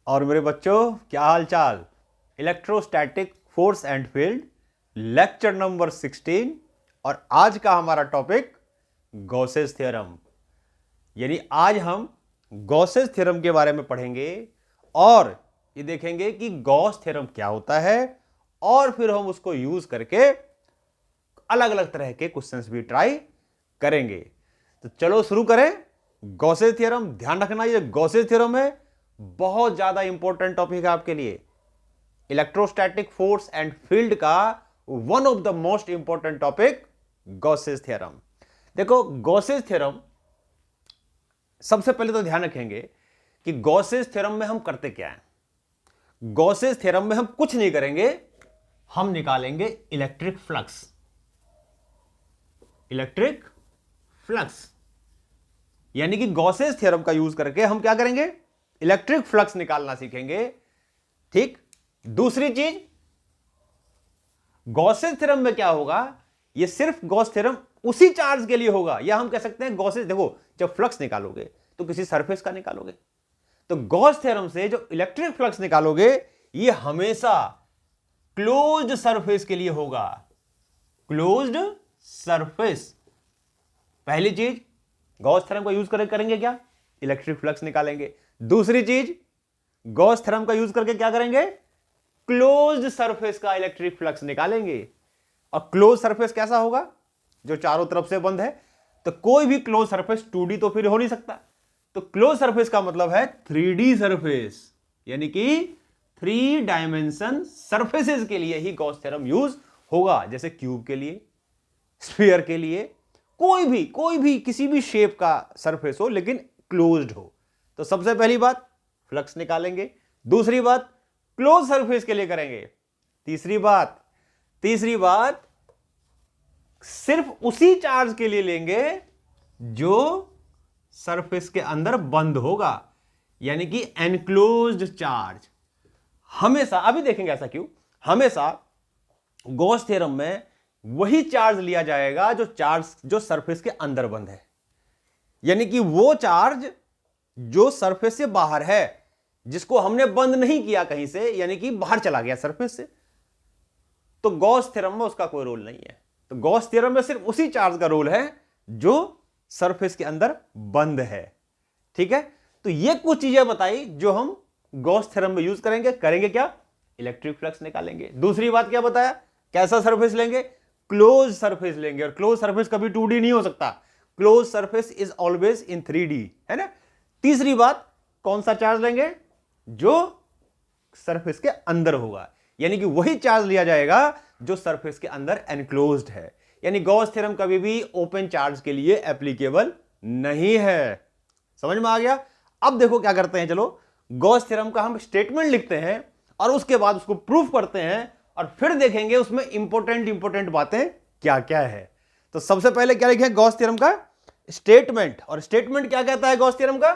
और मेरे बच्चों, क्या हाल चाल। Electrostatic force and field, lecture number 16। और आज का हमारा टॉपिक गॉसेस थ्योरम। यानी आज हम गॉसेस थ्योरम के बारे में पढ़ेंगे और ये देखेंगे कि गॉस थ्योरम क्या होता है, और फिर हम उसको यूज करके अलग अलग तरह के क्वेश्चंस भी ट्राई करेंगे। तो चलो शुरू करें। गॉसेस थ्योरम, ध्यान रखना ये गॉसेस थ्योरम है, बहुत ज्यादा इंपॉर्टेंट टॉपिक है आपके लिए। इलेक्ट्रोस्टैटिक फोर्स एंड फील्ड का one of the most important topic Gauss's theorem. देखो, गॉसेस थ्योरम सबसे पहले तो ध्यान रखेंगे कि गॉसेस थ्योरम में हम करते क्या है। गॉसेस थ्योरम में हम कुछ नहीं करेंगे, हम निकालेंगे इलेक्ट्रिक फ्लक्स। इलेक्ट्रिक फ्लक्स यानी कि गॉसेस थ्योरम का यूज करके हम क्या करेंगे, इलेक्ट्रिक फ्लक्स निकालना सीखेंगे। ठीक। दूसरी चीज, गॉसेस थ्योरम में क्या होगा, ये सिर्फ गॉस थ्योरम उसी चार्ज के लिए होगा, या हम कह सकते हैं गॉसेस, देखो जब फ्लक्स निकालोगे तो किसी सरफेस का निकालोगे, तो गॉस थ्योरम से जो इलेक्ट्रिक फ्लक्स निकालोगे ये हमेशा क्लोज्ड सरफेस के लिए होगा। Closed surface. पहली चीज, गॉस थ्योरम का यूज करेंगे क्या, इलेक्ट्रिक फ्लक्स निकालेंगे। दूसरी चीज, गॉस थ्योरम का यूज करके क्या करेंगे, क्लोज्ड सरफेस का इलेक्ट्रिक फ्लक्स निकालेंगे। और क्लोज सरफेस कैसा होगा, जो चारों तरफ से बंद है। तो कोई भी क्लोज सरफेस 2D तो फिर हो नहीं सकता। तो क्लोज सरफेस का मतलब है 3D सरफेस, यानी कि 3 डायमेंशन सरफेसेस के लिए ही गॉस थ्योरम यूज होगा। जैसे क्यूब के लिए, स्फीयर के लिए, कोई भी किसी भी शेप का सरफेस हो लेकिन क्लोज्ड हो। तो सबसे पहली बात, फ्लक्स निकालेंगे। दूसरी बात, क्लोज सरफेस के लिए करेंगे। तीसरी बात सिर्फ उसी चार्ज के लिए लेंगे जो सरफेस के अंदर बंद होगा, यानी कि एनक्लोज्ड चार्ज। हमेशा, अभी देखेंगे ऐसा क्यों, हमेशा गॉस थ्योरम में वही चार्ज लिया जाएगा जो सरफेस के अंदर बंद है, यानी कि वो चार्ज जो सरफेस से बाहर है, जिसको हमने बंद नहीं किया कहीं से, यानी कि बाहर चला गया सरफेस से। तो गॉस थ्योरम में उसका कोई रोल नहीं है। तो गॉस थ्योरम में सिर्फ उसी चार्ज का रोल है जो सरफेस के अंदर बंद है। ठीक है। तो ये कुछ चीजें बताई जो हम गॉस थ्योरम में यूज करेंगे क्या, इलेक्ट्रिक फ्लक्स निकालेंगे। दूसरी बात क्या बताया, कैसा सरफेस लेंगे, क्लोज सरफेस लेंगे। और क्लोज सरफेस कभी 2D नहीं हो सकता, close surface is always in 3D, है ना। तीसरी बात, कौन सा चार्ज लेंगे, जो सरफेस के अंदर होगा, यानी कि वही चार्ज लिया जाएगा जो सरफेस के अंदर एनक्लोज्ड है। यानी गॉस थ्योरम कभी भी ओपन चार्ज के लिए एप्लीकेबल नहीं है। समझ में आ गया। अब देखो क्या करते हैं, चलो गॉस थ्योरम का हम स्टेटमेंट लिखते हैं और उसके बाद उसको प्रूफ करते हैं, और फिर देखेंगे उसमें इंपॉर्टेंट बातें क्या क्या है। तो सबसे पहले क्या लिखें, गॉस थ्योरम का स्टेटमेंट। और स्टेटमेंट क्या कहता है गॉस थ्योरम का,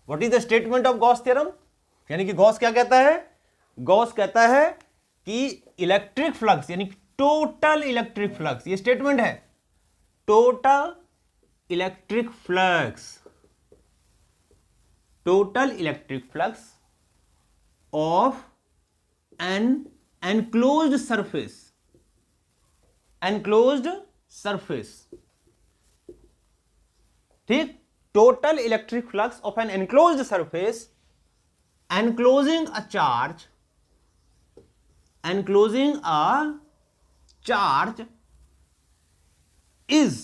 what is the statement of Gauss theorem, यानी कि गॉस क्या कहता है, गॉस कहता है कि इलेक्ट्रिक फ्लक्स यानी टोटल इलेक्ट्रिक फ्लक्स, ये स्टेटमेंट है, total electric flux, total electric flux of an enclosed surface, enclosed surface. ठीक, total electric flux of an enclosed surface enclosing a charge is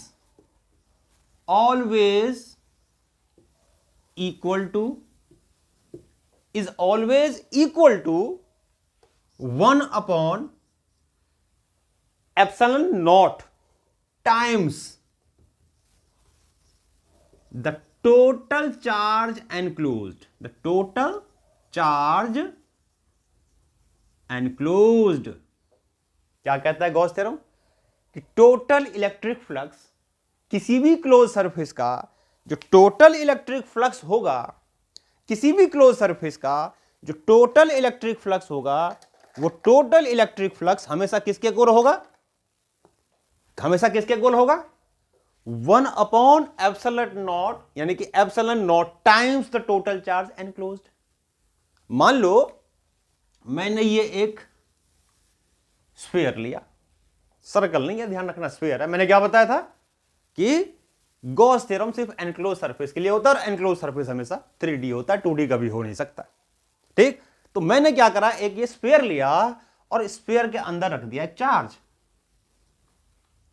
always equal to 1 upon epsilon naught times the total charge enclosed, the total charge enclosed. क्या कहता है Gauss theorem, कि total electric flux, किसी भी close surface का जो total electric flux होगा, किसी भी क्लोज सरफेस का जो टोटल इलेक्ट्रिक फ्लक्स होगा, वो टोटल इलेक्ट्रिक फ्लक्स हमेशा किसके इक्वल होगा, हमेशा किसके इक्वल होगा, 1 अपॉन एप्सिलॉन नॉट, यानी कि epsilon not times the total charge enclosed. मान लो मैंने ये एक स्फीयर लिया, सर्कल नहीं है, ध्यान रखना स्फीयर है। मैंने क्या बताया था कि गॉस थ्योरम सिर्फ एनक्लोज सरफेस के लिए होता है और एनक्लोज सरफेस हमेशा 3D होता है, 2D कभी हो नहीं सकता। ठीक, तो मैंने क्या करा, एक ये स्फीयर लिया और स्फीयर के अंदर रख दिया एक चार्ज,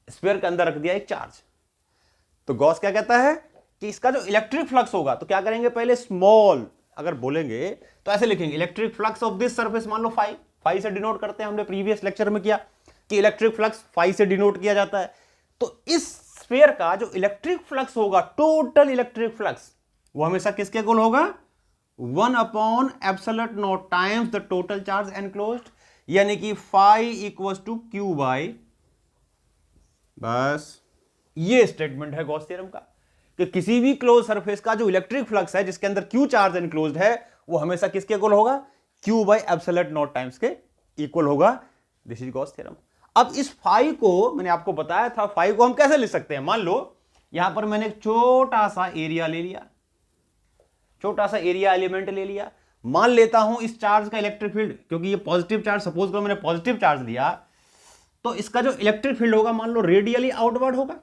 स्फीयर के अंदर रख दिया एक चार्ज। तो गॉस क्या कहता है कि इसका जो इलेक्ट्रिक फ्लक्स होगा, तो क्या करेंगे, पहले स्मॉल अगर बोलेंगे तो ऐसे लिखेंगे, electric flux of this surface, मान लो फाई, फाई से डिनोट करते हैं, हमने प्रीवियस लेक्चर में किया कि इलेक्ट्रिक फ्लक्स फाई से डिनोट किया जाता है। तो इस स्फीयर का जो इलेक्ट्रिक फ्लक्स होगा, टोटल इलेक्ट्रिक फ्लक्स, वो हमेशा किसके इक्वल होगा, 1/ε0 times the total charge enclosed, यानी कि phi equals to Q by, बस ये स्टेटमेंट है गॉस थ्योरम का कि किसी भी क्लोज सरफेस का जो इलेक्ट्रिक फ्लक्स है जिसके अंदर क्यू चार्ज एनक्लोज्ड है, वो हमेशा किसके इक्वल होगा, Q/ε0 टाइम्स के इक्वल होगा। This is Gauss theorem. अब इस फाई को मैंने आपको बताया था, फाई को हम कैसे लिख सकते हैं, मान लो यहां पर मैंने एक छोटा सा एरिया ले लिया, छोटा सा एरिया एलिमेंट ले लिया, मान लेता हूं इस चार्ज का इलेक्ट्रिक फील्ड, क्योंकि ये पॉजिटिव चार्ज, सपोज करो मैंने पॉजिटिव चार्ज लिया, तो इसका जो इलेक्ट्रिक फील्ड होगा मान लो रेडियली आउटवर्ड होगा।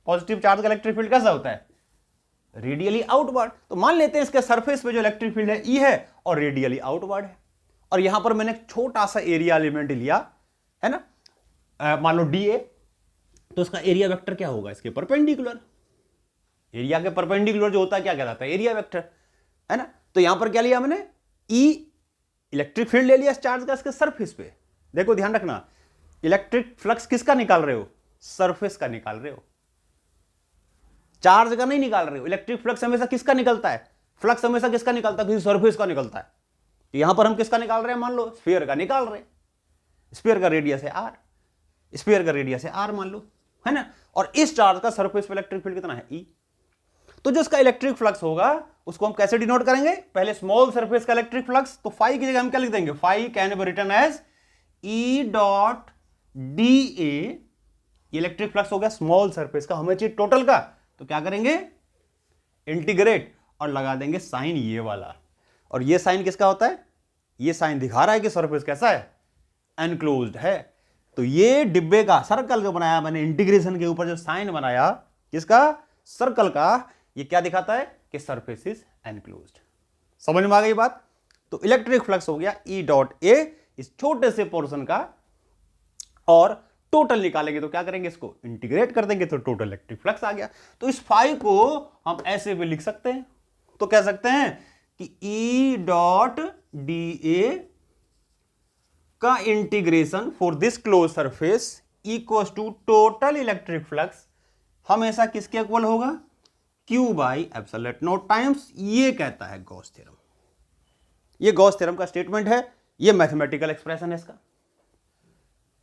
पॉजिटिव चार्ज का इलेक्ट्रिक फील्ड कैसा होता है, रेडियली आउटवर्ड। तो मान लेते हैं इसके सरफेस पे जो इलेक्ट्रिक फील्ड है ई है और रेडियली आउटवर्ड है, और यहां पर मैंने छोटा सा एरिया एलिमेंट लिया है ना, मान लो डी ए, तो इसका एरिया वेक्टर क्या होगा, इसके परपेंडिकुलर, एरिया के परपेंडिकुलर जो होता है क्या कहलाता है, एरिया वेक्टर, है ना। तो यहां पर क्या लिया मैंने, ई इलेक्ट्रिक फील्ड ले लिया इस चार्ज का इसके सरफेस पे। देखो ध्यान रखना, इलेक्ट्रिक फ्लक्स किसका निकाल रहे हो, सरफेस का निकाल रहे हो, चार्ज का नहीं निकाल रहे हो। इलेक्ट्रिक फ्लक्स हमेशा किसका निकलता है, फ्लक्स हमेशा किसका निकलता है, किसी सरफेस का निकलता है। तो यहां पर हम किसका निकाल रहे हैं, मान लो स्फीयर का निकाल रहे हैं, स्फीयर का रेडियस है आर, स्फीयर का रेडियस है आर मान लो, है ना, और इस चार्ज का सरफेस पे इलेक्ट्रिक फील्ड कितना है ई। तो जो इसका इलेक्ट्रिक फ्लक्स होगा उसको हम कैसे डिनोट करेंगे, पहले स्मॉल सरफेस का इलेक्ट्रिक फ्लक्स, तो फाई की जगह हम क्या लिख देंगे, phi can be written as E dot D A, electric flux हो गया स्मॉल सरफेस का, हमें चाहिए टोटल का, तो क्या करेंगे, इंटीग्रेट और लगा देंगे साइन ये वाला, और ये साइन किसका होता है, ये साइन दिखा रहा है कि सरफेस कैसा है, एनक्लोज्ड है। तो ये डिब्बे का सर्कल जो बनाया मैंने इंटीग्रेशन के ऊपर जो साइन बनाया किसका, सर्कल का, ये क्या दिखाता है कि सरफेस इज एनक्लोज्ड। समझ में आ गई बात। तो इलेक्ट्रिक फ्लक्स हो गया ई डॉट ए, इस छोटे से पोर्शन का, और टोटल निकालेंगे तो क्या करेंगे, इसको इंटीग्रेट कर देंगे तो टोटल इलेक्ट्रिक फ्लक्स आ गया। तो इस फाई को हम ऐसे भी लिख सकते हैं, तो कह सकते हैं कि ई डॉट डी ए का integration for this close surface equals to total electric flux हमेशा किसके इक्वल होगा, Q/ε0 टाइम्स, ये कहता है गॉस थ्योरम। ये गॉस थ्योरम का स्टेटमेंट है, ये मैथमेटिकल एक्सप्रेशन है इसका,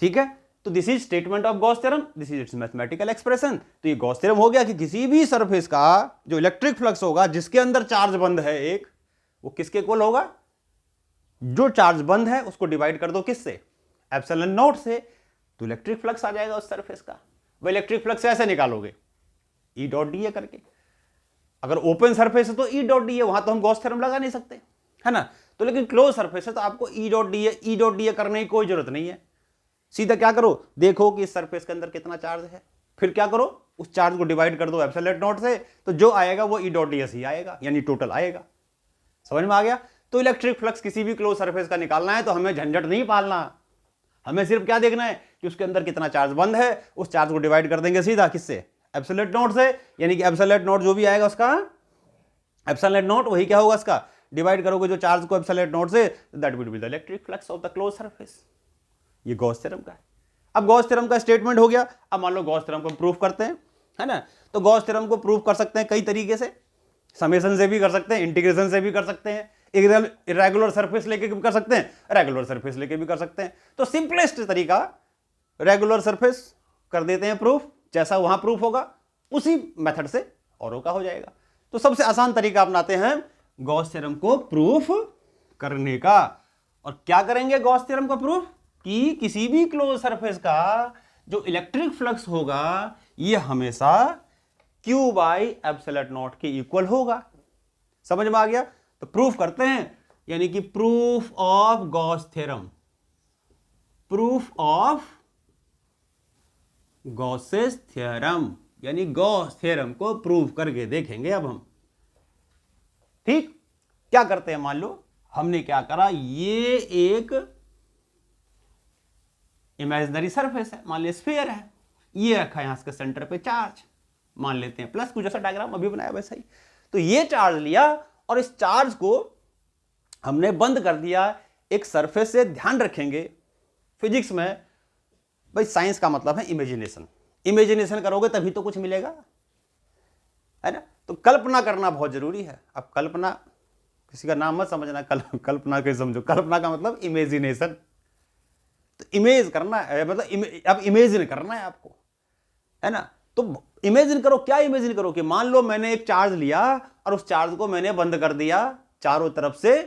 ठीक है। तो this is statement of Gauss theorem, this is its mathematical expression. तो ये गॉस थ्योरम हो गया कि किसी भी सरफेस का जो इलेक्ट्रिक फ्लक्स होगा जिसके अंदर चार्ज बंद है एक, वो किसके इक्वल होगा, जो चार्ज बंद है उसको डिवाइड कर दो किससे, ε0 से, तो इलेक्ट्रिक फ्लक्स आ जाएगा उस सरफेस का। वो इलेक्ट्रिक फ्लक्स ऐसे निकालोगे, ई डॉट डी ए करके। अगर ओपन सरफेस है तो ई डॉट डी ए, वहां तो हम गॉस थ्योरम लगा नहीं सकते, है ना। तो लेकिन क्लोज सरफेस है तो आपको ई डॉट डी ए करने की कोई जरूरत नहीं है। सीधा क्या करो, देखो कि इस सरफेस के अंदर कितना चार्ज है, फिर क्या करो, उस चार्ज को डिवाइड कर दो ε0 से, तो जो आएगा वो ई डॉट डी एस ही आएगा, यानी टोटल आएगा। समझ में आ गया। तो इलेक्ट्रिक फ्लक्स किसी भी क्लोज सरफेस का निकालना है तो हमें झंझट नहीं पालना, हमें सिर्फ क्या देखना है कि उसके अंदर कितना चार्ज बंद है, उस चार्ज को डिवाइड कर देंगे सीधा किससे, ε0 से, यानी कि ε0 जो भी आएगा उसका ε0 वही क्या होगा इसका, डिवाइड करोगे जो चार्ज को ε0 से, that will be the electric flux of the close surface. ये गॉस थ्योरम का है। अब गॉस थ्योरम का स्टेटमेंट हो गया। अब मान लो गॉस थ्योरम को प्रूफ करते हैं, है ना। तो गॉस थ्योरम को प्रूफ कर सकते हैं कई तरीके से, समेशन से भी कर सकते हैं, इंटीग्रेशन से भी कर सकते हैं, इरेगुलर सरफेस लेके भी कर सकते हैं, रेगुलर सरफेस लेके भी कर सकते हैं। तो सिंपलेस्ट तरीका रेगुलर सरफेस कर देते हैं प्रूफ, जैसा वहां प्रूफ होगा उसी मेथड से औरों का हो जाएगा। तो सबसे आसान तरीका अपनाते हैं गॉस थ्योरम को प्रूफ करने का। और क्या करेंगे गॉस थ्योरम को प्रूफ, कि किसी भी क्लोज सरफेस का जो इलेक्ट्रिक फ्लक्स होगा ये हमेशा Q/ε0 के इक्वल होगा। समझ में आ गया। तो प्रूफ करते हैं। यानी कि proof of Gauss theorem, proof of Gauss's theorem, यानी गॉस थ्योरम को प्रूव करके देखेंगे अब हम। ठीक, क्या करते हैं, मान लो हमने क्या करा, ये एक इमेजिनरी सरफेस है, मान लो स्फीयर है, ये रखा यहां इसके सेंटर पे चार्ज, मान लेते हैं प्लस, कुछ जैसा डायग्राम अभी बनाया वैसा ही। तो ये चार्ज लिया और इस चार्ज को हमने बंद कर दिया एक सरफेस से। ध्यान रखेंगे फिजिक्स में भाई, साइंस का मतलब है इमेजिनेशन, इमेजिनेशन करोगे तभी तो कुछ मिलेगा, है ना। तो कल्पना करना बहुत जरूरी है। अब कल्पना किसी का नाम मत समझना, कल्पना के समझो, कल्पना का मतलब इमेजिनेशन। तो इमेज करना है, मतलब अब इमेजिन करना है आपको, है ना। तो इमेजिन करो, क्या इमेजिन करो कि मान लो मैंने एक चार्ज लिया और उस चार्ज को मैंने बंद कर दिया चारों तरफ से,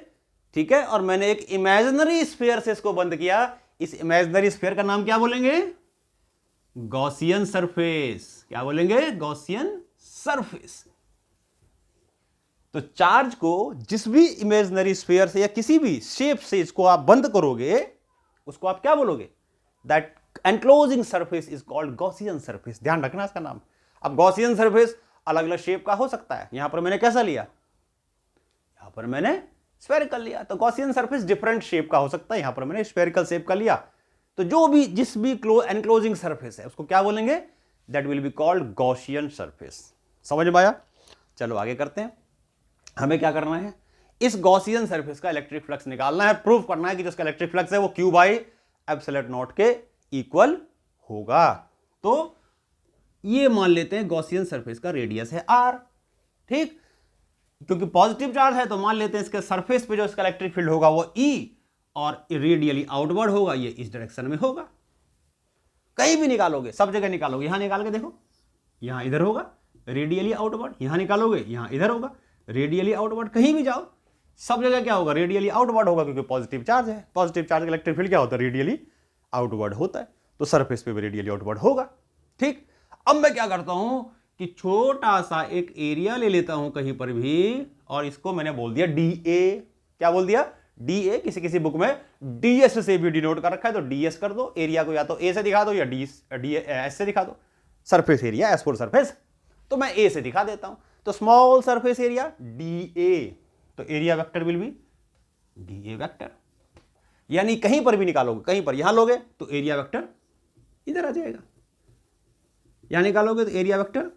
ठीक है, और मैंने एक इमेजिनरी स्फीयर से इसको बंद किया। इस इमेजिनरी स्फीयर का नाम क्या बोलेंगे, गॉसियन सरफेस। क्या बोलेंगे, गॉसियन सरफेस। तो चार्ज को जिस भी इमेजिनरी स्फीयर से या किसी भी शेप से इसको आप बंद करोगे, उसको आप क्या बोलोगे, that enclosing surface is called Gaussian surface. ध्यान रखना इसका नाम। अब गॉसियन सरफेस अलग अलग शेप का हो सकता है। यहां पर मैंने कैसा लिया, यहां पर मैंने स्फेरिकल लिया, तो गॉसियन सरफेस डिफरेंट शेप का हो सकता है। यहां पर मैंने स्फेरिकल शेप का लिया। तो जो भी जिस भी एनक्लोजिंग सरफेस है उसको क्या बोलेंगे, that will be called Gaussian surface. समझ में आया। चलो आगे करते हैं। हमें क्या करना है, इस गॉसियन सरफेस का इलेक्ट्रिक फ्लक्स निकालना है, प्रूफ करना है कि जो इसका इलेक्ट्रिक फ्लक्स है वो Q बाई एप्सिलॉन नॉट के इक्वल होगा। तो ये मान लेते हैं गॉसियन सरफेस का रेडियस है R, ठीक, क्योंकि पॉजिटिव चार्ज है तो मान लेते हैं इसके सरफेस पे जो इसका इलेक्ट्रिक फील्ड होगा वो E, और रेडियली आउटवर्ड होगा, ये इस डायरेक्शन में होगा। कहीं भी निकालोगे, सब जगह निकालोगे, यहां निकाल के देखो, यहां इधर होगा रेडियली आउटवर्ड, यहां निकालोगे यहां इधर होगा रेडियली आउटवर्ड। कहीं भी जाओ सब जगह क्या होगा, रेडियली आउटवर्ड होगा, क्योंकि पॉजिटिव चार्ज है। पॉजिटिव चार्ज का इलेक्ट्रिक फील्ड क्या होता है, रेडियली आउटवर्ड होता है। तो सरफेस पे भी रेडियली आउटवर्ड होगा। ठीक, अब मैं क्या करता हूं कि छोटा सा एक एरिया ले लेता हूं कहीं पर भी, और इसको मैंने बोल दिया DA। क्या बोल दिया, DA। किसी किसी बुक में DS से भी डिनोट कर रखा है, तो DS कर दो। एरिया को या तो A से दिखा दो या S से दिखा दो। Surface area, S for surface, तो मैं A से दिखा देता हूं। तो स्मॉल सरफेस एरिया DA, तो area vector will be DA vector. यानी कहीं पर भी निकालोगे, कहीं पर यहां लोगे तो एरिया वेक्टर इधर आ जाएगा, यहां निकालोगे तो एरिया वेक्टर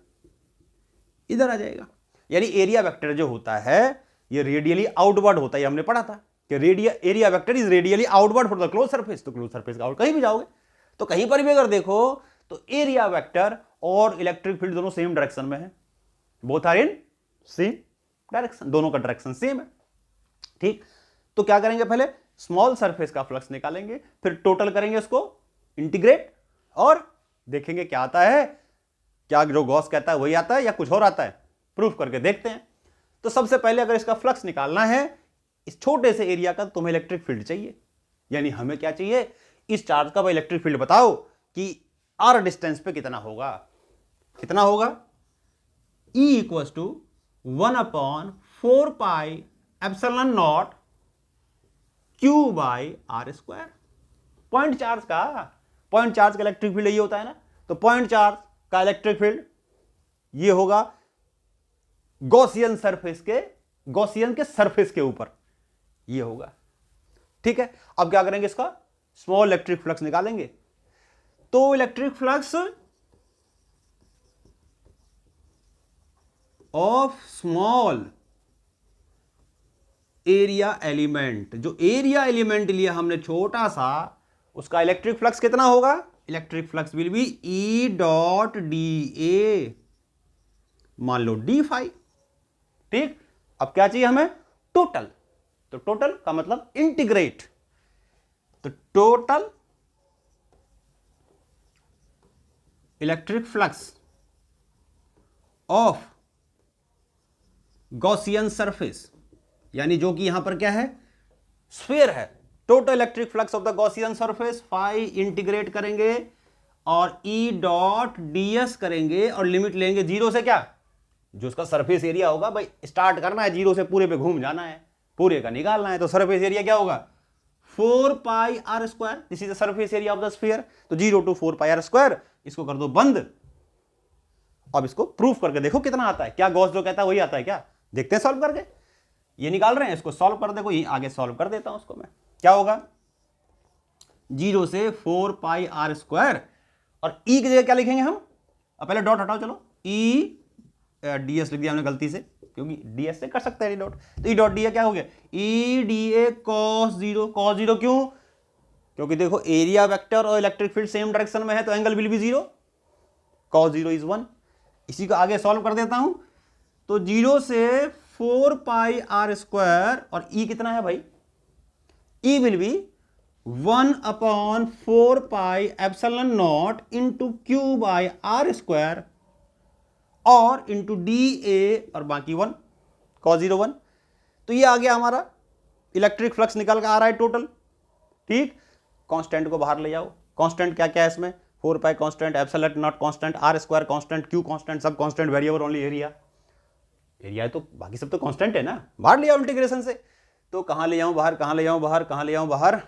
इधर आ जाएगा। यानी एरिया वेक्टर जो होता है ये रेडियली आउटवर्ड होता है। हमने पढ़ा था कि area vector is radially outward for the close surface. तो क्लोज सरफेस का आउट कहीं भी जाओगे तो कहीं पर भी अगर देखो तो एरिया वेक्टर और इलेक्ट्रिक फील्ड दोनों सेम डायरेक्शन में है, both are in same direction, दोनों का डायरेक्शन सेम है। ठीक, तो क्या करेंगे, पहले स्मॉल सरफेस का फ्लक्स निकालेंगे, फिर टोटल करेंगे उसको इंटीग्रेट, और देखेंगे क्या आता है, क्या जो गॉस कहता है वही आता है या कुछ और आता है, प्रूफ करके देखते हैं। तो सबसे पहले अगर इसका फ्लक्स निकालना है इस छोटे से एरिया का, तुम्हें इलेक्ट्रिक फील्ड चाहिए। यानी हमें क्या चाहिए, इस चार्ज का इलेक्ट्रिक फील्ड बताओ कि R डिस्टेंस पे कितना होगा। कितना होगा, E equal to 1/4 pi epsilon naught Q by R square. Point charge का इलेक्ट्रिक फील्ड ये होता है ना, तो पॉइंट चार्ज का इलेक्ट्रिक फील्ड ये होगा गॉसियन के सरफेस के ऊपर ये होगा। ठीक है, अब क्या करेंगे, इसका स्मॉल इलेक्ट्रिक फ्लक्स निकालेंगे। तो electric flux of small area element, जो एरिया एलिमेंट लिया हमने छोटा सा, उसका इलेक्ट्रिक फ्लक्स कितना होगा, electric flux will B E.dA, मान लो d∅। ठीक, अब क्या चाहिए हमें, टोटल। तो टोटल का मतलब इंटीग्रेट, तो total electric flux of Gaussian surface, यानी जो कि यहां पर क्या है, स्फीयर है। Total electric flux of the Gaussian surface phi integrate करेंगे और E.ds करेंगे, और लिमिट लेंगे जीरो से, क्या जो उसका सरफेस एरिया होगा भाई, स्टार्ट करना है जीरो से, पूरे पे घूम जाना है, पूरे का निकालना है। तो सरफेस एरिया क्या होगा 4 pi R square, this is the surface area of the sphere. तो 0 to 4 पाई आर स्क्वायर, इसको कर दो बंद। अब इसको प्रूफ करके देखो कितना आता है, क्या गॉस जो कहता है वही आता है क्या, देखते हैं सॉल्व करके। ये निकाल रहे हैं, इसको सॉल्व कर देखो, ये आगे सॉल्व कर देता हूं उसको मैं। क्या होगा 0 से 4 पाई आर स्क्वायर, और ई की जगह क्या लिखेंगे हम, अब पहले डॉट हटाओ, चलो ई ds लिख दिया हमने गलती से, क्योंकि ds से कर सकते हैं डॉट, तो ई डॉट डी क्या हो गया E D A cos 0। Cos 0 क्यों, क्योंकि देखो एरिया वेक्टर और इलेक्ट्रिक फील्ड सेम डायरेक्शन में है, तो angle will be 0, cos 0 is 1। इसी को आगे सॉल्व कर देता हूं, तो 0 से 4 पाई आर स्क्वायर, और ई कितना है भाई, E will be 1/4 pi epsilon naught into Q by R square और इंटू डी ए, और बाकी 1 cos 0 1। तो ये आ गया हमारा इलेक्ट्रिक फ्लक्स निकल कर आ रहा है टोटल। ठीक, कांस्टेंट को बाहर ले जाओ, कांस्टेंट क्या क्या है इसमें, 4 pi constant, epsilon naught constant, R square constant, Q constant, सब constant, variable only area. Area है तो बाकी सब तो कांस्टेंट है ना, बाहर ले आओ इंटीग्रेशन से। तो कहां ले जाऊं बाहर, कहां ले जाऊं बाहर, कहां ले जाऊं बाहर,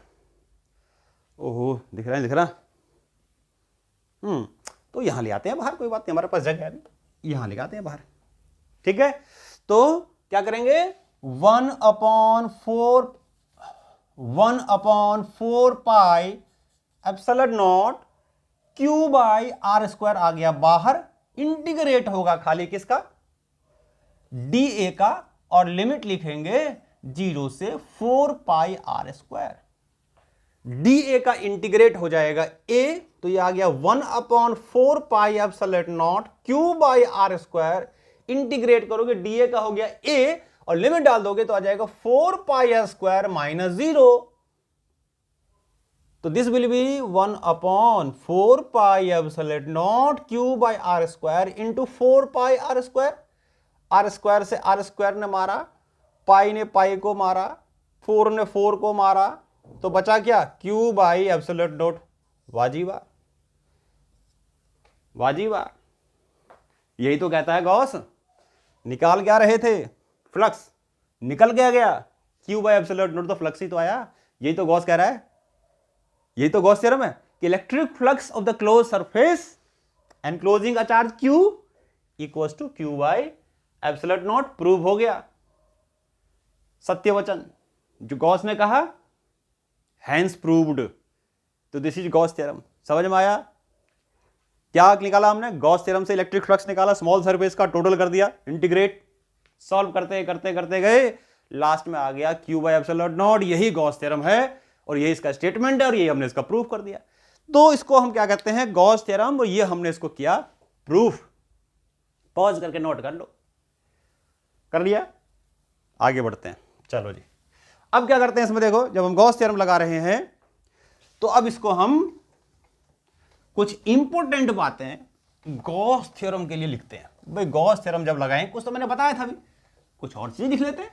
ओहो दिख रहा है, दिख रहा। तो यहां ले आते हैं बाहर, कोई बात नहीं, हमारे पास जगह है अभी, यहां ले आते हैं बाहर। ठीक है, तो क्या करेंगे 1/4 pi epsilon naught Q by R square आ गया बाहर, इंटीग्रेट होगा खाली किसका, डी ए का, और लिमिट लिखेंगे 0 से 4 pi R square. D A का इंटीग्रेट हो जाएगा ए, तो ये आ गया 1/4 pi epsilon naught Q by R square, integrate करोगे डीए का हो गया ए, और लिमिट डाल दोगे तो आ जाएगा 4 पाई आर स्क्वायर माइनस 0। तो this will be 1/4 pi epsilon naught Q by R square into 4 pi R square. R square से आर स्क्वायर ने मारा, पाई ने पाई को मारा, 4 ने 4 को मारा, तो बचा क्या क्यू बाई एप्सिलॉन नॉट। वाजीबा वाजीबा, यही तो कहता है गॉस। निकाल क्या रहे थे फ्लक्स, निकल गया क्यू बाई एप्सिलॉन नॉट, तो फ्लक्स ही तो आया। यही तो गॉस कह रहा है, यही तो गॉस थ्योरम है कि electric flux of the close surface enclosing a charge Q equals to Q by epsilon naught. Prove हो गया, सत्य वचन जो गॉस ने कहा, हैंस प्रूव्ड। तो दिस इज गॉस थ्योरम। समझ में आया, क्या निकाला हमने, गॉस थ्योरम से इलेक्ट्रिक फ्लक्स निकाला, स्मॉल सरफेस का टोटल कर दिया, इंटीग्रेट, सॉल्व करते करते करते गए, लास्ट में आ गया क्यू बाई एप्सिलॉन नॉट। यही गॉस थ्योरम है और यही इसका स्टेटमेंट है, और यही हमने इसका प्रूफ कर दिया। तो इसको हम क्या कहते हैं गॉस थ्योरम, और ये हमने इसको किया प्रूफ। पॉज करके नोट कर लो, कर लिया, आगे बढ़ते हैं। चलो जी, अब क्या करते हैं इसमें, देखो जब हम गॉस थ्योरम लगा रहे हैं तो अब इसको हम कुछ इंपॉर्टेंट बातें गॉस थ्योरम के लिए लिखते हैं। भाई गॉस थ्योरम जब लगाएं, कुछ तो मैंने बताया था अभी, कुछ और चीज लिख लेते हैं।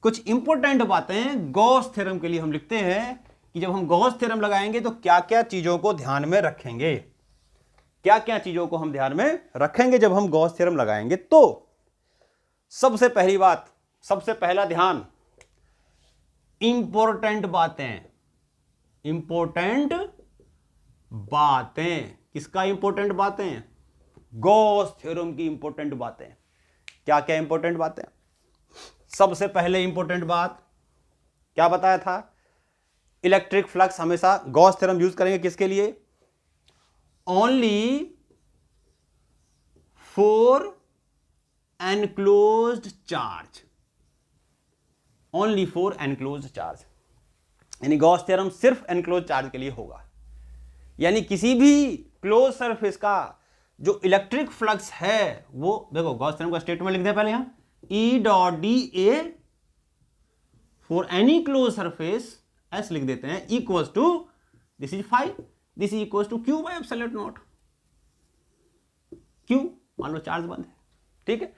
कुछ इंपॉर्टेंट बातें गॉस थ्योरम के लिए हम लिखते हैं कि जब हम गॉस थ्योरम लगाएंगे तो क्या क्या चीजों को ध्यान में रखेंगे, क्या क्या चीजों को हम ध्यान में रखेंगे जब हम गॉस थ्योरम लगाएंगे। तो सबसे पहली बात, सबसे पहला ध्यान, इंपॉर्टेंट बातें। इंपॉर्टेंट बातें, किसका इंपॉर्टेंट बातें, गॉस थ्योरम की इंपॉर्टेंट बातें। क्या क्या इंपॉर्टेंट बातें, सबसे पहले इंपॉर्टेंट बात क्या बताया था, इलेक्ट्रिक फ्लक्स हमेशा गॉस थ्योरम यूज करेंगे किसके लिए, only for enclosed charge, only for enclosed charge. यानी गॉस थ्योरम सिर्फ एनक्लोज चार्ज के लिए होगा। यानी किसी भी क्लोज सरफेस का जो इलेक्ट्रिक फ्लक्स है वो, देखो गॉस थ्योरम का स्टेटमेंट लिख दें पहले यहां, E dot D A for any close surface S लिख देते हैं, equals to this is 5, this is equals to Q by epsilon naught. Q मान लो चार्ज बंद है, ठीक है,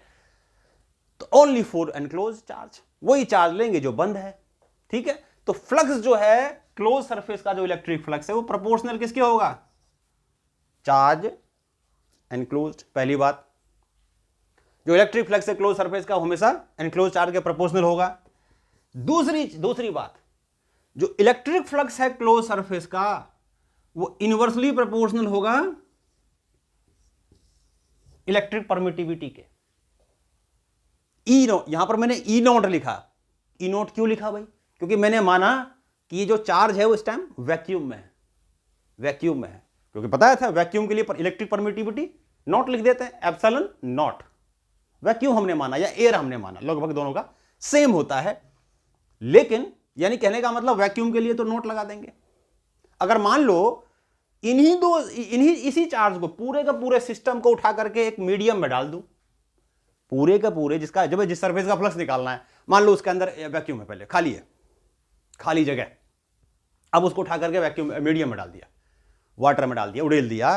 तो ओनली फॉर एनक्लोज चार्ज, वही चार्ज लेंगे जो बंद है, ठीक है। तो फ्लक्स जो है क्लोज सरफेस का, जो इलेक्ट्रिक फ्लक्स है वो प्रोपोर्शनल किसके होगा, चार्ज एनक्लोज्ड। पहली बात, जो इलेक्ट्रिक फ्लक्स है क्लोज सरफेस का हमेशा एनक्लोज चार्ज के प्रोपोर्शनल होगा। दूसरी बात, जो इलेक्ट्रिक फ्लक्स है क्लोज सरफेस का वो इनवर्सली प्रोपोर्शनल होगा इलेक्ट्रिक परमिटिविटी के। ई नोट, यहां पर मैंने ई नोट लिखा। ई नोट क्यों लिखा भाई? क्योंकि मैंने माना कि ये जो चार्ज है वो इस टाइम वैक्यूम में है, वैक्यूम में है। क्योंकि बताया था वैक्यूम के लिए इलेक्ट्रिक परमिटिविटी नॉट लिख देते हैं, एप्सिलॉन नॉट। वैक्यूम हमने माना या एयर हमने माना, लगभग दोनों का सेम होता है। लेकिन यानी कहने का मतलब वैक्यूम के लिए तो नोट लगा देंगे। अगर मान लो इसी चार्ज को पूरे का पूरे सिस्टम को उठा करके एक मीडियम में डाल दूं, पूरे का पूरे जिस सरफेस का फ्लक्स निकालना है, मान लो उसके अंदर वैक्यूम है, पहले खाली है, खाली जगह, अब उसको उठा करके वैक्यूम मीडियम में डाल दिया, वाटर में डाल दिया, उड़ेल दिया,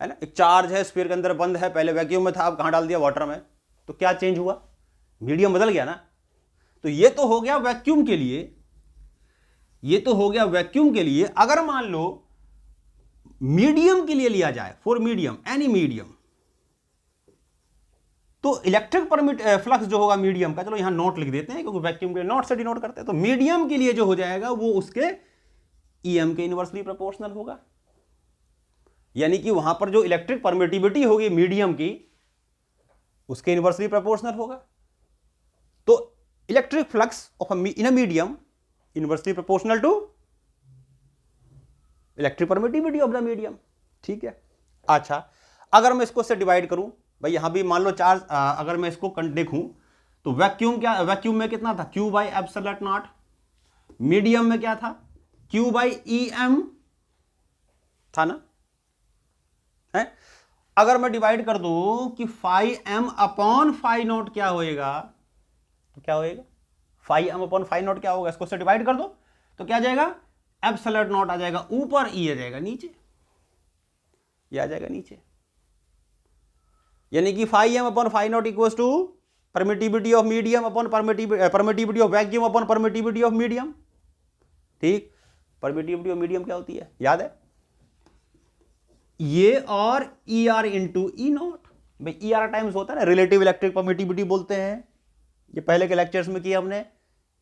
है ना। एक चार्ज है स्फीयर के अंदर बंद है, पहले वैक्यूम में था, अब कहां डाल दिया? वाटर में। तो क्या चेंज हुआ? मीडियम बदल गया ना। तो ये तो हो गया वैक्यूम के लिए, ये तो हो गया वैक्यूम के लिए। अगर मान लो मीडियम के लिए लिया जाए, फॉर मीडियम, एनी मीडियम, तो इलेक्ट्रिक फ्लक्स जो होगा मीडियम का, चलो यहां नोट लिख देते हैं क्योंकि वैक्यूम के नोट से डिनोट करते हैं, तो मीडियम के लिए जो हो जाएगा वो उसके ईएम के इनवर्सली प्रोपोर्शनल होगा। यानी कि वहां पर जो इलेक्ट्रिक परमिटिविटी होगी मीडियम की, उसके इनवर्सली प्रोपोर्शनल होगा। तो electric flux of in a medium inversely proportional to electric permittivity of the medium. ठीक है। अच्छा, अगर मैं इसको से डिवाइड करूं भाई, यहां भी मान लो चार्ज, अगर मैं इसको देखूं तो वैक्यूम में कितना था? Q by epsilon not. Medium में क्या था? क्यू बाई ई एम था ना, है? अगर मैं डिवाइड कर दूं कि phi M upon phi naught क्या होएगा, तो क्या होएगा? Phi M upon phi naught क्या होगा? इसको से डिवाइड कर दो तो क्या जाएगा? एप्सिलॉन नॉट आ जाएगा ऊपर, ई आ जाएगा नीचे, ये आ जाएगा नीचे। यानी कि phi M upon phi naught equals to permittivity of medium upon permittivity of vacuum upon permittivity of medium. ठीक, परमिटिविटी ऑफ मीडियम क्या होती है? याद है? ये और E R into E naught. भाई ई आर टाइम्स होता है ना, रिलेटिव इलेक्ट्रिक परमिटिविटी बोलते हैं। ये पहले के लेक्चर्स में किया हमने,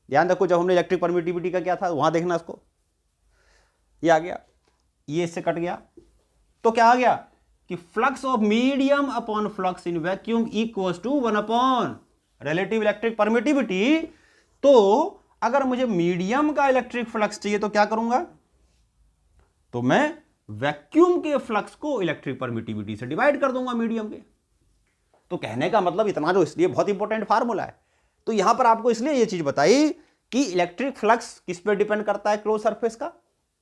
ध्यान रखो। जब हमने इलेक्ट्रिक परमिटिविटी का क्या था वहां देखना इसको। ये आ गया, ये इससे कट गया, तो क्या आ गया कि flux of medium upon flux in vacuum equals to 1 upon relative electric permittivity. तो अगर मुझे मीडियम का इलेक्ट्रिक फ्लक्स चाहिए तो क्या करूंगा? तो मैं वैक्यूम के फ्लक्स को इलेक्ट्रिक परमिटिविटी से डिवाइड कर दूंगा मीडियम के। तो कहने का मतलब इतना, जो इसलिए बहुत इंपॉर्टेंट फार्मूला है। तो यहां पर आपको इसलिए यह चीज बताई कि इलेक्ट्रिक फ्लक्स किस पे डिपेंड करता है? क्लोज सरफेस का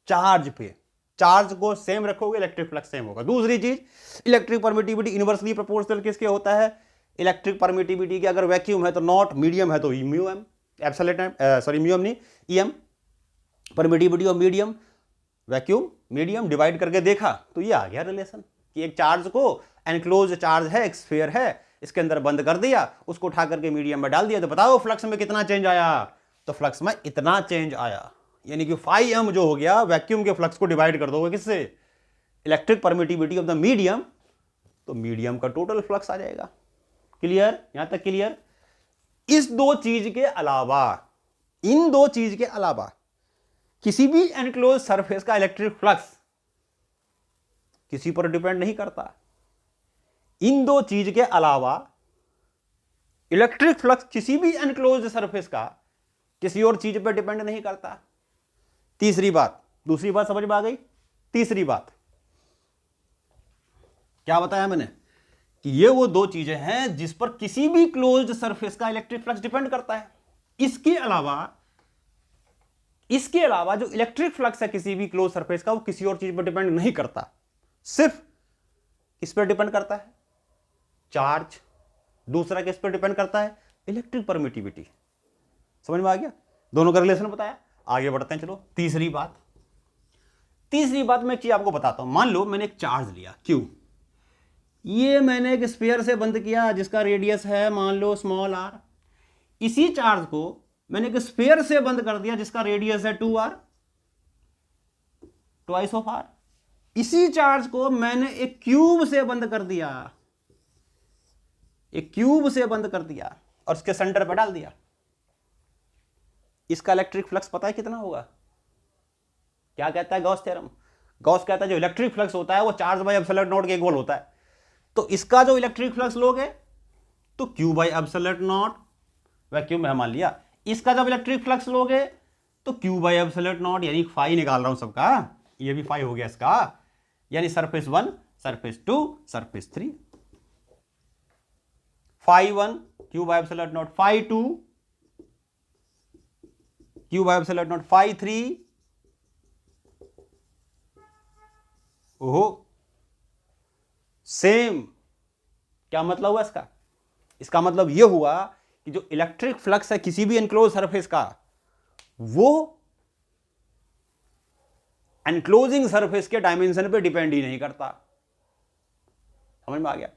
चार्ज पे। चार्ज को सेम रखोगे, इलेक्ट्रिक फ्लक्स सेम होगा। दूसरी चीज, इलेक्ट्रिक परमिटिविटी इनवर्सली प्रोपोर्शनल किसके होता है? इलेक्ट्रिक परमिटिविटी के। अगर वैक्यूम है तो नॉट, मीडियम है तो mu M, epsilon, sorry mu M नहीं, E M. Permittivity of medium, vacuum, medium, divide करके देखा तो ये आ गया रिलेशन कि एक चार्ज को, एनक्लोज चार्ज है, एक स्फीयर है, इसके अंदर बंद कर दिया, उसको उठा करके मीडियम में डाल दिया, तो बताओ फ्लक्स में कितना चेंज आया? तो फ्लक्स में इतना चेंज आया। यानी कि फाई एम जो हो गया, वैक्यूम के फ्लक्स को डिवाइड कर दोगे किससे? Electric permittivity of the medium, तो मीडियम का टोटल फ्लक्स आ जाएगा। क्लियर? यहां तक क्लियर? इस दो चीज के अलावा, इन दो चीज के अलावा किसी भी एनक्लोज सरफेस का इलेक्ट्रिक फ्लक्स किसी पर डिपेंड नहीं करता। इन दो चीज के अलावा इलेक्ट्रिक फ्लक्स किसी भी एनक्लोज सरफेस का किसी और चीज पर डिपेंड नहीं करता। तीसरी बात, दूसरी बात समझ में आ गई? तीसरी बात क्या बताया मैंने? कि ये वो दो चीजें हैं जिस पर किसी भी क्लोज्ड सरफेस का इलेक्ट्रिक फ्लक्स डिपेंड करता है। इसके अलावा जो इलेक्ट्रिक फ्लक्स है किसी भी क्लोज सरफेस का, वो किसी और चीज पर डिपेंड नहीं करता। सिर्फ किस पर डिपेंड करता है? चार्ज। दूसरा किस पर डिपेंड करता है? Electric permittivity. समझ में आ गया? दोनों का रिलेशन बताया। आगे बढ़ते हैं, चलो। तीसरी बात मैं एक चीज आपको बताता हूं। मान लो मैंने एक चार्ज लिया Q, ये मैंने एक स्फीयर से बंद किया जिसका रेडियस है मान लो स्मॉल r। इसी चार्ज को मैंने एक स्फीयर से बंद कर दिया जिसका रेडियस है 2r, ट्वाइस ऑफ r। इसी चार्ज को मैंने एक क्यूब से बंद कर दिया, एक क्यूब से बंद कर दिया और उसके सेंटर पर डाल दिया। इसका इलेक्ट्रिक फ्लक्स पता है कितना होगा? क्या कहता है गॉस थ्योरम? गॉस कहता है जो इलेक्ट्रिक फ्लक्स होता है वो चार्ज बाय एब्सोल्यूट नॉट के इक्वल होता है। तो इसका जो इलेक्ट्रिक फ्लक्स लोगे तो Q by absolute not vacuum में मान लिया। इसका जब इलेक्ट्रिक फ्लक्स लोगे तो क्यू बाय एब्सोल्यूट नॉट, यानी फाई निकाल रहा हूं सबका, ये भी फाई हो गया इसका, यानी surface 1 surface 2 surface 3, phi 1 Q by absolute naught, phi 2 Q by absolute naught, phi 3 ओहो सेम। क्या मतलब हुआ इसका? इसका मतलब यह हुआ कि जो इलेक्ट्रिक फ्लक्स है किसी भी एनक्लोज सरफेस का, वो एनक्लोजिंग सरफेस के डायमेंशन पे डिपेंड ही नहीं करता। समझ में आ गया?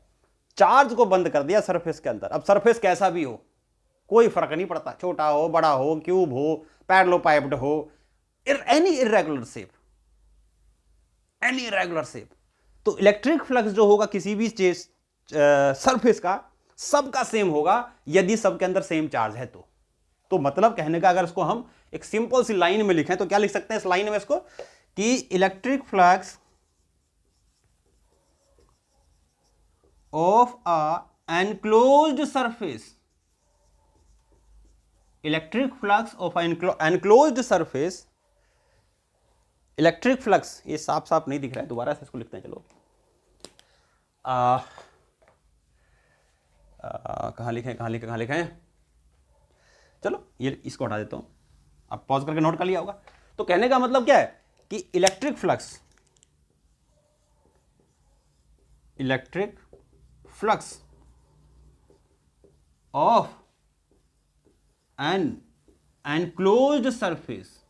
चार्ज को बंद कर दिया सरफेस के अंदर। अब सरफेस कैसा भी हो कोई फर्क नहीं पड़ता, छोटा हो बड़ा हो, क्यूब हो, पैरेललोपाइप्ड हो, any irregular shape, any irregular shape. तो इलेक्ट्रिक फ्लक्स जो होगा किसी भी सरफेस का सबका सेम होगा यदि सबके अंदर सेम चार्ज है तो मतलब कहने का अगर इसको हम एक सिंपल सी लाइन में लिखें तो क्या लिख सकते हैं इस लाइन में इसको कि electric flux of a enclosed surface, electric flux of enclosed surface, electric flux, ये साफ साफ नहीं दिख रहा है, दोबारा से इसको लिखते हैं। चलो कहाँ लिखें, चलो ये इसको हटा देता हूं, अब पॉज करके नोट कर लिया होगा। तो कहने का मतलब क्या है कि electric flux of an enclosed surface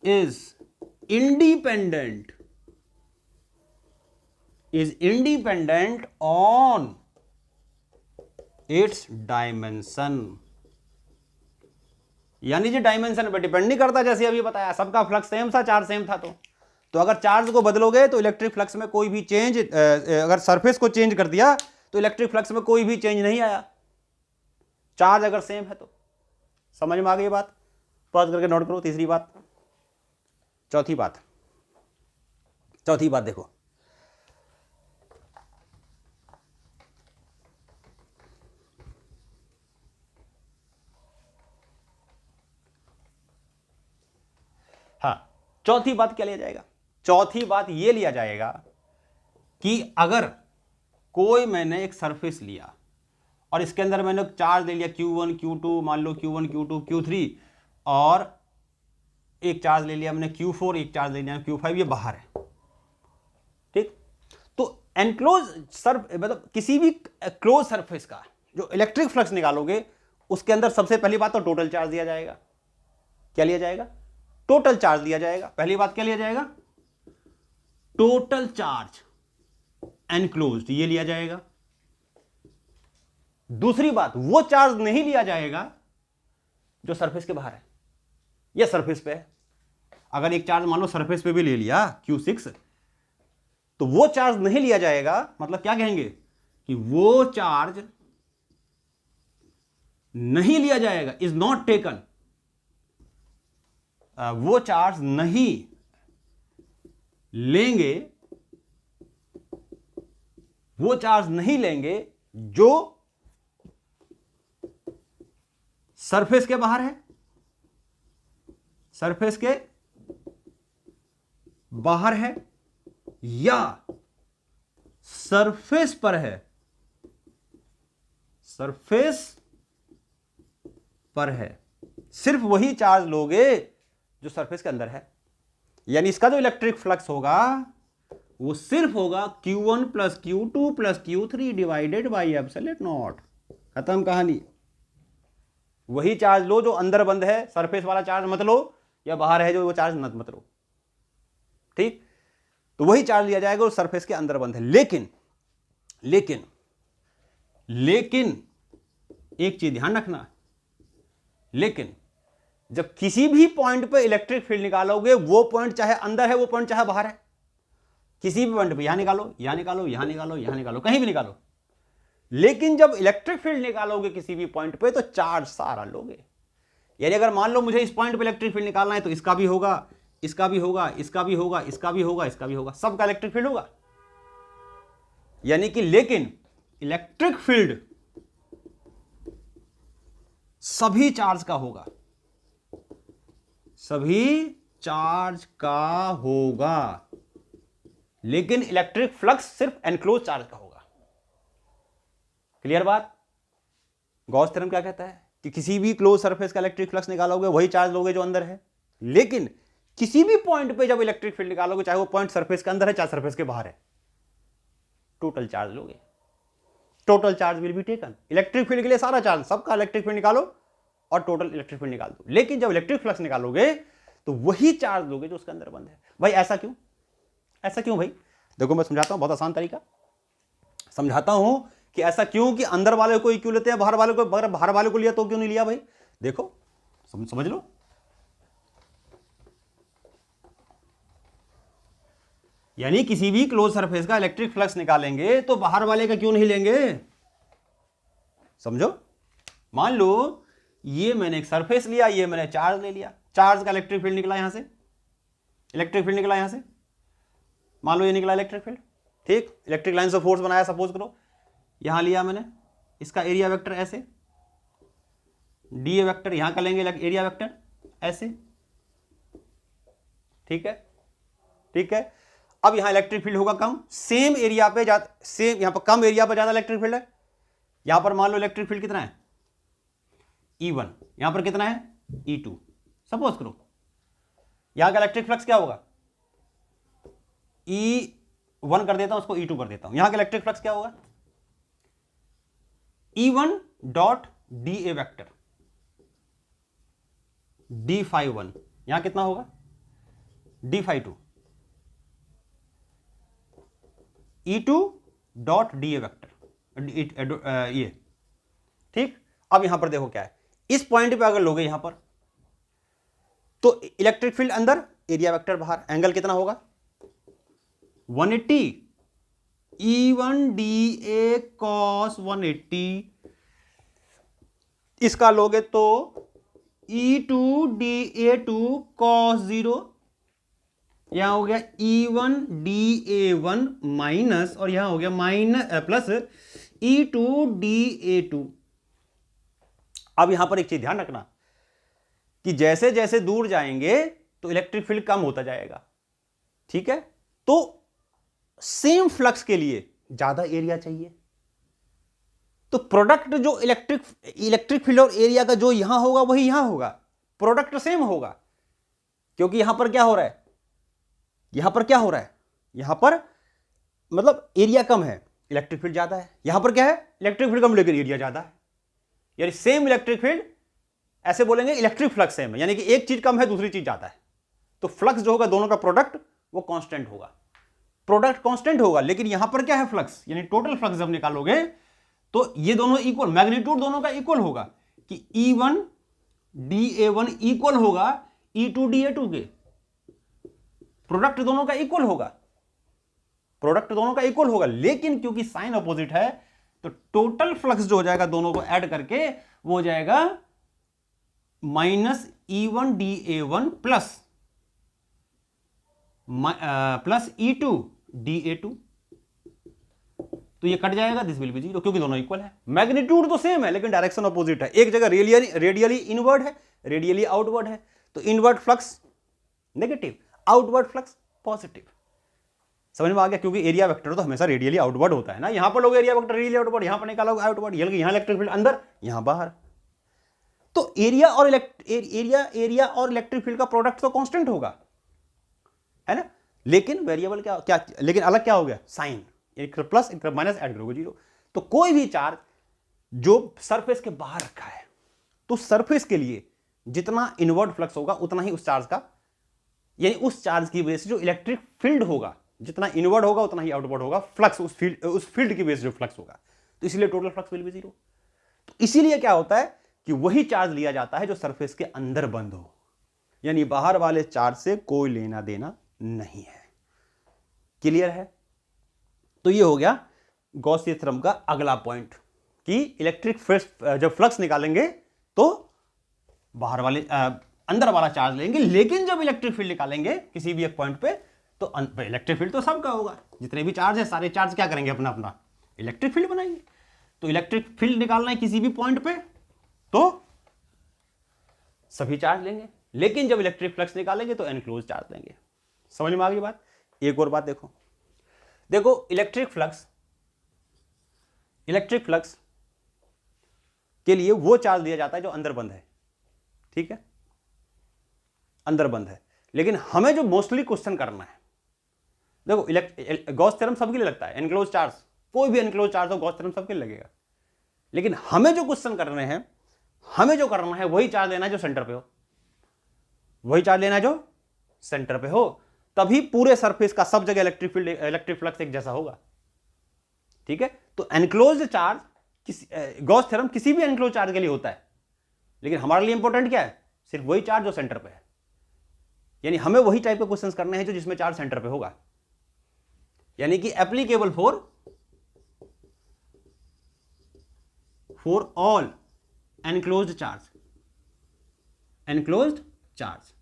is independent on its dimension, यानी जो डायमेंशन पे डिपेंड नहीं करता। जैसे अभी बताया सबका फ्लक्स सेम था, चार्ज सेम था, तो अगर चार्ज को बदलोगे तो इलेक्ट्रिक फ्लक्स में कोई भी चेंज, अगर सरफेस को चेंज कर दिया तो इलेक्ट्रिक फ्लक्स में कोई भी चेंज नहीं आया, चार्ज अगर सेम है तो। समझ में आ गई बात? पॉज करके नोट करो। तीसरी बात, चौथी बात देखो, हाँ चौथी बात क्या लिया जाएगा? चौथी बात यह लिया जाएगा कि अगर कोई मैंने एक सरफेस लिया और इसके अंदर मैंने चार्ज ले लिया Q1 Q2, मान लो Q1 Q2 Q3, और एक चार्ज ले लिया मैंने Q4, एक चार्ज ले लिया Q5, ये बाहर है, ठीक। तो एनक्लोज मतलब किसी भी क्लोज सरफेस का जो इलेक्ट्रिक फ्लक्स निकालोगे उसके अंदर सबसे पहली बात तो टोटल चार्ज दिया जाएगा। क्या लिया जाएगा? टोटल चार्ज लिया जाएगा। पहली बात क्या लिया जाएगा? टोटल चार्ज एनक्लोज्ड, ये लिया जाएगा। दूसरी बात, वो चार्ज नहीं लिया जाएगा जो सरफेस के बाहर है या सरफेस पे है। अगर एक चार्ज मान लो सरफेस पे भी ले लिया Q6, तो वो चार्ज नहीं लिया जाएगा। मतलब क्या कहेंगे कि वो चार्ज नहीं लिया जाएगा, इज नॉट टेकन, वो चार्ज नहीं लेंगे, वो चार्ज नहीं लेंगे जो सरफेस के बाहर है, सरफेस के बाहर है या सरफेस पर है, सरफेस पर है। सिर्फ वही चार्ज लोगे जो सरफेस के अंदर है। यानी इसका जो इलेक्ट्रिक फ्लक्स होगा वो सिर्फ होगा Q1 plus Q2 plus Q3 divided by absolute not. खत्म कहानी। वही चार्ज लो जो अंदर बंद है, सरफेस वाला चार्ज मत लो, या बाहर है जो वो चार्ज मत लो, ठीक। तो वही चार्ज लिया जाएगा और सरफेस के अंदर बंद है। लेकिन लेकिन लेकिन एक चीज ध्यान रखना, लेकिन जब किसी भी पॉइंट पे इलेक्ट्रिक फील्ड निकालोगे, वो पॉइंट चाहे अंदर है, वो पॉइंट चाहे बाहर है, किसी भी पॉइंट पे यहां निकालो, यहां निकालो, यहां निकालो, यहां निकालो, कहीं भी निकालो, लेकिन जब इलेक्ट्रिक फील्ड निकालोगे किसी भी पॉइंट पे तो चार्ज सारा लोगे। यानी अगर मान लो मुझे इस पॉइंट पे इलेक्ट्रिक फील्ड निकालना है तो इसका भी होगा, इसका भी होगा, इसका भी होगा, इसका भी होगा, इसका भी होगा, सबका इलेक्ट्रिक फील्ड होगा। यानी कि लेकिन इलेक्ट्रिक फील्ड सभी चार्ज का होगा, सभी चार्ज का होगा, लेकिन इलेक्ट्रिक फ्लक्स सिर्फ एनक्लोज चार्ज का होगा। क्लियर बात? गॉस थ्योरम क्या कहता है कि किसी भी क्लोज सरफेस का इलेक्ट्रिक फ्लक्स निकालोगे वही चार्ज लोगे जो अंदर है, लेकिन किसी भी पॉइंट पे जब इलेक्ट्रिक फील्ड निकालोगे, चाहे वो पॉइंट सरफेस के अंदर है चाहे सरफेस के बाहर है, टोटल चार्ज लोगे। Total charge will be taken. Electric field के लिए सारा चार्ज, सबका इलेक्ट्रिक फील्ड निकालो और टोटल इलेक्ट्रिक फील्ड निकाल दो, लेकिन जब इलेक्ट्रिक फ्लक्स निकालोगे तो वही चार्ज लोगे जो उसके अंदर बंद है। भाई ऐसा क्यों? ऐसा क्यों भाई? देखो मैं समझाता हूं, बहुत आसान तरीका समझाता हूं कि ऐसा क्यों, कि अंदर वाले को क्यों लेते हैं, बाहर वाले को, अगर बाहर वाले को लिया तो क्यों नहीं लिया भाई? देखो समझ लो। यानी किसी भी क्लोज सरफेस का इलेक्ट्रिक फ्लक्स निकालेंगे तो बाहर वाले का क्यों नहीं लेंगे? समझो, मान लो ये मैंने एक सरफेस लिया, ये मैंने चार्ज ले लिया, चार्ज का इलेक्ट्रिक फील्ड निकला यहां से, इलेक्ट्रिक फील्ड निकला यहां से, मान लो ये निकला इलेक्ट्रिक फील्ड, ठीक। इलेक्ट्रिक लाइन से फोर्स बनाया, सपोज करो यहां लिया मैंने, इसका एरिया वेक्टर ऐसे, डी ए वेक्टर यहां का लेंगे, एरिया वेक्टर ऐसे, ठीक है, ठीक है। अब यहां इलेक्ट्रिक फील्ड होगा कम, सेम एरिया पे सेम यहां पर कम एरिया पर ज्यादा इलेक्ट्रिक फील्ड है। यहां पर मान लो इलेक्ट्रिक फील्ड कितना है, E1, यहां पर कितना है, E2, सपोज करो। यहां का इलेक्ट्रिक फ्लक्स क्या होगा, E1 कर देता हूं, उसको E2 कर देता हूं। यहां का इलेक्ट्रिक फ्लक्स क्या होगा, E1 डॉट डी ए वेक्टर D∅1, यहां कितना होगा, D∅2, E2 डॉट डी ए वेक्टर, ये ठीक। अब यहां पर देखो क्या है, इस पॉइंट पे अगर लोगे यहां पर तो इलेक्ट्रिक फील्ड अंदर, एरिया वेक्टर बाहर, एंगल कितना होगा 180, E1 dA cos 180, इसका लोगे तो E2 dA2 cos 0, यहां हो गया E1 dA1 माइनस, और यहां हो गया माइनस प्लस E2 dA2। अब यहां पर एक चीज ध्यान रखना कि जैसे जैसे दूर जाएंगे तो इलेक्ट्रिक फील्ड कम होता जाएगा, ठीक है। तो सेम फ्लक्स के लिए ज्यादा एरिया चाहिए, तो प्रोडक्ट जो इलेक्ट्रिक फील्ड और एरिया का जो यहां होगा वही यहां होगा, प्रोडक्ट सेम होगा, क्योंकि यहां पर क्या हो रहा है, यहां पर क्या हो रहा है, यहां पर मतलब एरिया कम है, इलेक्ट्रिक फील्ड ज्यादा है। यहां पर क्या है, इलेक्ट्रिक फील्ड कम लेकिन एरिया ज्यादा है, यानी सेम इलेक्ट्रिक फील्ड, ऐसे बोलेंगे इलेक्ट्रिक फ्लक्स सेम है, यानी कि एक चीज कम है दूसरी चीज ज्यादा है, तो फ्लक्स जो होगा दोनों का प्रोडक्ट वो कांस्टेंट होगा, प्रोडक्ट कांस्टेंट होगा। लेकिन यहां पर क्या है, फ्लक्स, यानी टोटल फ्लक्स जब निकालोगे तो ये दोनों इक्वल, मैग्नीट्यूड दोनों का इक्वल होगा कि E1 dA1 इक्वल होगा E2 dA2 के, प्रोडक्ट दोनों का इक्वल होगा, प्रोडक्ट दोनों का इक्वल होगा। लेकिन क्योंकि साइन अपोजिट है तो टोटल फ्लक्स जो हो जाएगा दोनों को ऐड करके वो हो जाएगा minus E1 dA1 plus E2 dA2, तो ये कट जाएगा, दिस विल बी जीरो, क्योंकि दोनों इक्वल है। मैग्नीट्यूड तो सेम है लेकिन डायरेक्शन अपोजिट है, एक जगह रेडियली इनवर्ड है, रेडियली आउटवर्ड है, तो inward flux negative, outward flux positive. समझ में आ गया? क्योंकि एरिया वेक्टर तो हमेशा रेडियली आउटवर्ड होता है ना, यहां पर लोग एरिया वेक्टर रेडियली आउटवर्ड, यहां पर निकालोगे आउटवर्ड, यहां इलेक्ट्रिक फील्ड अंदर यहां बाहर, तो एरिया और इलेक्ट्रिक फील्ड का प्रोडक्ट तो कांस्टेंट होगा, है ना। लेकिन वेरिएबल क्या, लेकिन अलग क्या हो गया, साइन, एक प्लस एक माइनस ऐड करोगे जीरो। तो कोई भी चार्ज जो सरफेस के बाहर रखा है तो सरफेस के लिए जितना इनवर्ड फ्लक्स होगा उतना ही उस चार्ज का, यानी उस चार्ज की वजह से जो इलेक्ट्रिक फील्ड होगा, जितना इनवर्ड होगा उतना ही आउटवर्ड होगा फ्लक्स, उस फील्ड की वजह से जो फ्लक्स होगा, तो इसलिए total flux will B zero. तो इसीलिए क्या होता है कि वही चार्ज लिया जाता है जो सरफेस के अंदर बंद हो, यानी बाहर वाले चार्ज से कोई लेना देना नहीं है। क्लियर है? तो ये हो गया गॉसियन थ्योरम का अगला पॉइंट कि इलेक्ट्रिक जब फ्लक्स निकालेंगे तो बाहर वाले अंदर वाला चार्ज लेंगे, लेकिन जब इलेक्ट्रिक फील्ड निकालेंगे किसी भी एक पॉइंट पे तो इलेक्ट्रिक फील्ड तो सबका होगा, जितने भी चार्ज है सारे चार्ज क्या करेंगे, अपना अपना इलेक्ट्रिक फील्ड बनाएंगे। तो इलेक्ट्रिक फील्ड निकालना है किसी भी पॉइंट पे तो सभी चार्ज लेंगे, लेकिन जब इलेक्ट्रिक फ्लक्स निकालेंगे तो एनक्लोज चार्ज लेंगे। समझ में आ गई बात। एक और बात देखो, देखो इलेक्ट्रिक फ्लक्स के लिए वो चार्ज दिया जाता है जो अंदर बंद है, ठीक है, अंदर बंद है। लेकिन हमें जो मोस्टली क्वेश्चन करना है, देखो गॉस थ्योरम सबके लिए लगता है, एनक्लोज चार्ज, कोई भी एनक्लोज चार्ज हो गॉस थ्योरम सबके लिए लगेगा। लेकिन हमें जो क्वेश्चन करने हैं, हमें जो करना है वही चार्ज लेना है जो सेंटर पे हो, वही चार्ज लेना है जो सेंटर पे हो, तभी पूरे सरफेस का सब जगह इलेक्ट्रिक फील्ड इलेक्ट्रिक फ्लक्स एक जैसा होगा, ठीक है। तो एनक्लोज चार्ज गॉस थ्योरम किसी भी एनक्लोज चार्ज के लिए होता है, लेकिन हमारे लिए इंपॉर्टेंट क्या है, सिर्फ वही चार्ज जो सेंटर पे है। यानी हमें वही टाइप के क्वेश्चंस करने हैं जो जिसमें चार्ज सेंटर पे होगा, यानी कि applicable for all enclosed charge,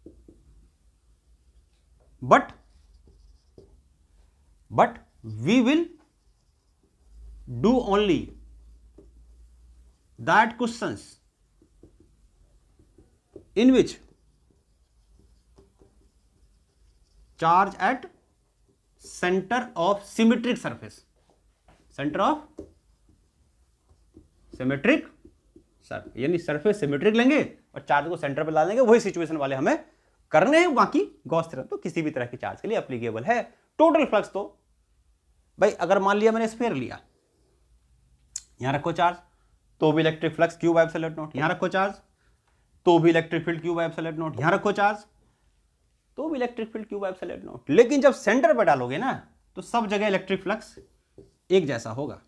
but we will do only that questions in which charge at center of symmetric surface, यानी सरफेस सिमेट्रिक लेंगे और चार्ज को सेंटर पे ला देंगे, वही सिचुएशन वाले हमें करने हैं। बाकी गॉस थ्योरम तो किसी भी तरह के चार्ज के लिए एप्लीकेबल है। टोटल फ्लक्स तो भाई अगर मान लिया मैंने स्फीयर लिया, यहां रखो चार्ज तो भी electric flux Q by epsilon not, यहां रखो चार्ज तो भी electric field Q by epsilon not, यहां रखो चार्ज तो भी electric field Q by epsilon not. लेकिन जब सेंटर पे डालोगे ना तो सब जगह इलेक्ट्रिक फ्लक्स एक जैसा होगा।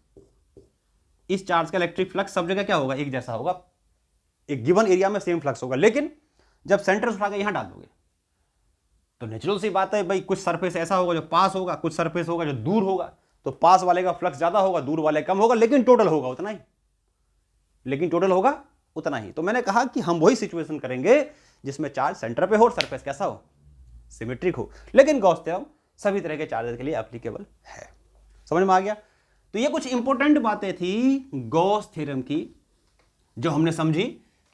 इस चार्ज का इलेक्ट्रिक फ्लक्स सब जगह क्या होगा, एक जैसा होगा, एक गिवन एरिया में सेम फ्लक्स होगा। लेकिन जब सेंटर से उठा के यहां डाल दोगे तो नेचुरल सी बात है भाई, कुछ सरफेस ऐसा होगा जो पास होगा, कुछ सरफेस होगा जो दूर होगा, तो पास वाले का फ्लक्स ज्यादा होगा, दूर वाले कम होगा, लेकिन टोटल होगा उतना ही। तो मैंने कहा कि हम वही सिचुएशन करेंगे जिसमें चार्ज सेंटर पे हो और सरफेस कैसा हो, सिमेट्रिक हो। लेकिन गॉस थ्योरम सभी तरह के चार्जेस के लिए एप्लीकेबल है। समझ में आ गया। तो ये कुछ इंपॉर्टेंट बातें थी गॉस थ्योरम की जो हमने समझी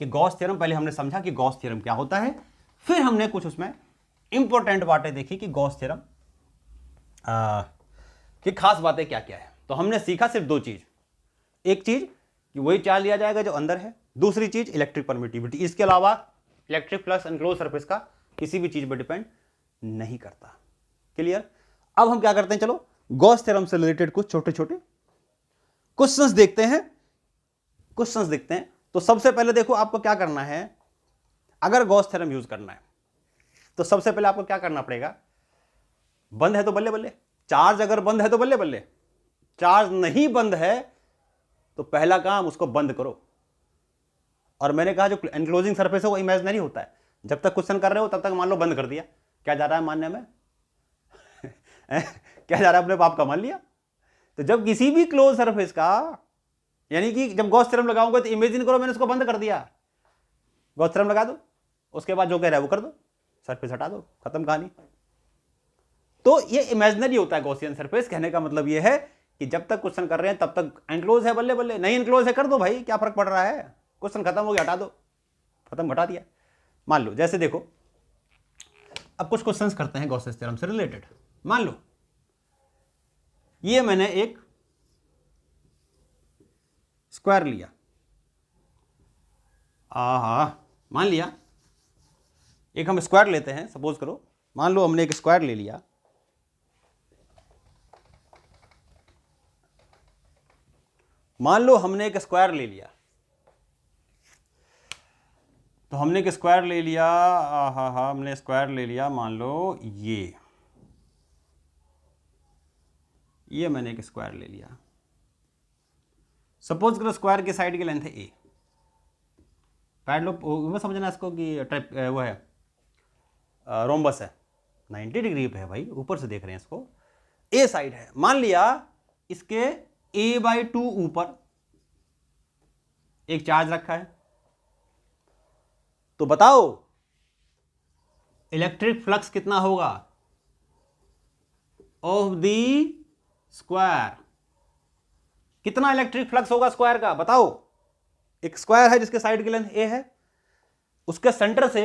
कि गॉस थ्योरम, पहले हमने समझा कि गॉस थ्योरम क्या होता है, फिर हमने कुछ उसमें इंपॉर्टेंट बातें देखी कि गॉस थ्योरम की खास बातें क्या क्या है। तो हमने सीखा सिर्फ दो चीज, एक चीज कि वही चार्ज लिया जाएगा जो अंदर है, दूसरी चीज इलेक्ट्रिक परमिटिविटी। इसके अलावा इलेक्ट्रिक फ्लक्स एनक्लोज सरफेस का किसी भी चीज पर डिपेंड नहीं करता। क्लियर। अब हम क्या करते हैं, चलो गॉस थ्योरम से रिलेटेड कुछ छोटे छोटे क्वेश्चंस देखते हैं। तो सबसे पहले देखो आपको क्या करना है, अगर गॉस थ्योरम यूज करना है तो सबसे पहले आपको क्या करना पड़ेगा, बंद है तो बल्ले बल्ले, चार्ज अगर बंद है तो बल्ले बल्ले, चार्ज नहीं बंद है तो पहला काम उसको बंद करो। और मैंने कहा जो एनक्लोजिंग सरफेस है वो इमेजिनरी होता है, जब तक क्वेश्चन कर रहे हो तब तक मान लो बंद कर दिया, क्या जा रहा है मानने में क्या जा रहा है, अपने पाप का मान लिया। तो जब किसी भी क्लोज सरफेस का, यानी कि जब गॉस थ्योरम लगाऊंगा तो इमेजिन करो मैंने उसको बंद कर दिया, गॉस थ्योरम लगा दो, उसके बाद जो कह रहा है वो कर दो, सरफेस हटा दो, खत्म कहानी। तो ये इमेजिनरी होता है गॉसियन सरफेस। कहने का मतलब ये है कि जब तक क्वेश्चन कर रहे हैं तब तक एनक्लोज है बल्ले बल्ले, नहीं एनक्लोज है कर दो भाई, क्या फर्क पड़ रहा है, क्वेश्चन खत्म हो गया हटा दो, खत्म, हटा दिया। मान लो जैसे देखो अब कुछ क्वेश्चंस करते हैं गॉसियन थ्योरम से रिलेटेड। मान लो ये मैंने एक स्क्वायर लिया, मान लिया एक हम स्क्वायर लेते हैं, सपोज करो मान लो हमने एक स्क्वायर ले लिया, तो हमने एक स्क्वायर ले लिया, हमने स्क्वायर ले लिया, मान लो ये मैंने एक स्क्वायर ले लिया। सपोज करो स्क्वायर की साइड की लेंथ है ए, पैड लो वो समझना इसको कि वो है रोम्बस है, 90 डिग्री पे है भाई, ऊपर से देख रहे हैं इसको, ए साइड है। मान लिया इसके a/2 ऊपर एक चार्ज रखा है, तो बताओ इलेक्ट्रिक फ्लक्स कितना होगा ऑफ द स्क्वायर? कितना इलेक्ट्रिक फ्लक्स होगा स्क्वायर का बताओ? एक स्क्वायर है जिसके साइड की लेंथ a है, उसके सेंटर से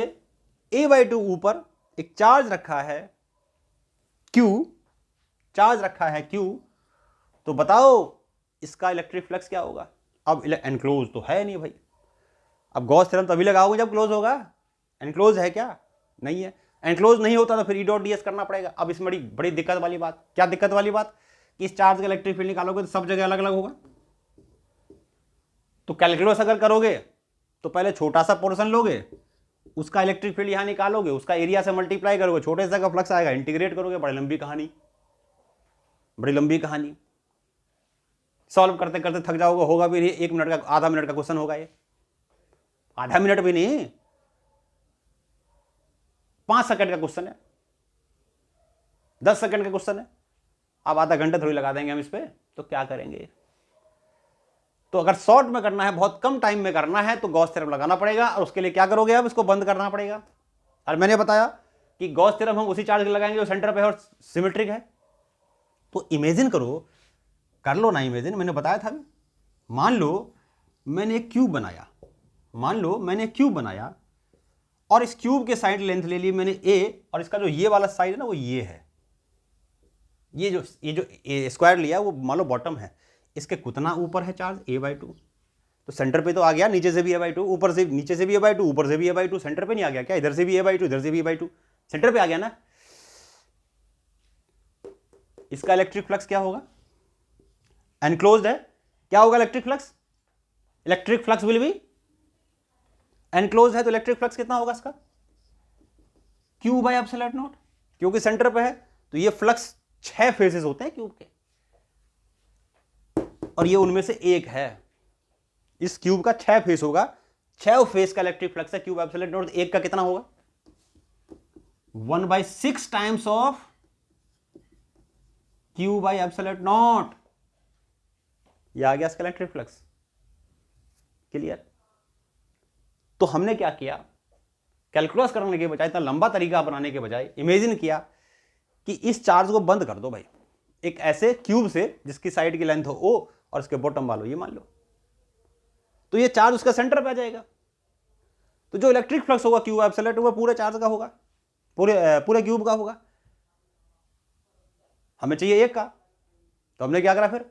a/2 ऊपर एक चार्ज रखा है q, चार्ज रखा है q, तो बताओ इसका इलेक्ट्रिक फ्लक्स क्या होगा? अब एनक्लोज तो है नहीं भाई, अब गॉस थ्योरम तभी लगाओगे जब क्लोज होगा। एनक्लोज है क्या? नहीं है। एनक्लोज नहीं होता तो फिर E.ds करना पड़ेगा। अब इसमें बड़ी बड़ी दिक्कत वाली बात, क्या दिक्कत वाली बात? कि इस चार्ज का इलेक्ट्रिक फील्ड निकालोगे तो सब जगह अलग अलग होगा। तो कैलकुलस अगर करोगे तो पहले छोटा सा पोर्शन लोगे, उसका इलेक्ट्रिक फील्ड यहां निकालोगे, उसका एरिया से मल्टीप्लाई करोगे, छोटे से का फ्लक्स आएगा, इंटीग्रेट करोगे, बड़ी लंबी कहानी, बड़ी लंबी कहानी। सॉल्व करते करते थक जाओगे, होगा भी नहीं 1 मिनट का, आधा मिनट का क्वेश्चन होगा ये, आधा मिनट भी नहीं, 5 सेकंड का क्वेश्चन है, 10 सेकंड का क्वेश्चन है। अब आधा घंटा थोड़ी लगा देंगे हम इस पे, तो क्या करेंगे? तो अगर शॉर्ट में करना है, बहुत कम टाइम में करना है, तो गॉस थ्योरम लगाना पड़ेगा। और उसके लिए क्या करोगे? अब इसको बंद करना पड़ेगा। और मैंने बताया कि गॉस थ्योरम हम उसी चार्ज के लगाएंगे जो सेंटर पे है और सिमेट्रिक है। तो इमेजिन करो, कर लो ना इमेजिन, मैंने बताया था। मान लो मैंने एक क्यूब बनाया, मान लो मैंने एक क्यूब बनाया और इस क्यूब के साइड लेंथ ले ली मैंने a, और इसका जो ये वाला साइड है ना वो ये है, ये जो स्क्वायर लिया वो मान लो बॉटम है, इसके कितना ऊपर है चार्ज? a/2। तो सेंटर पे तो आ गया, नीचे से भी a/2, ऊपर से नीचे से भी a/2, ऊपर से भी a/2, सेंटर पे नहीं आ गया क्या? इधर से भी a/2, इधर से भी a/2, सेंटर पे आ गया ना। इसका इलेक्ट्रिक फ्लक्स क्या होगा? एनक्लोज्ड है, क्या होगा electric flux? Electric flux will B enclose है, तो इलेक्ट्रिक फ्लक्स कितना होगा इसका? Q/ε0, क्योंकि सेंटर पे है। तो ये फ्लक्स 6 फेजेस होते हैं क्यूब के, और ये उनमें से एक है। इस क्यूब का 6 फेस होगा, 6 फेस का इलेक्ट्रिक फ्लक्स है Q/ε0। एक का कितना होगा? 1/6 टाइम्स ऑफ Q/ε0। ये आ गया इसका इलेक्ट्रिक फ्लक्स। क्लियर? तो हमने क्या किया, कैलकुलस करने के बजाय, इतना लंबा तरीका अपनाने के बजाय इमेजिन किया कि इस चार्ज को बंद कर दो भाई, एक ऐसे क्यूब से जिसकी साइड की लेंथ हो O और उसके बॉटम वालो ये मान लो, तो ये चार्ज उसका सेंटर पे आ जाएगा। तो जो इलेक्ट्रिक फ्लक्स होगा Q/ε वो पूरे चार्ज का होगा, पूरे क्यूब का होगा। हमें चाहिए एक का, तो हमने क्या करा फिर?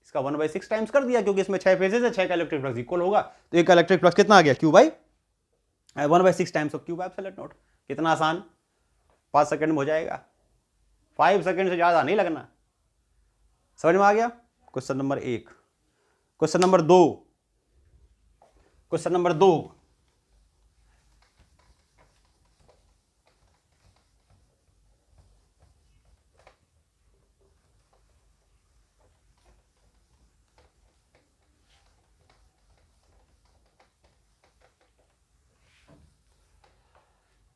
इसका 1/6 टाइम्स कर दिया, क्योंकि इसमें 6 फेजेस है, 6 का इलेक्ट्रिक फ्लक्स इक्वल होगा। तो एक का इलेक्ट्रिक फ्लक्स कितना आ गया? Q/1/6 times of Q/ε0। कितना आसान, 5 सेकंड में हो जाएगा, 5 सेकंड से ज्यादा नहीं लगना। समझ में आ गया? Question number 1। Question number 2, question number 2,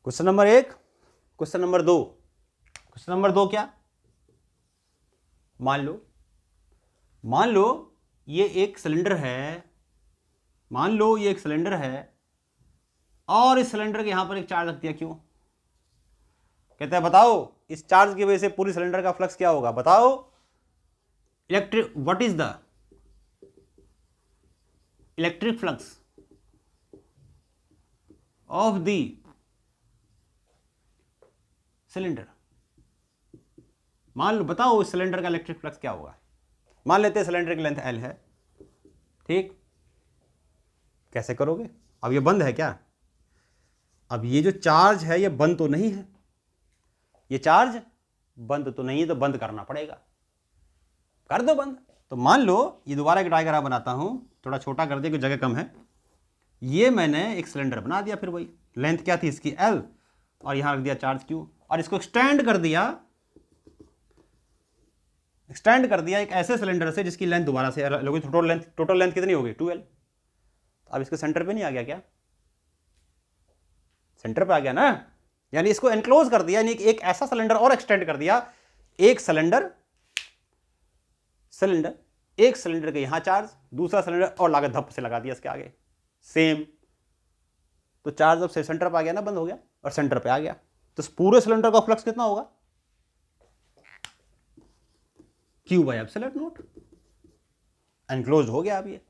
question number 1, question number 2। Question number 2 क्या? मान लो ये एक सिलेंडर है, मान लो ये एक सिलेंडर है और इस सिलेंडर के यहां पर एक चार्ज रख दिया। क्यों? कहते हैं बताओ इस चार्ज की वजह से पूरी सिलेंडर का फ्लक्स क्या होगा? बताओ electric, what is the electric flux of the cylinder. मान लो, बताओ इस सिलेंडर का इलेक्ट्रिक फ्लक्स क्या होगा? मान लेते हैं सिलेंडर की लेंथ L है, ठीक? कैसे करोगे? अब ये बंद है क्या? अब ये जो चार्ज है ये बंद तो नहीं है, ये चार्ज बंद तो नहीं है, तो बंद करना पड़ेगा। कर दो बंद। तो मान लो ये दोबारा एक डायग्राम बनाता हूं, थोड़ा छोटा कर दिया क्योंकि जगह कम है। ये मैंने एक सिलेंडर बना दिया, फिर वही लेंथ क्या थी इसकी L, और यहां रख दिया चार्ज Q, और इसको एक्सटेंड कर दिया एक ऐसे सिलेंडर से जिसकी लेंथ दोबारा से लोगे, टोटल लेंथ कितनी होगी? 2L। अब इसके सेंटर पे नहीं आ गया क्या? सेंटर पे आ गया ना, यानी इसको एनक्लोज कर दिया, यानी एक ऐसा सिलेंडर और एक्सटेंड कर दिया। एक सिलेंडर एक सिलेंडर के यहां चार्ज, दूसरा सिलेंडर और लागत धप से लगा दिया इसके आगे, सेम, तो चार्ज अब सेंटर पे आ गया ना, बंद हो गया और सेंटर पे आ गया, तो पूरे सिलेंडर का फ्लक्स कितना होगा, Q bye epsilon not, enclose हो गया। अब ये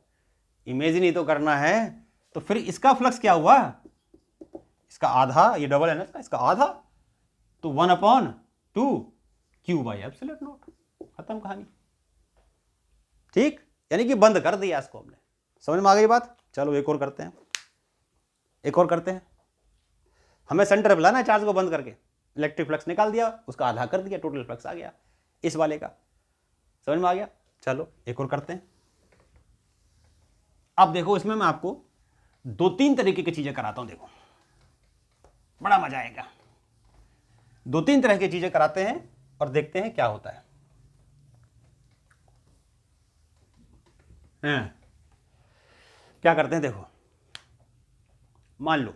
इमेजिन ही तो करना है, तो फिर इसका फ्लक्स क्या हुआ, इसका आधा, ये डबल है ना इसका आधा, तो 1/2 Q बाय एप्सिलॉन नॉट, खत्म कहानी। ठीक, यानी कि बंद कर दिया इसको हमने। समझ में आ गई बात? चलो एक और करते हैं, एक और करते हैं। हमें सेंटर पे लाना है चार्ज को बंद करके, इलेक्ट्रिक फ्लक्स निकाल दिया, उसका आधा कर दिया, टोटल फ्लक्स आ गया इस वाले का। समझ में आ गया? चलो एक और करते हैं। अब देखो इसमें मैं आपको 2-3 तरीके की चीजें कराता हूं, देखो बड़ा मजा आएगा। 2-3 तरह की चीजें कराते हैं और देखते हैं क्या होता है। क्या करते हैं, देखो मान लो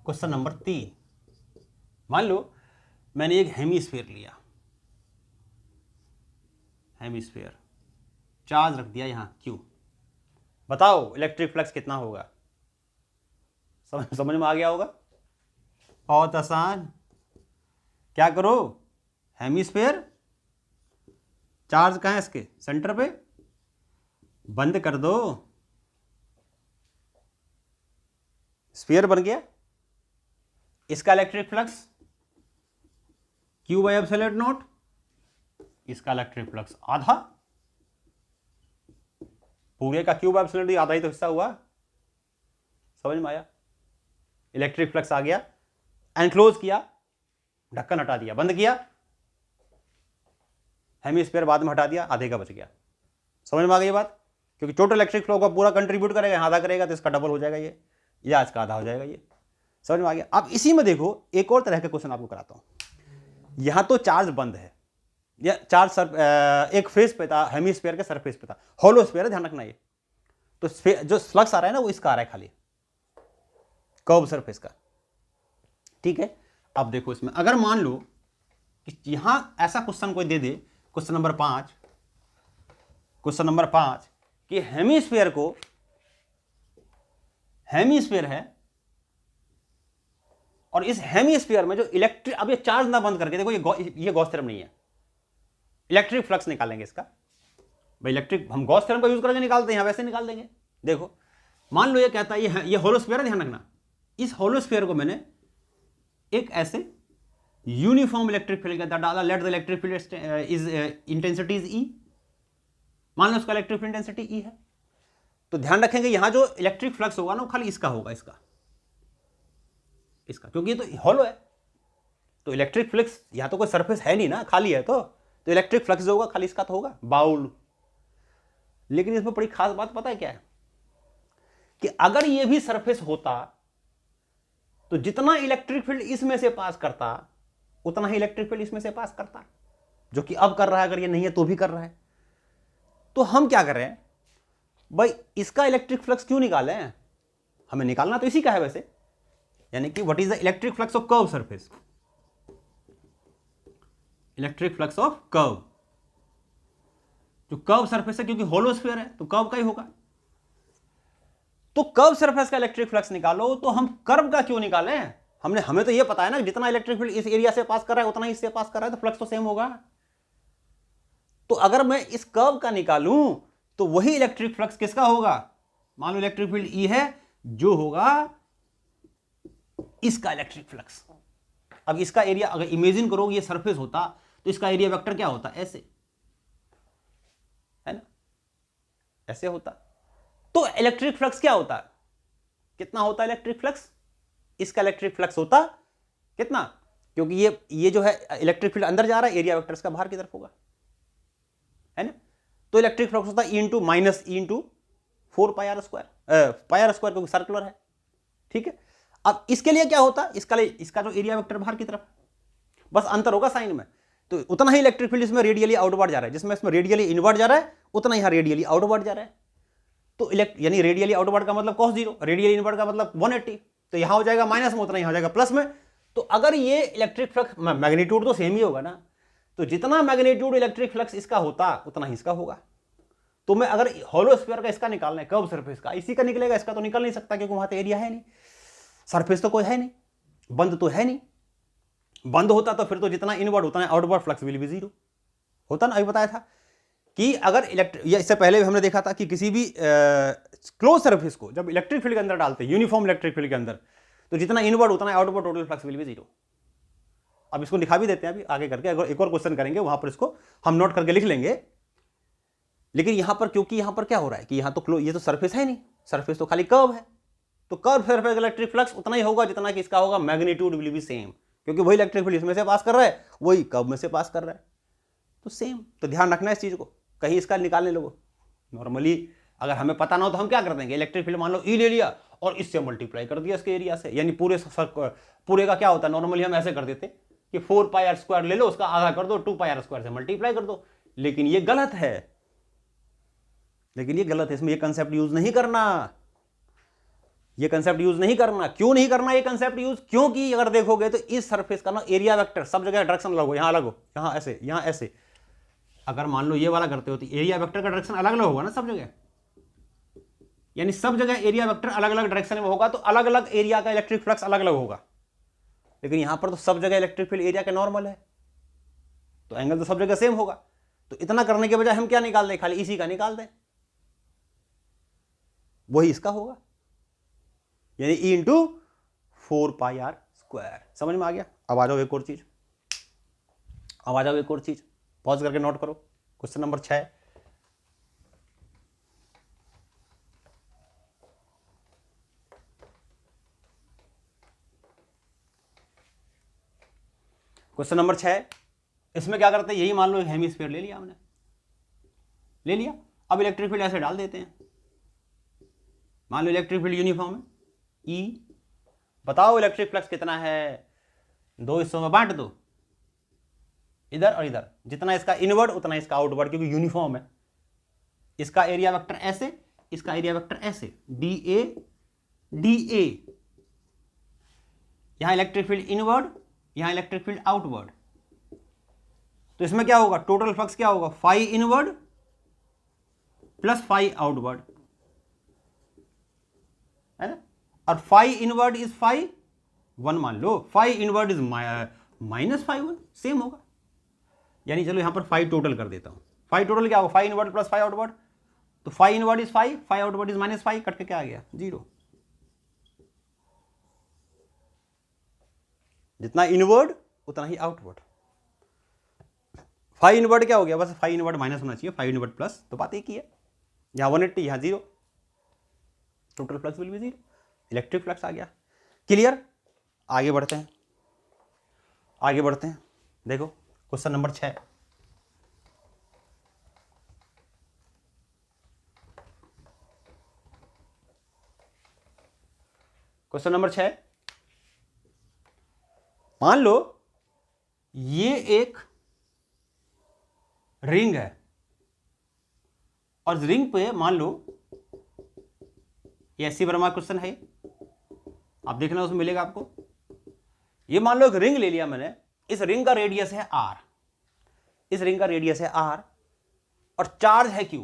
क्वेश्चन नंबर 3, मान लो मैंने एक हेमीस्फीयर लिया, हेमीस्फीयर, चार्ज रख दिया यहां Q, बताओ इलेक्ट्रिक फ्लक्स कितना होगा? समझ में आ गया होगा? बहुत आसान। क्या करो, हेमीस्फीयर, चार्ज कहां है इसके सेंटर पे, बंद कर दो, स्फीयर बन गया, इसका electric flux Q bye epsilon not, इसका इलेक्ट्रिक फ्लक्स आधा, पूरे का Q बाय एप्सिलॉन नॉट आधा ही तो हिस्सा हुआ। समझ में आया? इलेक्ट्रिक फ्लक्स आ गया, एनक्लोज किया, ढक्कन हटा दिया, बंद किया, हेमीस्फीयर बाद में हटा दिया, आधे का बच गया। समझ में आ गई बात? क्योंकि टोटल इलेक्ट्रिक फ्लो का पूरा कंट्रीब्यूट करेगा, आधा करेगा तो इसका डबल हो जाएगा ये, या इसका आधा हो जाएगा ये। समझ में आ गया? अब इसी में देखो एक और तरह का क्वेश्चन आपको कराता हूं। यहां तो चार्ज बंद है, या चार्ज एक फेस पे था, हेमीस्फीयर के सरफेस पे था, होलो स्फीयर है, ध्यान रखना ये, तो जो फ्लक्स आ रहा है ना वो इसका आ रहा है, खाली कर्व सरफेस का। ठीक है, अब देखो इसमें अगर मान लो कि यहां ऐसा क्वेश्चन कोई दे दे, क्वेश्चन नंबर 5 कि हेमीस्फीयर को, हेमीस्फीयर है और इस हेमीस्फीयर में जो इलेक्ट्रिक, अब ये चार्ज ना बंद करके देखो, ये गॉस थ्योरम नहीं है, इलेक्ट्रिक फ्लक्स निकालेंगे इसका। भाई इलेक्ट्रिक हम गॉस थ्योरम का यूज करके निकालते हैं, वैसे निकाल देंगे। देखो मान लो ये कहता है ये होलो स्फीयर है, ध्यान रखना, इस होलो स्फीयर को मैंने एक ऐसे यूनिफॉर्म इलेक्ट्रिक फील्ड के अंदर डाला, let the electric field is intensity is E, मान लो उसका इलेक्ट्रिक फील्ड इंटेंसिटी E है, तो ध्यान रखेंगे यहां जो इलेक्ट्रिक फ्लक्स होगा ना वो खाली इसका होगा, इसका, क्योंकि ये तो हॉलो है, तो इलेक्ट्रिक फ्लक्स यहां तो कोई सरफेस है नहीं ना, खाली है, तो इलेक्ट्रिक फ्लक्स जो होगा खाली इसका तो होगा, बाउल। लेकिन इसमें बड़ी खास बात पता है क्या है, कि अगर ये भी सरफेस होता तो जितना इलेक्ट्रिक फील्ड इसमें से पास करता उतना ही इलेक्ट्रिक फील्ड इसमें से पास करता, जो कि अब कर रहा है, अगर ये नहीं है तो भी कर रहा है। तो हम क्या कर रहे हैं भाई, इसका इलेक्ट्रिक फ्लक्स क्यों निकाले हैं, हमें निकालना तो इसी का है वैसे, यानी कि what is the electric flux of curve surface, electric flux of curve, जो कर्व सरफेस है, क्योंकि होलो स्फीयर है तो कर्व का ही होगा, तो कर्व सरफेस का इलेक्ट्रिक फ्लक्स निकालो, तो हम कर्व का क्यों निकालें, हमें तो ये पता है ना, जितना इलेक्ट्रिक फील्ड इस एरिया से पास कर रहा है उतना ही इससे पास कर रहा है, तो फ्लक्स तो सेम होगा। तो अगर मैं इस कर्व का निकालूं तो वही इलेक्ट्रिक फ्लक्स किसका होगा, मान लो इलेक्ट्रिक फील्ड E है, जो होगा इसका इलेक्ट्रिक फ्लक्स। अब इसका एरिया अगर इमेजिन करो ये सरफेस होता तो इसका एरिया वेक्टर क्या होता, ऐसे है ना, ऐसे होता, तो इलेक्ट्रिक फ्लक्स क्या होता, कितना होता इलेक्ट्रिक फ्लक्स, इसका इलेक्ट्रिक फ्लक्स होता कितना, क्योंकि ये जो है इलेक्ट्रिक फील्ड अंदर जा रहा है, एरिया वेक्टर इसका बाहर की तरफ होगा, है ना, तो इलेक्ट्रिक फ्लक्स होता E into minus E into 4πr square, क्योंकि सर्कुलर है। ठीक है, अब इसके लिए क्या होता, इसका जो एरिया वेक्टर बाहर की तरफ, बस अंतर होगा साइन में, तो उतना ही इलेक्ट्रिक फील्ड इसमें रेडियली आउटवर्ड जा रहा है, जिसमें इसमें रेडियली इनवर्ड जा रहा है उतना यहां रेडियली आउटवर्ड जा रहा है, तो यानी रेडियली आउटवर्ड का मतलब cos 0, रेडियली इनवर्ड का मतलब 180, तो यहां हो जाएगा माइनस में, उतना यहां हो जाएगा प्लस में। तो अगर ये इलेक्ट्रिक फ्लक्स मैग्नीट्यूड तो सेम ही होगा ना, तो जितना मैग्नीट्यूड इलेक्ट्रिक फ्लक्स इसका होता उतना ही इसका होगा। तो मैं अगर हॉलो स्फीयर का इसका निकालना है, कर्व सरफेस का, इसी का निकलेगा, इसका तो निकल नहीं सकता क्योंकि वहां तो एरिया है नहीं, सरफेस तो कोई है नहीं, बंद तो है नहीं। बंद होता तो फिर तो जितना इनवर्ड उतना outward flux will B zero होता ना। अभी बताया था कि अगर इससे पहले भी हमने देखा था कि किसी भी क्लोज सरफेस को जब इलेक्ट्रिक फील्ड के अंदर डालते हैं, यूनिफॉर्म इलेक्ट्रिक फील्ड के अंदर, तो जितना इनवर्ड उतना outward total flux will B zero. अब इसको दिखा भी देते हैं अभी आगे करके, अगर एक और क्वेश्चन करेंगे वहां पर इसको हम नोट करके लिख लेंगे। लेकिन यहां पर क्योंकि यहां पर क्या हो रहा है कि यहां तो ये तो सरफेस है नहीं, सरफेस तो खाली कर्व है, तो कर्व सरफेस इलेक्ट्रिक फ्लक्स उतना ही होगा जितना कि इसका होगा, मैग्नीट्यूड विल बी सेम, क्योंकि वही इलेक्ट्रिक फील्ड इसमें से पास कर रहा है, वही कर्व में से पास कर रहा है, तो सेम। तो ध्यान रखना इस चीज को, कहीं इसका निकालने लोगो। नॉर्मली अगर हमें पता ना हो तो हम क्या कर देंगे, इलेक्ट्रिक फील्ड मान लो ई ले लिया और इससे मल्टीप्लाई कर दिया इसके एरिया से, यानी पूरे का क्या होता है, नॉर्मली हम ऐसे कर देते कि 4πr² ले लो, उसका आधा कर दो, 2πr² से मल्टीप्लाई कर दो। लेकिन ये गलत है, इसमें ये कंसेप्ट यूज नहीं करना, क्यों नहीं करना ये कंसेप्ट यूज? क्योंकि अगर देखोगे तो इस सरफेस का ना एरिया वेक्टर सब जगह डायरेक्शन अलग हो, यहां अलग हो, यहां ऐसे, यहां ऐसे। अगर मान लो ये वाला करते हो तो एरिया वेक्टर का डायरेक्शन अलग अलग होगा ना सब जगह, यानी सब जगह एरिया वेक्टर अलग अलग डायरेक्शन में होगा, तो अलग अलग एरिया का इलेक्ट्रिक फ्लक्स अलग अलग होगा। लेकिन यहां पर तो सब जगह इलेक्ट्रिक फील्ड एरिया का नॉर्मल है, तो एंगल तो सब जगह सेम होगा। तो इतना करने के बजाय हम क्या निकाल दें, खाली इसी का निकाल दें, वही इसका होगा, यानी E इंटू 4πr²। समझ में आ गया? अब आ जाओ एक और चीज, पॉज करके नोट करो। क्वेश्चन नंबर 6, इसमें क्या करते हैं, यही मान लो हेमिस्फीयर ले लिया हमने, अब इलेक्ट्रिक फील्ड ऐसे डाल देते हैं। मान लो इलेक्ट्रिक फील्ड यूनिफॉर्म है, E, बताओ इलेक्ट्रिक फ्लक्स कितना है, 2 हिस्सों में बांट दो, इधर और इधर, जितना इसका इनवर्ड उतना इसका आउटवर्ड, क्योंकि यूनिफॉर्म है। इसका एरिया वेक्टर ऐसे, इसका एरिया वेक्टर ऐसे, DA DA, यहां इलेक्ट्रिक फील्ड इनवर्ड, यहां इलेक्ट्रिक फील्ड आउटवर्ड। तो इसमें क्या होगा, टोटल फ्लक्स क्या होगा, phi inward plus phi outward, है ना। और फाई इनवर्ड इज फाई 1 मान लो, फाई इनवर्ड इज -φ1, सेम होगा। यानी चलो यहां पर फाई टोटल कर देता हूं, फाई टोटल क्या होगा, phi inward plus phi outward, तो phi inward is phi, phi outward is -φ, cut के क्या आ गया, 0। जितना इनवर्ड उतना ही आउटवर्ड। फाई इनवर्ड क्या हो गया, बस फाई इनवर्ड माइनस होना चाहिए, फाई इनवर्ड प्लस, तो बात एक ही है। यहां 180, यहां 0, total flux will be 0, electric flux आ गया। क्लियर? आगे बढ़ते हैं, देखो क्वेश्चन नंबर 6, मान लो ये एक रिंग है और रिंग पे मान लो ये ऐसी वर्मा क्वेश्चन है, आप देखना उसमें मिलेगा आपको। ये मान लो एक रिंग ले लिया मैंने, इस रिंग का रेडियस है r, और चार्ज है q,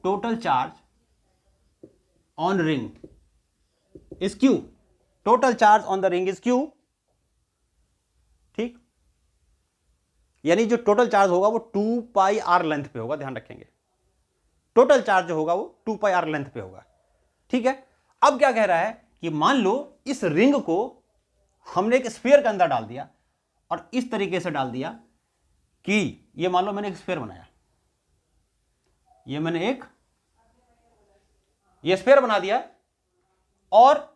total charge on ring is q, total charge on the ring is q, ठीक। यानी जो टोटल चार्ज होगा वो 2πr लेंथ पे होगा, ध्यान रखेंगे, टोटल चार्ज जो होगा वो 2πr लेंथ पे होगा, ठीक है। अब क्या कह रहा है कि मान लो इस रिंग को हमने एक स्फीयर के अंदर डाल दिया और इस तरीके से डाल दिया कि ये मान लो मैंने एक स्फीयर बनाया, ये स्फीयर बना दिया, और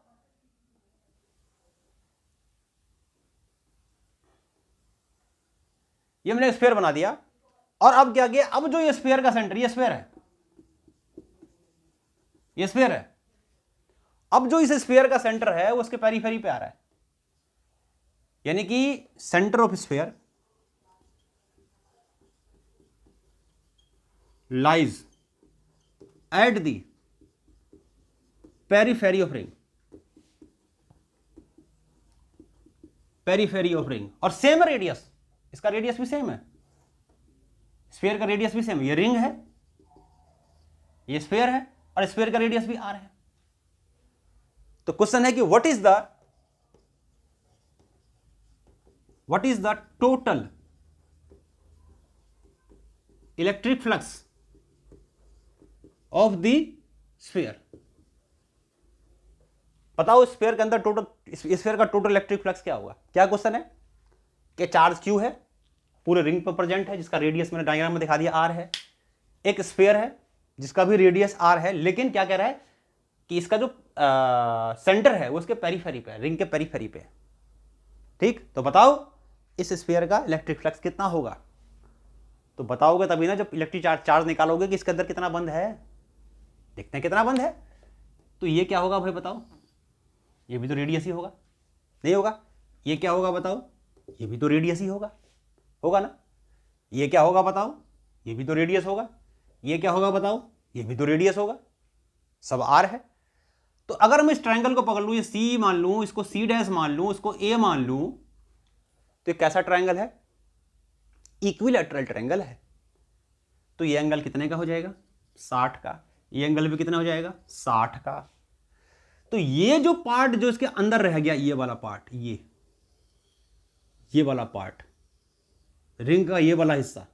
ये मैंने स्फीयर बना दिया, और अब क्या किया, अब जो ये स्फीयर का सेंटर, ये स्फीयर है, अब जो इस स्फीयर का सेंटर है वो उसके पेरीफेरी पे आ रहा है, यानी कि centre of sphere lies at the periphery of ring, और सेम रेडियस, इसका रेडियस भी सेम है, स्फीयर का रेडियस भी सेम है, ये रिंग है, ये स्फीयर है, और स्फीयर का रेडियस भी आर है। तो क्वेश्चन है कि what is the total electric flux of the sphere. बताओ स्फीयर के अंदर स्फीयर का टोटल इलेक्ट्रिक फ्लक्स क्या होगा। क्या क्वेश्चन है कि चार्ज क्यू है, पूरे रिंग पर प्रेजेंट है, जिसका रेडियस मैंने डायग्राम में दिखा दिया आर है। एक स्फीयर है जिसका भी रेडियस आर है, लेकिन क्या कह रहा है कि इसका जो सेंटर है वो उसके पेरीफेरी पे है, रिंग के पेरीफेरी पे है। ठीक, तो बताओ इस स्फीयर का इलेक्ट्रिक फ्लक्स कितना होगा। तो बताओगे तभी ना जब इलेक्ट्रिक चार्ज निकालोगे कि इसके अंदर कितना बंद है। देखते हैं कितना बंद है। तो ये क्या होगा भाई बताओ, ये भी तो रेडियस ही होगा, नहीं होगा। ये क्या होगा बताओ, ये भी तो रेडियस ही होगा ना। ये क्या होगा बताओ, ये भी तो रेडियस होगा। ये क्या होगा बताओ, ये भी तो रेडियस होगा। सब आर है। तो अगर मैं इस ट्रायंगल को पकड़ लूं, ये सी मान लूं, इसको सी डैश मान लूं, इसको ए मान लूं, तो कैसा ट्रायंगल है, इक्विलैटरल ट्रायंगल है। तो ये एंगल कितने का हो जाएगा, 60 का। ये एंगल भी कितना हो जाएगा, 60 का। तो ये जो पार्ट जो इसके अंदर रह गया, ये वाला पार्ट, ये वाला पार्ट रिंग का, ये वाला हिस्सा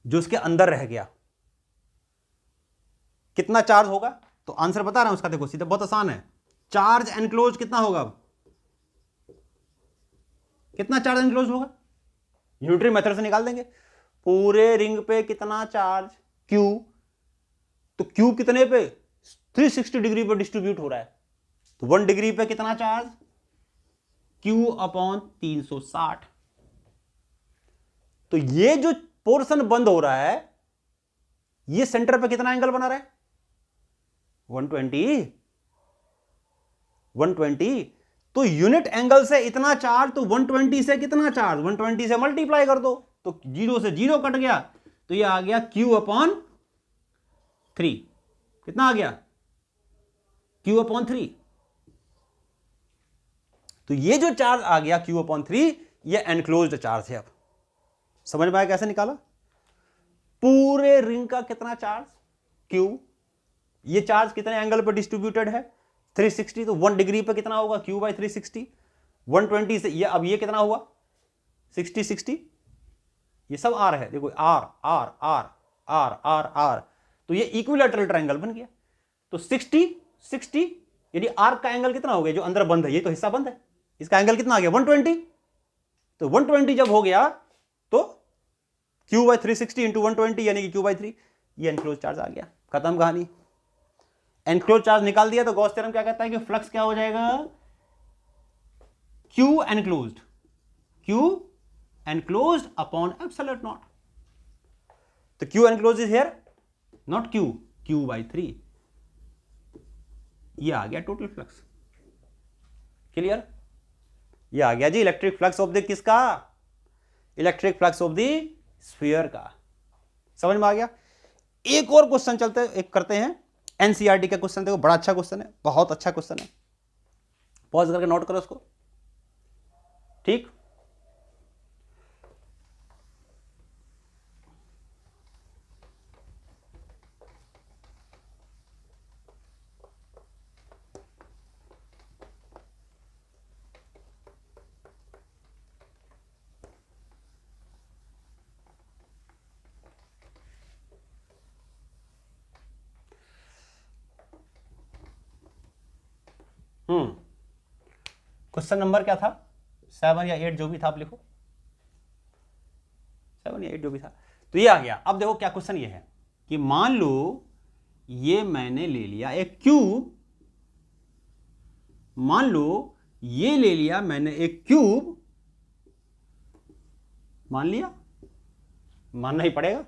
जो इसके अंदर रह गया, कितना चार्ज होगा। तो आंसर बता रहा हूं उसका, देखो सीधा बहुत आसान है। चार्ज एनक्लोज कितना होगा, कितना चार्ज एनक्लोज होगा, न्यूटन मेथड से निकाल देंगे। पूरे रिंग पे कितना चार्ज, क्यू, तो क्यू कितने पे, 360 डिग्री पे डिस्ट्रीब्यूट हो रहा है। तो 1 डिग्री पे कितना चार्ज, क्यू अपॉन 360। तो ये जो पोर्शन बंद हो रहा है, ये सेंटर पे कितना एंगल बना रहा है, 120। तो यूनिट एंगल से इतना चार्ज, तो 120 से कितना चार्ज, 120 से मल्टीप्लाई कर दो, तो 0 से 0 कट गया, तो ये आ गया Q अपॉन 3। कितना आ गया, Q अपॉन 3। तो ये जो चार्ज आ गया Q अपॉन 3, ये एनक्लोज्ड चार्ज है। अब समझ में आया कैसे निकाला। पूरे रिंग का कितना चार्ज, Q, ये चार्ज कितने एंगल पर डिस्ट्रीब्यूटेड है, 360। तो 1 डिग्री पे कितना होगा, Q बाई 360। 120 से ये, अब ये कितना हुआ, 60, ये सब आर है। देखो R R R R R R, तो ये इक्विलैटरल ट्रायंगल बन गया। तो 60 यानी आर्क का एंगल कितना हो गया, जो अंदर बंद है, ये तो हिस्सा बंद है, इसका एंगल कितना आ गया, 120। तो 120 जब हो गया तो Q बाई 360 इंटू 120 यानी कि Q बाई 3, ये एनक्लोज चार्ज आ गया। खत्म कहानी। एनक्लोज चार्ज निकाल दिया। तो गॉस थ्योरम क्या कहता है कि फ्लक्स क्या हो जाएगा, Q enclosed upon epsilon not. तो Q enclosed is here, not Q by 3। ये आ गया टोटल फ्लक्स। क्लियर, ये आ गया जी इलेक्ट्रिक फ्लक्स ऑफ द किसका, electric flux of the sphere का। समझ में आ गया। एक और क्वेश्चन करते हैं एनसीईआरटी का क्वेश्चन। देखो बड़ा अच्छा क्वेश्चन है, बहुत अच्छा क्वेश्चन है, पॉज करके नोट करो उसको। ठीक, क्वेश्चन नंबर क्या था, 7 या 8 जो भी था आप लिखो, 7 या 8 जो भी था। तो ये आ गया। अब देखो क्या क्वेश्चन ये है कि मान लो ये मैंने ले लिया एक क्यूब, मान लो ये ले लिया मैंने एक क्यूब, मान लिया, मानना ही पड़ेगा,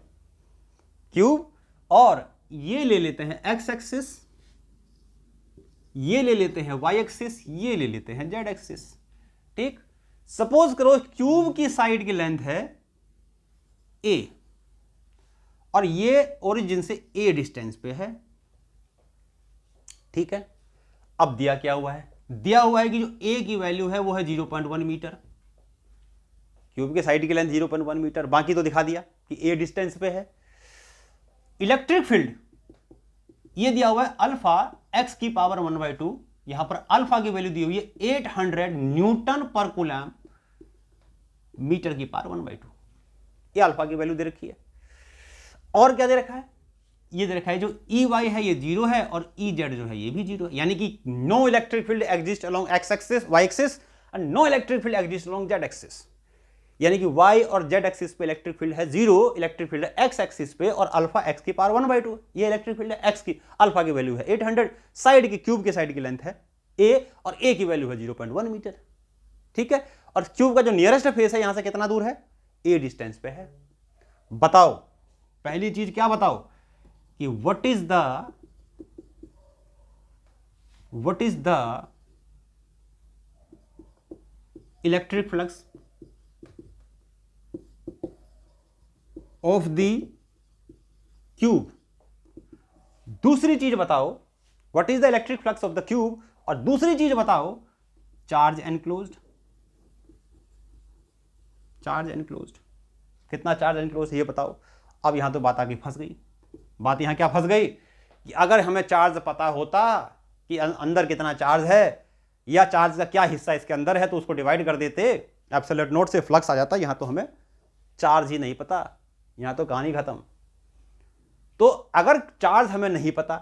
क्यूब, और ये ले लेते हैं एक्स एक्सिस, ये ले लेते हैं वाई एक्सिस, ये ले लेते हैं जेड एक्सिस। ठीक, सपोज करो क्यूब की साइड की लेंथ है a और ये ओरिजिन से a डिस्टेंस पे है। ठीक है, अब दिया क्या हुआ है, दिया हुआ है कि जो a की वैल्यू है वो है 0.1 मीटर, क्यूब के साइड की लेंथ 0.1 मीटर, बाकी तो दिखा दिया कि ए डिस्टेंस पे है। इलेक्ट्रिक फील्ड ये दिया हुआ है अल्फा x की पावर 1/2, यहां पर अल्फा की वैल्यू दी हुई है 800 न्यूटन पर कूलम मीटर की पावर 1/2, ये अल्फा की वैल्यू दे रखी है। और क्या दे रखा है, ये दे रखा है जो EY है ये 0 है और EZ जो है ये भी 0 है, यानी कि no electric field exist along x axis, y axis and no electric field exist along z axis, यानी कि y और z एक्सिस पे इलेक्ट्रिक फील्ड है 0, इलेक्ट्रिक फील्ड है x एक्सिस पे और अल्फा x की पावर 1/2, ये इलेक्ट्रिक फील्ड है x की, अल्फा की वैल्यू है 800, साइड की क्यूब के साइड की लेंथ है a और a की वैल्यू है 0.1 मीटर, ठीक है। और क्यूब का जो नियरेस्ट फेस है यहां से कितना दूर है, a डिस्टेंस पे है। बताओ पहली चीज क्या बताओ कि what is the electric flux of the cube. दूसरी चीज बताओ what is the electric flux of the cube, और दूसरी चीज बताओ चार्ज एनक्लोज्ड, चार्ज एनक्लोज्ड, कितना चार्ज एनक्लोज्ड ये बताओ। अब यहां तो बात आगे फंस गई, बात यहां क्या फंस गई कि अगर हमें चार्ज पता होता कि अंदर कितना चार्ज है या चार्ज का क्या हिस्सा इसके अंदर है तो उसको डिवाइड कर देते, एब्सोल्यूट नोट से फ्लक्स आ जाता। यहां तो हमें चार्ज ही नहीं पता, यहां तो कहानी खत्म। तो अगर चार्ज हमें नहीं पता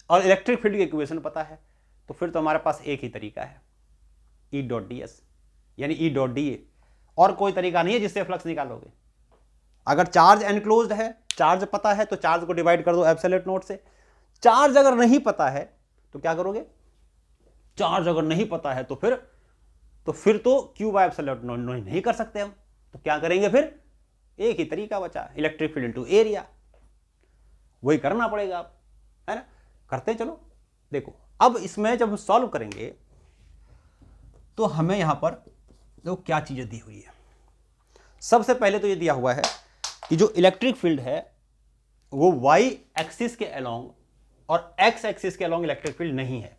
और इलेक्ट्रिक फील्ड की इक्वेशन पता है तो फिर तो हमारे पास एक ही तरीका है, E.ds यानी E.da, और कोई तरीका नहीं है जिससे फ्लक्स निकालोगे। अगर चार्ज एनक्लोज्ड है, चार्ज पता है तो चार्ज को डिवाइड कर दो एब्सोल्यूट नोट से। चार्ज अगर नहीं पता है तो क्या करोगे, चार्ज अगर नहीं पता है तो फिर तो क्यू बाय एब्सोल्यूट नोट नहीं कर सकते हम, तो क्या करेंगे फिर, एक ही तरीका बचा, इलेक्ट्रिक फील्ड इनटू एरिया, वही करना पड़ेगा आप, है ना। करते चलो, देखो अब इसमें जब सॉल्व करेंगे तो हमें यहां पर देखो क्या चीजें दी हुई है। सबसे पहले तो ये दिया हुआ है कि जो इलेक्ट्रिक फील्ड है वो y एक्सिस के अलोंग और x एक्सिस के अलोंग इलेक्ट्रिक फील्ड नहीं है,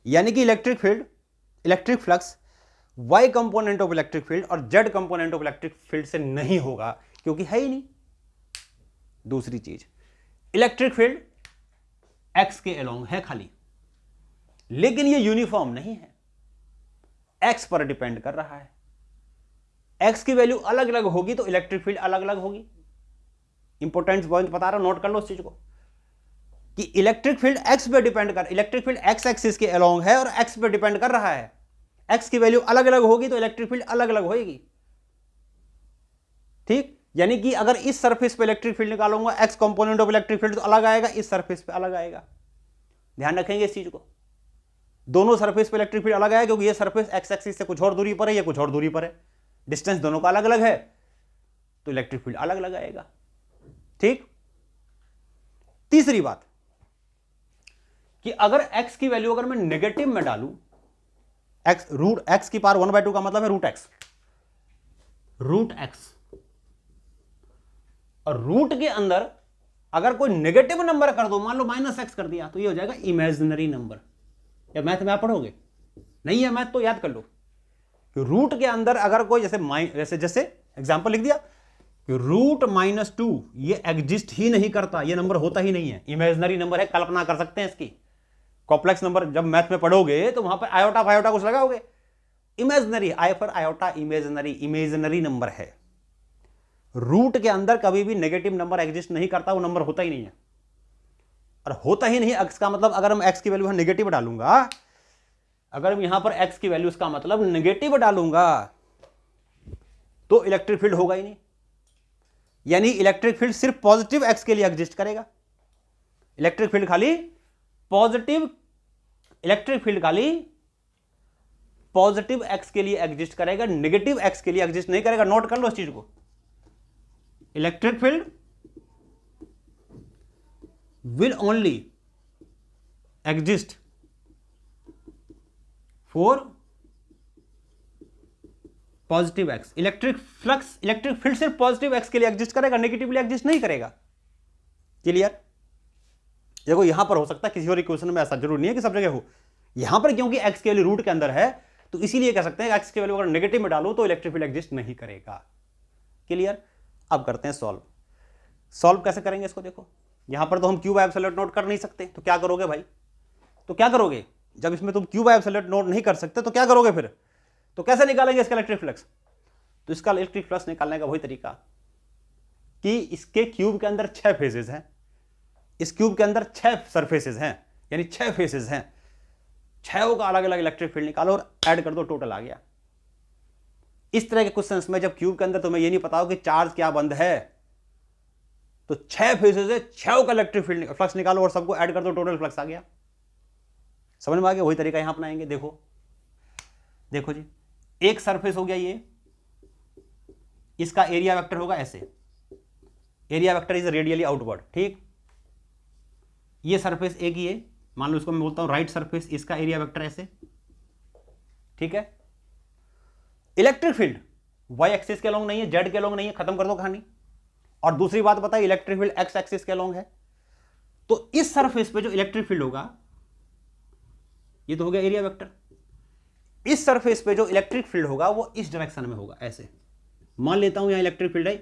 यानी कि electric field, electric flux y component of electric field और z component of electric field से नहीं होगा क्योंकि है ही नहीं। दूसरी चीज, इलेक्ट्रिक फील्ड x के अलोंग है खाली, लेकिन ये यूनिफॉर्म नहीं है, x पर डिपेंड कर रहा है। x की वैल्यू अलग अलग होगी तो इलेक्ट्रिक फील्ड अलग अलग होगी। इंपॉर्टेंट पॉइंट बता रहा हूं, नोट कर लो इस चीज को कि इलेक्ट्रिक फील्ड x पे डिपेंड कर, इलेक्ट्रिक फील्ड x एक्सिस के अलोंग है और x पे डिपेंड कर रहा है। x की वैल्यू अलग अलग होगी तो इलेक्ट्रिक फील्ड अलग अलग होगी, ठीक। यानी कि अगर इस सरफेस पे इलेक्ट्रिक फील्ड निकालूंगा x component of electric field तो अलग आएगा, इस सरफेस पे अलग आएगा। ध्यान रखेंगे इस चीज को, दोनों सरफेस पे इलेक्ट्रिक फील्ड अलग आएगा क्योंकि ये सरफेस x एक्सिस से कुछ और दूरी पर है, ये कुछ और दूरी पर है, डिस्टेंस दोनों का अलग अलग है तो इलेक्ट्रिक फील्ड अलग अलग आएगा, ठीक। तीसरी बात कि अगर x की वैल्यू अगर मैं नेगेटिव में डालूं, x रूट x की पावर 1/2 का मतलब है रूट x, और रूट के अंदर अगर कोई नेगेटिव नंबर कर दो, मान लो -x कर दिया, तो ये हो जाएगा इमेजिनरी नंबर। या मैथ में आप पढ़ोगे नहीं है मैथ तो याद कर लो कि रूट के अंदर अगर कोई जैसे एग्जांपल लिख दिया कि रूट -2, ये एग्जिस्ट ही नहीं करता, ये नंबर होता ही नहीं है, इमेजिनरी नंबर है, कल्पना कर सकते हैं इसकी। कॉम्प्लेक्स नंबर जब मैथ में पढ़ोगे तो वहां पर आयोटा फायोटा कुछ लगाओगे, imaginary, I for iota, imaginary number है। रूट के अंदर कभी भी नेगेटिव नंबर एग्जिस्ट नहीं करता, वो नंबर होता ही नहीं है। और होता ही नहीं x का मतलब, अगर मैं x की वैल्यू नेगेटिव डालूंगा, अगर मैं यहां पर x की वैल्यू इसका मतलब नेगेटिव डालूंगा तो इलेक्ट्रिक फील्ड होगा ही नहीं, यानी इलेक्ट्रिक फील्ड सिर्फ पॉजिटिव x के लिए एग्जिस्ट करेगा। इलेक्ट्रिक फील्ड खाली पॉजिटिव, इलेक्ट्रिक फील्ड खाली पॉजिटिव x के लिए एग्जिस्ट करेगा, नेगेटिव x के लिए एग्जिस्ट नहीं करेगा। नोट कर लो इस चीज को, electric field will only exist for positive x। Electric flux, electric field सिर्फ पॉजिटिव x के लिए एग्जिस्ट करेगा, नेगेटिवली एग्जिस्ट नहीं करेगा। क्लियर? देखो यहां पर हो सकता है किसी और इक्वेशन में ऐसा जरूर नहीं है कि सब जगह हो, यहां पर क्योंकि x के लिए रूट के अंदर है तो इसीलिए कह सकते हैं एक्स की वैल्यू अगर नेगेटिव में डालूं तो इलेक्ट्रिक फील्ड एग्जिस्ट नहीं करेगा। क्लियर? अब करते हैं सॉल्व। सॉल्व कैसे करेंगे इसको देखो, यहां पर तो हम क्यू बाय एप्सिलॉन नोट कर नहीं सकते, तो क्या करोगे भाई? तो क्या करोगे जब इसमें तुम क्यू बाय एप्सिलॉन नोट नहीं कर सकते तो क्या करोगे फिर? तो कैसे निकालेंगे इसका इलेक्ट्रिक फ्लक्स? तो इसका इलेक्ट्रिक फ्लक्स निकालने का वही तरीका कि इसके क्यूब के अंदर 6 फेजेस हैं, इस क्यूब के अंदर 6 सरफेसेस हैं, यानी 6 फेसेस हैं, 6 का अलग अलग इलेक्ट्रिक फील्ड निकालो और ऐड कर दो, टोटल आ गया। इस तरह के क्वेश्चंस में जब क्यूब के अंदर तुम्हें ये नहीं पता हो कि चार्ज क्या बंद है, तो 6 फेसेस है, 6 का इलेक्ट्रिक फील्ड फ्लक्स निकालो और सबको ऐड कर दो, टोटल फ्लक्स आ गया। समझ में आ गया? वही तरीका यहां अपनाएंगे। देखो देखो जी, एक सरफेस हो गया ये, इसका एरिया वेक्टर होगा ऐसे, area vector is radially outward, ठीक। ये सरफेस एक ही है, मान लो इसको मैं बोलता हूं राइट सरफेस, इसका एरिया वेक्टर ऐसे, ठीक है। इलेक्ट्रिक फील्ड वाई एक्सिस के अलोंग नहीं है, जेड के अलोंग नहीं है, खत्म कर दो कहानी। और दूसरी बात बताइए, इलेक्ट्रिक फील्ड एक्स एक्सिस के अलोंग है, तो इस सरफेस पे जो इलेक्ट्रिक फील्ड होगा, ये तो हो गया एरिया वेक्टर, इस सरफेस पे जो इलेक्ट्रिक फील्ड होगा वो इस डायरेक्शन में होगा, ऐसे। मान लेता हूं यहां इलेक्ट्रिक फील्ड है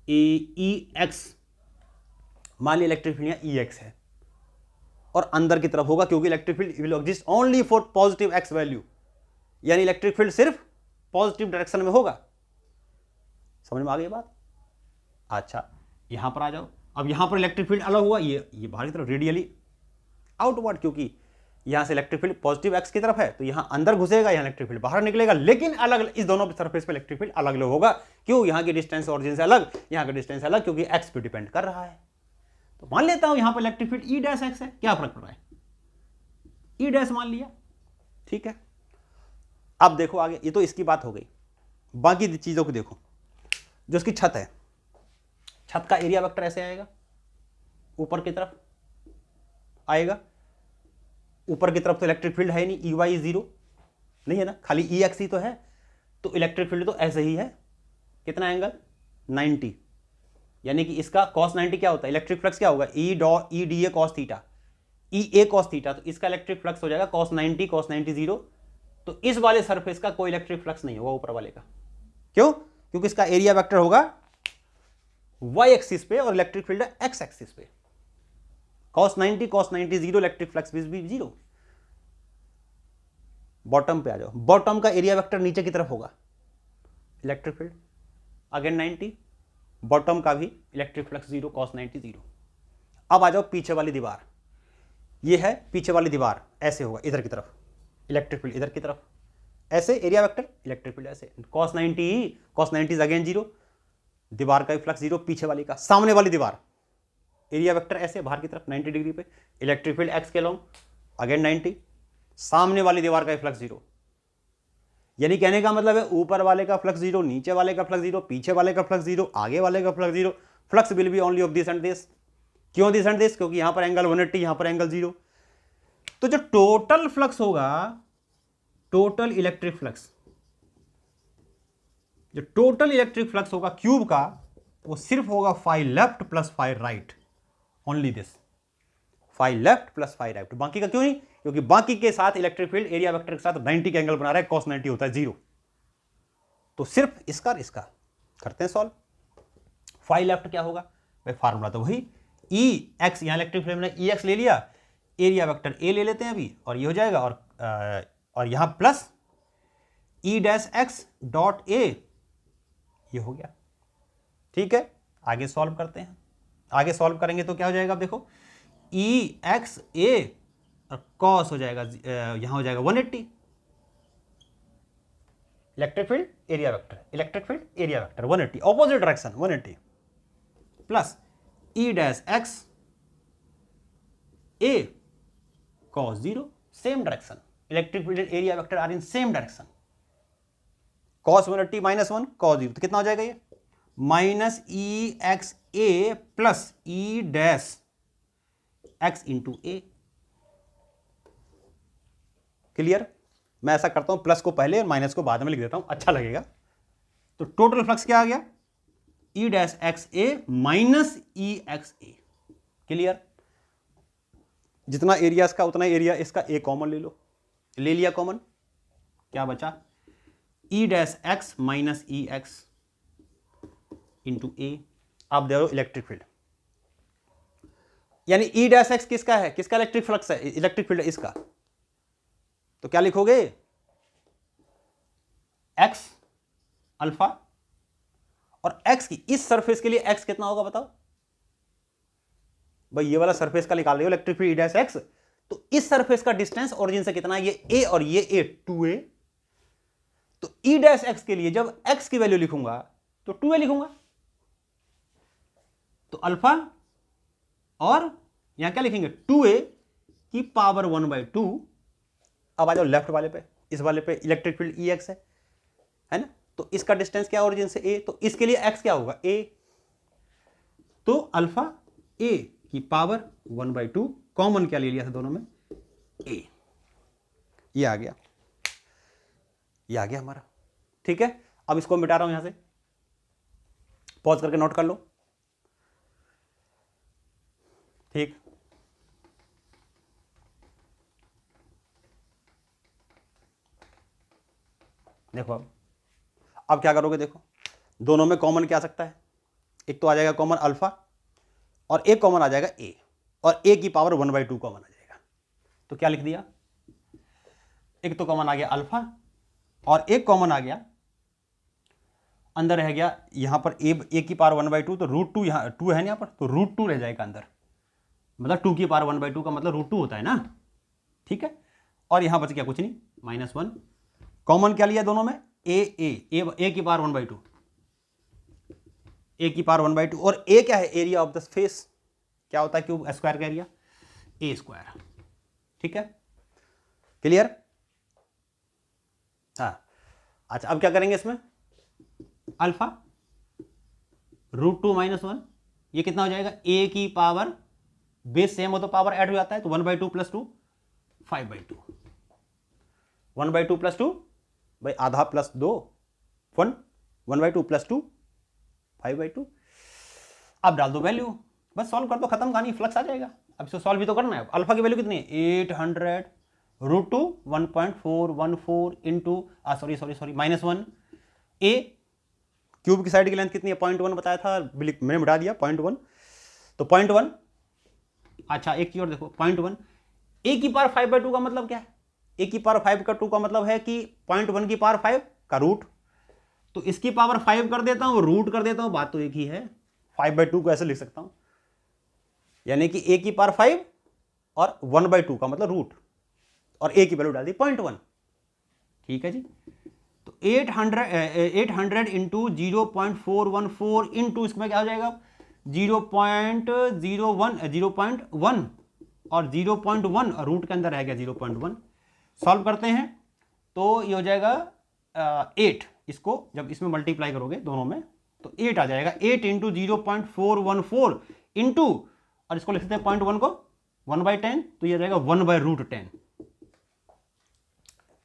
ई एक्स, मान लिया इलेक्ट्रिक फील्ड यहां ई एक्स है, और अंदर की तरफ होगा क्योंकि electric field will exist only for positive x value, यानी इलेक्ट्रिक फील्ड सिर्फ पॉजिटिव डायरेक्शन में होगा। समझ में आ गई बात? अच्छा, यहां पर आ जाओ। अब यहां पर इलेक्ट्रिक फील्ड अलग हुआ, ये बाहर की तरफ रेडियली आउटवर्ड, क्योंकि यहां से इलेक्ट्रिक फील्ड पॉजिटिव एक्स की तरफ है, तो यहां अंदर घुसेगा, यहां इलेक्ट्रिक फील्ड बाहर निकलेगा, लेकिन अलग इस दोनों सरफेस पे इलेक्ट्रिक फील्ड अलग अलग होगा। क्यों? यहां की डिस्टेंस ऑरिजिन से अलग, यहां का डिस्टेंस अलग, क्योंकि एक्स पे डिपेंड कर रहा है। तो मान लेता हूं यहां पर electric field E dash x है, क्या फर्क पड़ रहा है, ई डैश मान लिया, ठीक है। अब देखो आगे, ये तो इसकी बात हो गई, बाकी चीजों को देखो। जो इसकी छत है, छत का एरिया वेक्टर ऐसे आएगा, ऊपर की तरफ आएगा, ऊपर की तरफ तो इलेक्ट्रिक फील्ड है नहीं, ई वाई जीरो नहीं है ना, खाली ई एक्स ही तो है, तो इलेक्ट्रिक फील्ड तो ऐसे ही है, कितना एंगल 90, यानी कि इसका cos 90 क्या होता है, इलेक्ट्रिक फ्लक्स क्या होगा, E D A cos theta, E A cos theta, तो इसका इलेक्ट्रिक फ्लक्स हो जाएगा cos 90 जीरो। तो इस वाले सरफेस का कोई इलेक्ट्रिक फ्लक्स नहीं होगा ऊपर वाले का, क्यों? क्योंकि इसका एरिया वेक्टर होगा वाई एक्सिस पे और इलेक्ट्रिक फील्ड एक्स एक्सिस पे, cos 90 जीरो, इलेक्ट्रिक फ्लक्स भी जीरो। बॉटम पे आ जाओ, बॉटम का एरिया वेक्टर नीचे की तरफ होगा, इलेक्ट्रिक फील्ड अगेन 90, बॉटम का भी electric flux zero, cos 90 zero. अब आ जाओ पीछे वाली दीवार, ये है पीछे वाली दीवार, ऐसे होगा इधर की तरफ, इलेक्ट्रिक फील्ड इधर की तरफ, ऐसे एरिया वेक्टर, इलेक्ट्रिक फील्ड ऐसे, cos 90 अगेन जीरो, दीवार का भी फ्लक्स जीरो, पीछे वाली का, सामने वाली दीवार एरिया वेक्टर ऐसे बाहर की तरफ 90 डिग्री पे, इलेक्ट्रिक फील्ड एक्स के अलोंग अगेन 90, सामने वाली दीवार का फ्लक्स जीरो। यानी कहने का मतलब है ऊपर वाले का फ्लक्स जीरो, नीचे वाले का फ्लक्स जीरो, पीछे वाले का फ्लक्स जीरो, आगे वाले का flux zero, flux will be only of this and this. क्यों दिस एंड दिस? क्योंकि यहां पर एंगल 180, यहां पर एंगल जीरो। तो जो टोटल फ्लक्स होगा, टोटल इलेक्ट्रिक फ्लक्स, जो टोटल इलेक्ट्रिक फ्लक्स होगा क्यूब का, वो सिर्फ होगा phi left plus phi right, only this, phi left plus phi right. बाकी का क्यों नहीं? क्योंकि बाकी के साथ इलेक्ट्रिक फील्ड एरिया वेक्टर के साथ 90 का एंगल बना रहा है, cos 90 होता है जीरो। तो सिर्फ इसका इसका करते हैं सॉल्व। फाई लेफ्ट क्या होगा भाई, फार्मूला तो वही ई एक्स, यहां इलेक्ट्रिक फील्ड में ई एक्स ले लिया, एरिया वेक्टर ए ले लेते हैं अभी, और ये हो जाएगा, और यहां plus E dash x dot A, ये हो गया, ठीक है। आगे सॉल्व करते हैं, आगे सॉल्व करेंगे तो क्या हो जाएगा, अब देखो ई एक्स ए और कॉस हो जाएगा, यहां हो जाएगा 180, electric field area vector, electric field area vector 180, opposite direction 180, plus E dash X A cos zero, same direction, electric field area vector are in same direction, cos 180 minus 1 cos zero, तो कितना हो जाएगा ये, minus E X A plus E dash X into A. Clear? मैं ऐसा करता हूं, plus को पहले और माइनस को बाद में लिख देता हूं, अच्छा लगेगा। तो टोटल फ्लक्स क्या आ गया, ई डैश एक्स ए माइनस ई एक्स ए। क्लियर? जितना एरिया इसका उतना एरिया इसका, ए कॉमन ले लो, ले लिया कॉमन, क्या बचा, ई dash x minus E x into ए। आप दे दो इलेक्ट्रिक फील्ड, यानी ई डैश एक्स किसका है, किसका इलेक्ट्रिक फ्लक्स है, इलेक्ट्रिक फील्ड इसका। तो क्या लिखोगे, एक्स अल्फा, और एक्स की इस सरफेस के लिए एक्स कितना होगा बताओ भाई, ये वाला सरफेस का निकाल रहे हो electric field E dash x, तो इस सरफेस का डिस्टेंस ओरिजिन से कितना है, ये ए और ये ए 2a। तो ई डैश एक्स के लिए जब एक्स की वैल्यू लिखूंगा तो 2a लिखूंगा, तो अल्फा और यहां क्या लिखेंगे 2a की पावर 1/2। अब आ जाओ लेफ्ट वाले पे, इस वाले पे इलेक्ट्रिक फील्ड ई एक्स है ना, तो इसका डिस्टेंस क्या ओरिजिन से a, तो इसके लिए x क्या होगा a, तो अल्फा a की पावर 1/2, कॉमन क्या ले लिया था दोनों में a, ये आ गया, ये आ गया हमारा। ठीक है, अब इसको मिटा रहा हूं यहां से, पॉज करके नोट कर लो। ठीक, देखो अब क्या करोगे, देखो दोनों में कॉमन क्या आ सकता है, एक तो आ जाएगा कॉमन अल्फा और एक कॉमन आ जाएगा ए, और ए की पावर 1/2 कॉमन आ जाएगा। तो क्या लिख दिया, एक तो कॉमन आ गया अल्फा और एक कॉमन आ गया, अंदर रह गया यहां पर ए की पावर 1/2, तो √2 यहां 2 है ना यहां पर, तो √2 रह जाएगा अंदर, मतलब 2 की पावर 1/2 का मतलब √2 होता है ना। ठीक है, और यहां बच गया कुछ नहीं, -1, कॉमन क्या लिया दोनों में ए की पावर 1/2, ए की पावर 1/2, और ए क्या है, एरिया ऑफ द स्पेस, क्या होता है क्यूब स्क्वायर का एरिया, ए स्क्वायर। ठीक है, क्लियर। हाँ, अच्छा अब क्या करेंगे इसमें, अल्फा √2 - 1, ये कितना हो जाएगा, ए की पावर, बेस सेम हो तो पावर ऐड हो जाता है, तो 1/2 + 2 5/2, 1/2 + 2 भाई आधा प्लस 2 1, 1/2 + 2 5/2। अब डाल दो वैल्यू, बस सॉल्व कर दो, खत्म कहानी, फ्लक्स आ जाएगा। अब इसको सॉल्व भी तो करना है। अल्फा की वैल्यू कितनी है, 800 √2 1.414 इंटू -1, ए क्यूब की साइड की लेंथ कितनी है, 0.1 बताया था, मैंने मिटा दिया 0.1, तो 0.1। अच्छा एक चीज और देखो, 0.1 ए की पावर 5/2 का मतलब क्या है, ए की पावर 5/2 का मतलब है कि 0.1 की पावर 5 का रूट, तो इसकी पावर 5 कर देता हूं, रूट कर देता हूं, बात तो एक ही है, 5/2 को ऐसे लिख सकता हूं, यानी कि ए की पावर 5 और 1/2 का मतलब रूट, और ए की वैल्यू डाल दी 0.1। ठीक है जी, तो 800 इंटू 0.414 इंटू इसमें क्या हो जाएगा 0.1 और 0.1 रूट के अंदर रह गया 0.1, सॉल्व करते हैं तो ये हो जाएगा 8, इसको जब इसमें मल्टीप्लाई करोगे दोनों में तो 8 आ जाएगा, 8 इंटू 0.414 इंटू, और इसको लिख सकते हैं 0.1 को 1/10, तो ये जाएगा 1/√10,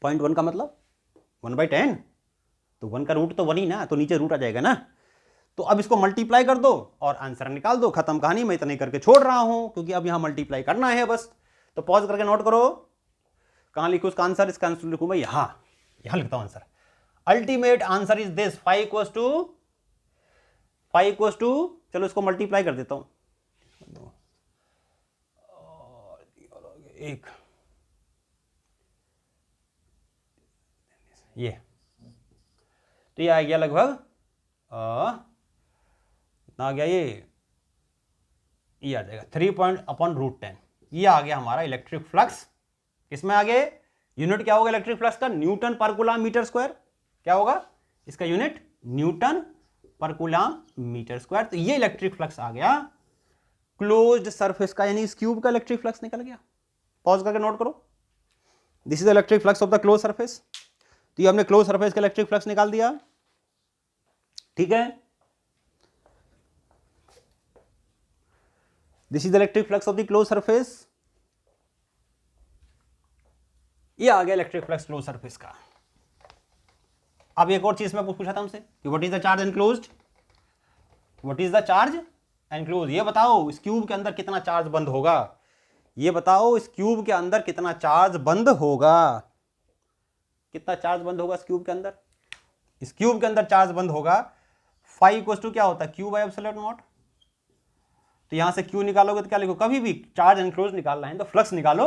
0.1 का मतलब 1/10, तो 1 का रूट तो 1 ही ना, तो नीचे रूट आ जाएगा ना। तो अब इसको मल्टीप्लाई कर दो और आंसर निकाल दो, खत्म कहानी। मैं इतना ही करके छोड़ रहा हूं क्योंकि अब यहां मल्टीप्लाई करना है बस। तो पॉज करके नोट करो, कहां लिखूं इसका आंसर, इसका आंसर लिखूं मैं यहां लिखता हूं answer. Ultimate answer is this, 5 = चलो इसको मल्टीप्लाई कर देता हूं, 1 ये, तो ये आ गया लगभग कितना आ गया, ये आ जाएगा 3/√10, ये आ गया हमारा इलेक्ट्रिक फ्लक्स। किसमें आ गए, यूनिट क्या होगा इलेक्ट्रिक फ्लक्स का, न्यूटन पर कूलम मीटर स्क्वायर, क्या होगा इसका यूनिट, न्यूटन पर कूलम मीटर स्क्वायर। तो ये इलेक्ट्रिक फ्लक्स आ गया क्लोज्ड सरफेस का, यानी इस क्यूब का इलेक्ट्रिक फ्लक्स निकल गया। पॉज करके नोट करो, this is the electric flux of the close surface. तो ये हमने क्लोज सरफेस का इलेक्ट्रिक फ्लक्स निकाल दिया। ठीक है, this is the electric flux of the close surface, ये आ गया इलेक्ट्रिक फ्लक्स क्लोज सरफेस का। अब एक और चीज मैं पूछा था हमसे कि what is the charge enclosed, what is the charge enclose, ये बताओ इस क्यूब के अंदर कितना चार्ज बंद होगा, ये बताओ इस क्यूब के अंदर कितना चार्ज बंद होगा। कितना चार्ज बंद होगा इस क्यूब के अंदर? इस क्यूब के अंदर चार्ज बंद होगा फाई इक्वल टू क्या होता है, क्यू बाई एप्सिलॉन नॉट। तो यहां से क्यू निकालोगे तो क्या लिखो, कभी भी चार्ज एनक्लोज निकालना है तो फ्लक्स निकालो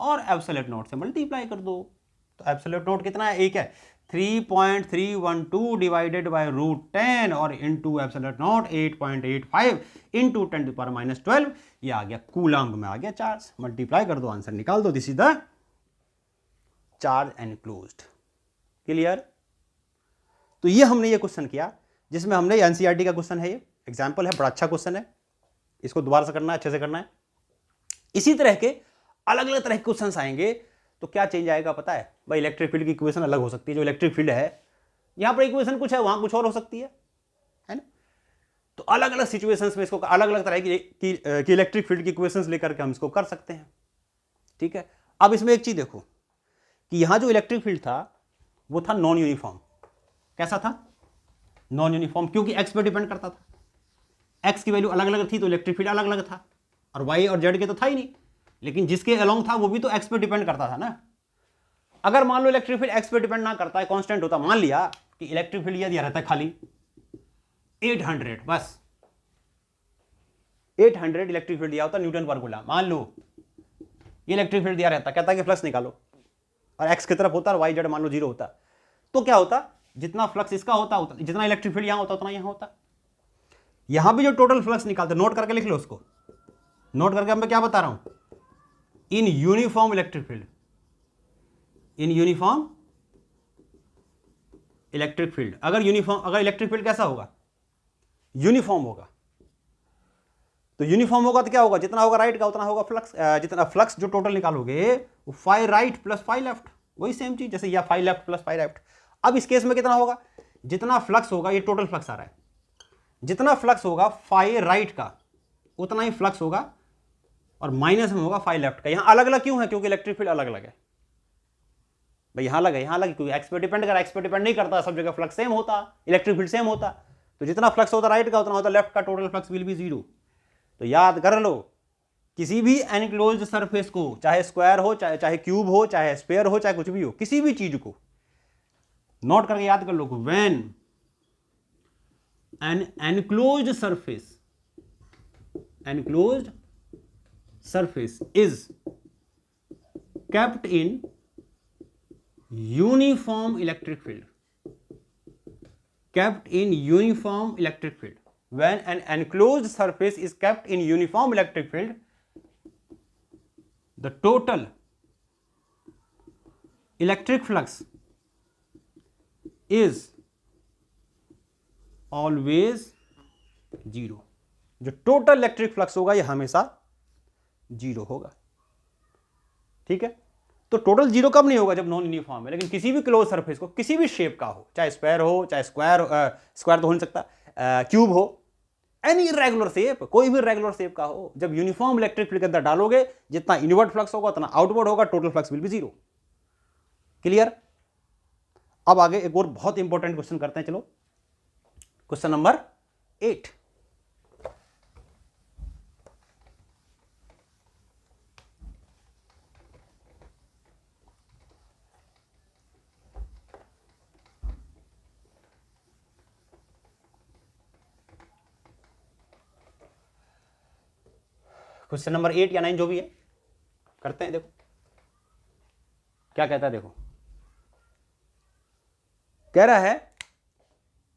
और एप्सिलॉन नॉट से मल्टीप्लाई कर दो। तो एप्सिलॉन नॉट कितना है, एक है 3.312 डिवाइडेड बाय √10 और इनटू एप्सिलॉन नॉट 8.85 इनटू 10⁻12, ये आ गया कूलम्ब में आ गया चार्ज। मल्टीप्लाई कर दो, आंसर निकाल दो, this is the charge enclosed. Clear? तो ये हमने ये क्वेश्चन किया जिसमें हमने एनसीईआरटी का क्वेश्चन है, ये एग्जांपल है, बड़ा अच्छा क्वेश्चन है, इसको दोबारा से करना है, अच्छे से करना है। इसी तरह के अलग अलग तरह के क्वेश्चंस आएंगे तो क्या चेंज आएगा पता है भाई, इलेक्ट्रिक फील्ड की इक्वेशन अलग हो सकती है। जो इलेक्ट्रिक फील्ड है यहां पर इक्वेशन कुछ है, वहां कुछ और हो सकती है ना। तो अलग अलग सिचुएशंस में इसको अलग अलग तरह की इलेक्ट्रिक फील्ड की इक्वेशंस लेकर के हम इसको कर सकते हैं। ठीक है, अब इसमें एक चीज देखो कि यहां जो इलेक्ट्रिक फील्ड था वो था नॉन यूनिफॉर्म। कैसा था? नॉन यूनिफॉर्म, क्योंकि एक्स पे डिपेंड करता था। एक्स की वैल्यू अलग अलग थी तो इलेक्ट्रिक फील्ड अलग अलग था, और वाई और जेड के तो था ही नहीं, लेकिन जिसके अलोंग था वो भी तो एक्स पे डिपेंड करता था ना। अगर मान लो इलेक्ट्रिक फील्ड एक्स पे डिपेंड ना करता है, कांस्टेंट होता, मान लिया कि इलेक्ट्रिक फील्ड यह दिया रहता है खाली 800, बस 800 इलेक्ट्रिक फील्ड दिया होता न्यूटन पर कूलम, मान लो ये इलेक्ट्रिक फील्ड दिया रहता, कहता है कि फ्लक्स निकालो, और एक्स की तरफ होता और वाई जेड मान लो 0 होता, तो क्या होता, जितना फ्लक्स इसका होता जितना इलेक्ट्रिक फील्ड यहां होता उतना यहां होता। यहां भी जो टोटल फ्लक्स निकालते, नोट करके लिख लो उसको, नोट करके मैं क्या बता रहा हूं, in uniform electric field, in uniform electric field. अगर इलेक्ट्रिक फील्ड कैसा होगा, यूनिफॉर्म होगा, तो यूनिफॉर्म होगा तो क्या होगा, जितना होगा राइट का उतना होगा फ्लक्स, जितना फ्लक्स जो टोटल निकालोगे वो phi right plus phi left, वही सेम चीज जैसे या phi left plus phi right. अब इस केस में कितना होगा, जितना फ्लक्स होगा, ये टोटल फ्लक्स आ रहा है, जितना फ्लक्स होगा फाई राइट का उतना ही फ्लक्स होगा, और माइनस में होगा फाई लेफ्ट का। यहां अलग अलग क्यों है, क्योंकि इलेक्ट्रिक फील्ड अलग अलग है भाई, यहां अलग है, यहां अलग, क्योंकि एक्स पे डिपेंड कर, एक्स पे डिपेंड नहीं करता, सब जगह फ्लक्स सेम होता, इलेक्ट्रिक फील्ड सेम होता, तो जितना फ्लक्स होता राइट का उतना होता लेफ्ट का, टोटल फ्लक्स विल बी 0। तो याद कर लो, किसी भी एनक्लोज्ड सरफेस को, चाहे स्क्वायर हो, चाहे क्यूब हो, चाहे स्फीयर हो, चाहे कुछ भी हो, किसी भी चीज को नोट करके याद कर लो, when an enclosed surface is kept in uniform electric field, kept in uniform electric field, when an enclosed surface is kept in uniform electric field, the total electric flux is always 0। जो total electric flux होगा ये हमेशा 0 होगा। ठीक है, तो total 0 कब नहीं होगा, जब नॉन यूनिफॉर्म है, लेकिन किसी भी क्लोज सरफेस को, किसी भी शेप का हो, चाहे स्क्वायर हो, चाहे स्क्वायर तो हो नहीं सकता, क्यूब हो, एनी रेगुलर शेप, कोई भी रेगुलर शेप का हो, जब यूनिफॉर्म इलेक्ट्रिक फील्ड के अंदर डालोगे, जितना इनवर्ट फ्लक्स होगा उतना आउटवर्ड होगा, total flux will be 0। Clear? अब आगे एक और बहुत इंपॉर्टेंट क्वेश्चन करते हैं, चलो क्वेश्चन नंबर 8। क्वेश्चन नंबर 8 या 9 जो भी है करते हैं। देखो क्या कहता है, देखो कह रहा है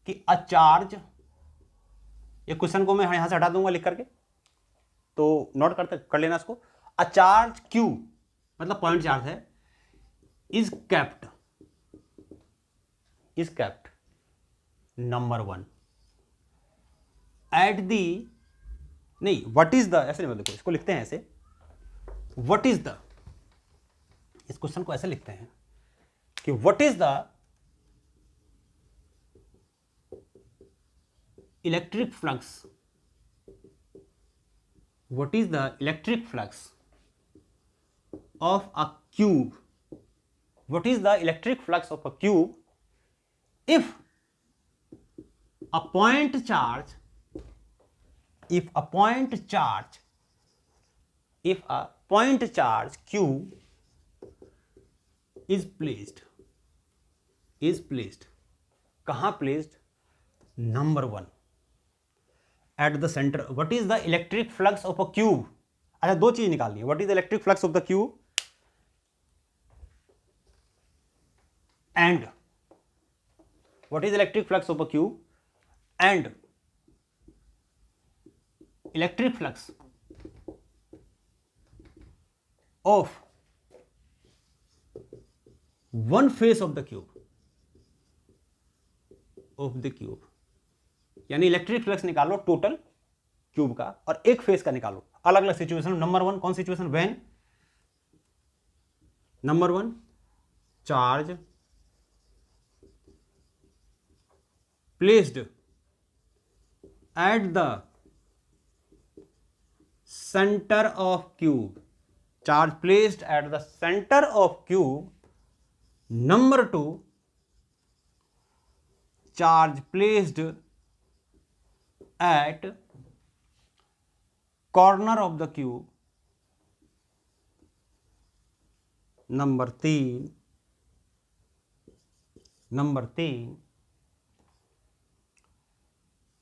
कि अ चार्ज, ये क्वेश्चन को मैं यहां से हटा दूंगा लिख करके, तो नोट कर लेना इसको। अ चार्ज क्यू मतलब पॉइंट चार्ज है, is kept number 1 at the, नहीं व्हाट इज द, ऐसे नहीं, देखो इसको लिखते हैं ऐसे, व्हाट इज द, इस क्वेश्चन को ऐसे लिखते हैं कि what is the electric flux, what is the electric flux of a cube, what is the electric flux of a cube if a point charge, if a point charge q is placed is placed, कहां placed, number 1 at the centre. What is the electric flux of a cube. अच्छा, दो चीज निकालनी है. What is the electric flux of the cube and what is electric flux of a cube and electric flux of one face of the cube, यानी electric flux निकालो total cube का और एक फेस का निकालो. अलग अलग सिचुएशन. नंबर 1 कौन situation, when number 1 charge placed at the center of cube, charge placed at the center of cube. Number 2 charge placed at corner of the cube. Number 3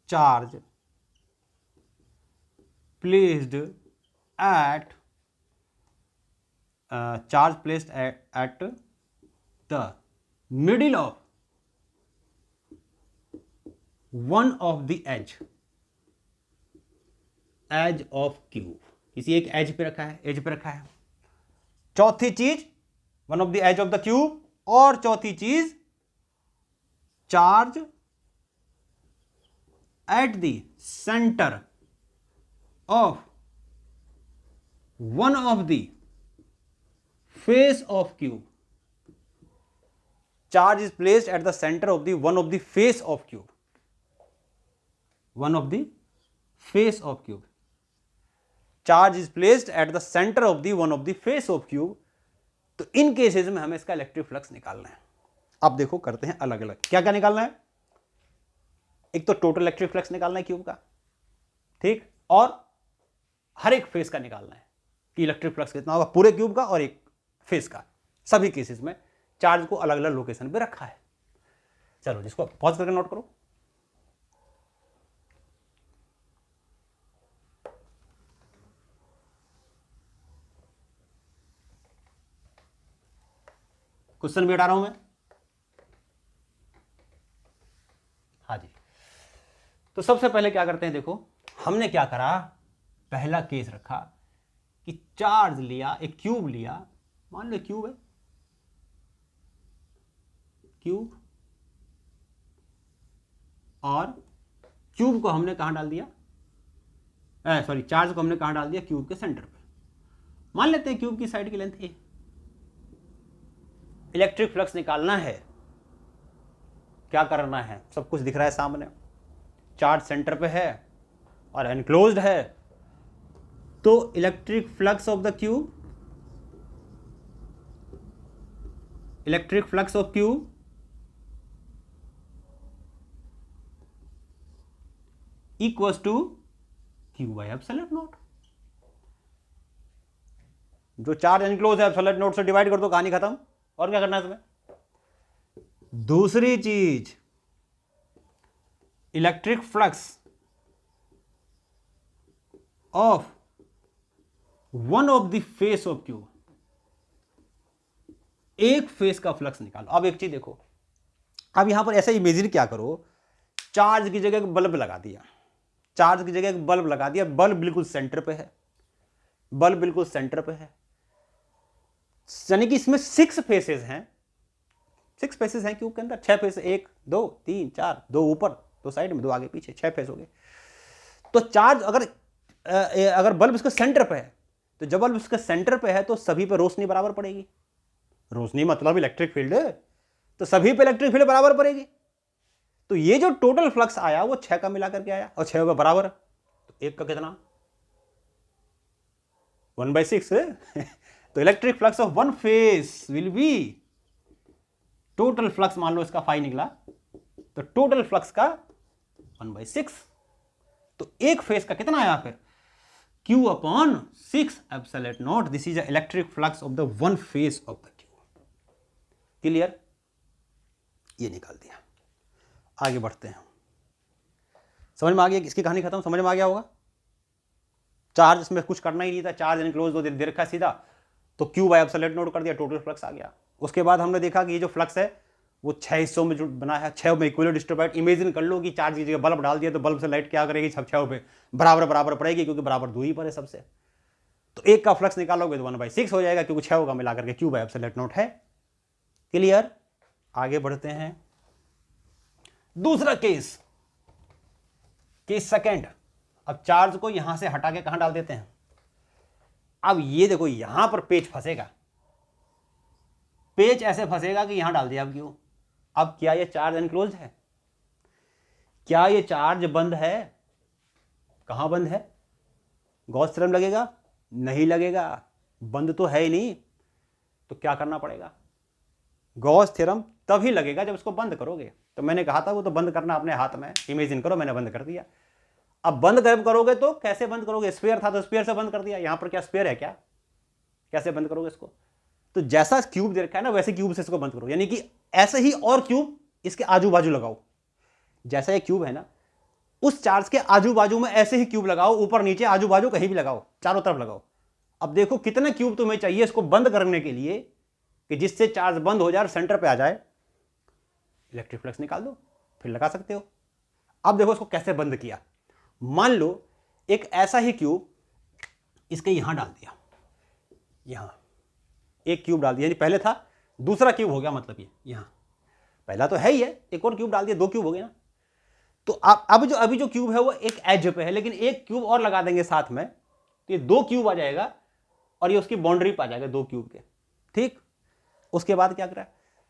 charge placed at the middle of one of the edge of cube. किसी एक as पे रखा है. चौथी चीज one of the edge of the cube, और चौथी चीज charge at the center of one of the face of cube. Charge is placed at the center of the one of the face of cube. One of the face of cube. Charge is placed at the center of the one of the face of cube. तो इन cases में हमें इसका electric flux निकालना है. अब देखो करते हैं अलग अलग. क्या क्या निकालना है. एक तो टोटल इलेक्ट्रिक फ्लक्स निकालना है क्यूब का, ठीक, और हर एक फेस का निकालना है कि इलेक्ट्रिक फ्लक्स कितना होगा पूरे क्यूब का और एक फेस का. सभी केसेस में चार्ज को अलग अलग लोकेशन पे रखा है. चलो जिसको पॉज करके नोट करो. क्वेश्चन भी हटा रहा हूं मैं. हाँ जी. तो सबसे पहले क्या करते हैं, देखो हमने क्या करा, पहला केस रखा कि चार्ज लिया, एक क्यूब लिया, मान लो क्यूब है, क्यूब, और क्यूब को हमने कहां डाल दिया, चार्ज को हमने कहां डाल दिया, क्यूब के सेंटर पे. मान लेते हैं क्यूब की साइड की लेंथ ए. इलेक्ट्रिक फ्लक्स निकालना है, क्या करना है, सब कुछ दिख रहा है सामने. चार्ज सेंटर पे है और एनक्लोज्ड है, तो electric flux of the cube, equals to Q by epsilon naught. जो चार्ज एनक्लोज है एप्सिलॉन नॉट से डिवाइड कर दो, कहानी खत्म. और क्या करना है तुम्हें. दूसरी चीज, electric flux of one of the face of cube, एक फेस का फ्लक्स निकालो. अब एक चीज देखो, अब यहां पर ऐसा इमेजिन क्या करो, चार्ज की जगह बल्ब लगा दिया, बल्ब बिल्कुल सेंटर पे है, यानी कि इसमें 6 फेसेस हैं क्यूब के अंदर. 6 फेस, 1 2 3 4, 2 ऊपर, 2 साइड में, 2 आगे पीछे, 6 फेस हो गए. तो चार्ज अगर बल्ब इसके सेंटर पे है, तो जब बल्ब इसके सेंटर पे है तो सभी पे रोशनी बराबर पड़ेगी. रोशनी मतलब इलेक्ट्रिक फील्ड है, तो सभी पे इलेक्ट्रिक फील्ड बराबर पड़ेगी. तो ये जो टोटल फ्लक्स आया वो 6 का मिला करके आया, और 6 का बराबर, तो 1 का कितना, 1/6 है. तो electric flux of one face will be, total flux मान लो इसका 5 निकला, तो टोटल फ्लक्स का 1/6. तो एक फेस का कितना आया फिर, Q/6 epsilon not. This is electric flux of the one face of the cube. Clear. ये निकाल दिया। आगे बढ़ते हैं, समझ में आ गया, इसकी कहानी खत्म, समझ में आ गया होगा। चार्ज इसमें कुछ करना ही नहीं था, चार्ज एनक्लोज दो दे रखा सीधा, तो क्यू बाय एब्सोल्यूट नोट कर दिया, टोटल फ्लक्स आ गया। उसके बाद हमने देखा कि ये जो फ्लक्स है वो 6 हिस्सों में जो बना है, 6 में इक्वली डिस्ट्रीब्यूटेड। इमेजिन कर लो कि चार्ज की जगह बल्ब डाल दिया तो बल्ब से लाइट क्या करेगी, सब 6 पे बराबर बराबर पड़ेगी, क्योंकि बराबर दूरी पर है सबसे। तो एक का फ्लक्स निकालोगे तो 1/6 हो जाएगा, क्योंकि 6 होगा मिलाकर के, क्यू बाय एब्सोल्यूट नोट है। क्लियर। आगे बढ़ते हैं, दूसरा केस, केस सेकेंड। अब चार्ज को यहां से हटा के कहां डाल देते हैं। अब ये देखो यहां पर पेच फंसेगा, पेच ऐसे फंसेगा कि यहां डाल दिया। अब क्यों, अब क्या ये चार्ज एनक्लोज है, क्या ये चार्ज बंद है, कहां बंद है, गॉस थ्योरम लगेगा, नहीं लगेगा, बंद तो है ही नहीं। तो क्या करना पड़ेगा, गॉस थ्योरम तभी लगेगा जब इसको बंद करोगे। तो मैंने कहा था वो तो बंद करना अपने हाथ में, इमेजिन करो मैंने बंद कर दिया। अब बंद जब करोगे तो कैसे बंद करोगे, स्फीयर था तो स्फीयर से बंद कर दिया, यहां पर क्या स्फीयर है क्या, कैसे बंद करोगे इसको। तो जैसा क्यूब दे रखा है ना वैसे क्यूब से इसको बंद करो, यानी कि ऐसे ही और क्यूब इसके आजू बाजू लगाओ। जैसा ये क्यूब है ना, उस चार्ज के आजू बाजू में ऐसे ही क्यूब लगाओ, ऊपर नीचे आजू बाजू कहीं भी लगाओ, चारों तरफ लगाओ। अब देखो कितने क्यूब तुम्हें चाहिए इसको बंद करने के लिए कि जिससे चार्ज बंद हो जाए और सेंटर पे आ जाए। इलेक्ट्रिक फ्लक्स निकाल दो, फिर लगा सकते हो। अब देखो इसको कैसे बंद किया। मान लो एक ऐसा ही क्यूब इसके यहां डाल दिया, यहां एक क्यूब डाल दिया, यानी पहले था, दूसरा क्यूब हो गया, मतलब ये यहां पहला तो है ही है, एक और क्यूब डाल दिया, 2 क्यूब हो गए ना। तो अब जो अभी जो क्यूब है वो एक एज पे है, लेकिन एक क्यूब और लगा देंगे साथ में, तो ये 2 क्यूब आ जाएगा और ये उसकी बाउंड्री पे आ जाएगा 2 क्यूब के। ठीक, उसके बाद क्या करा,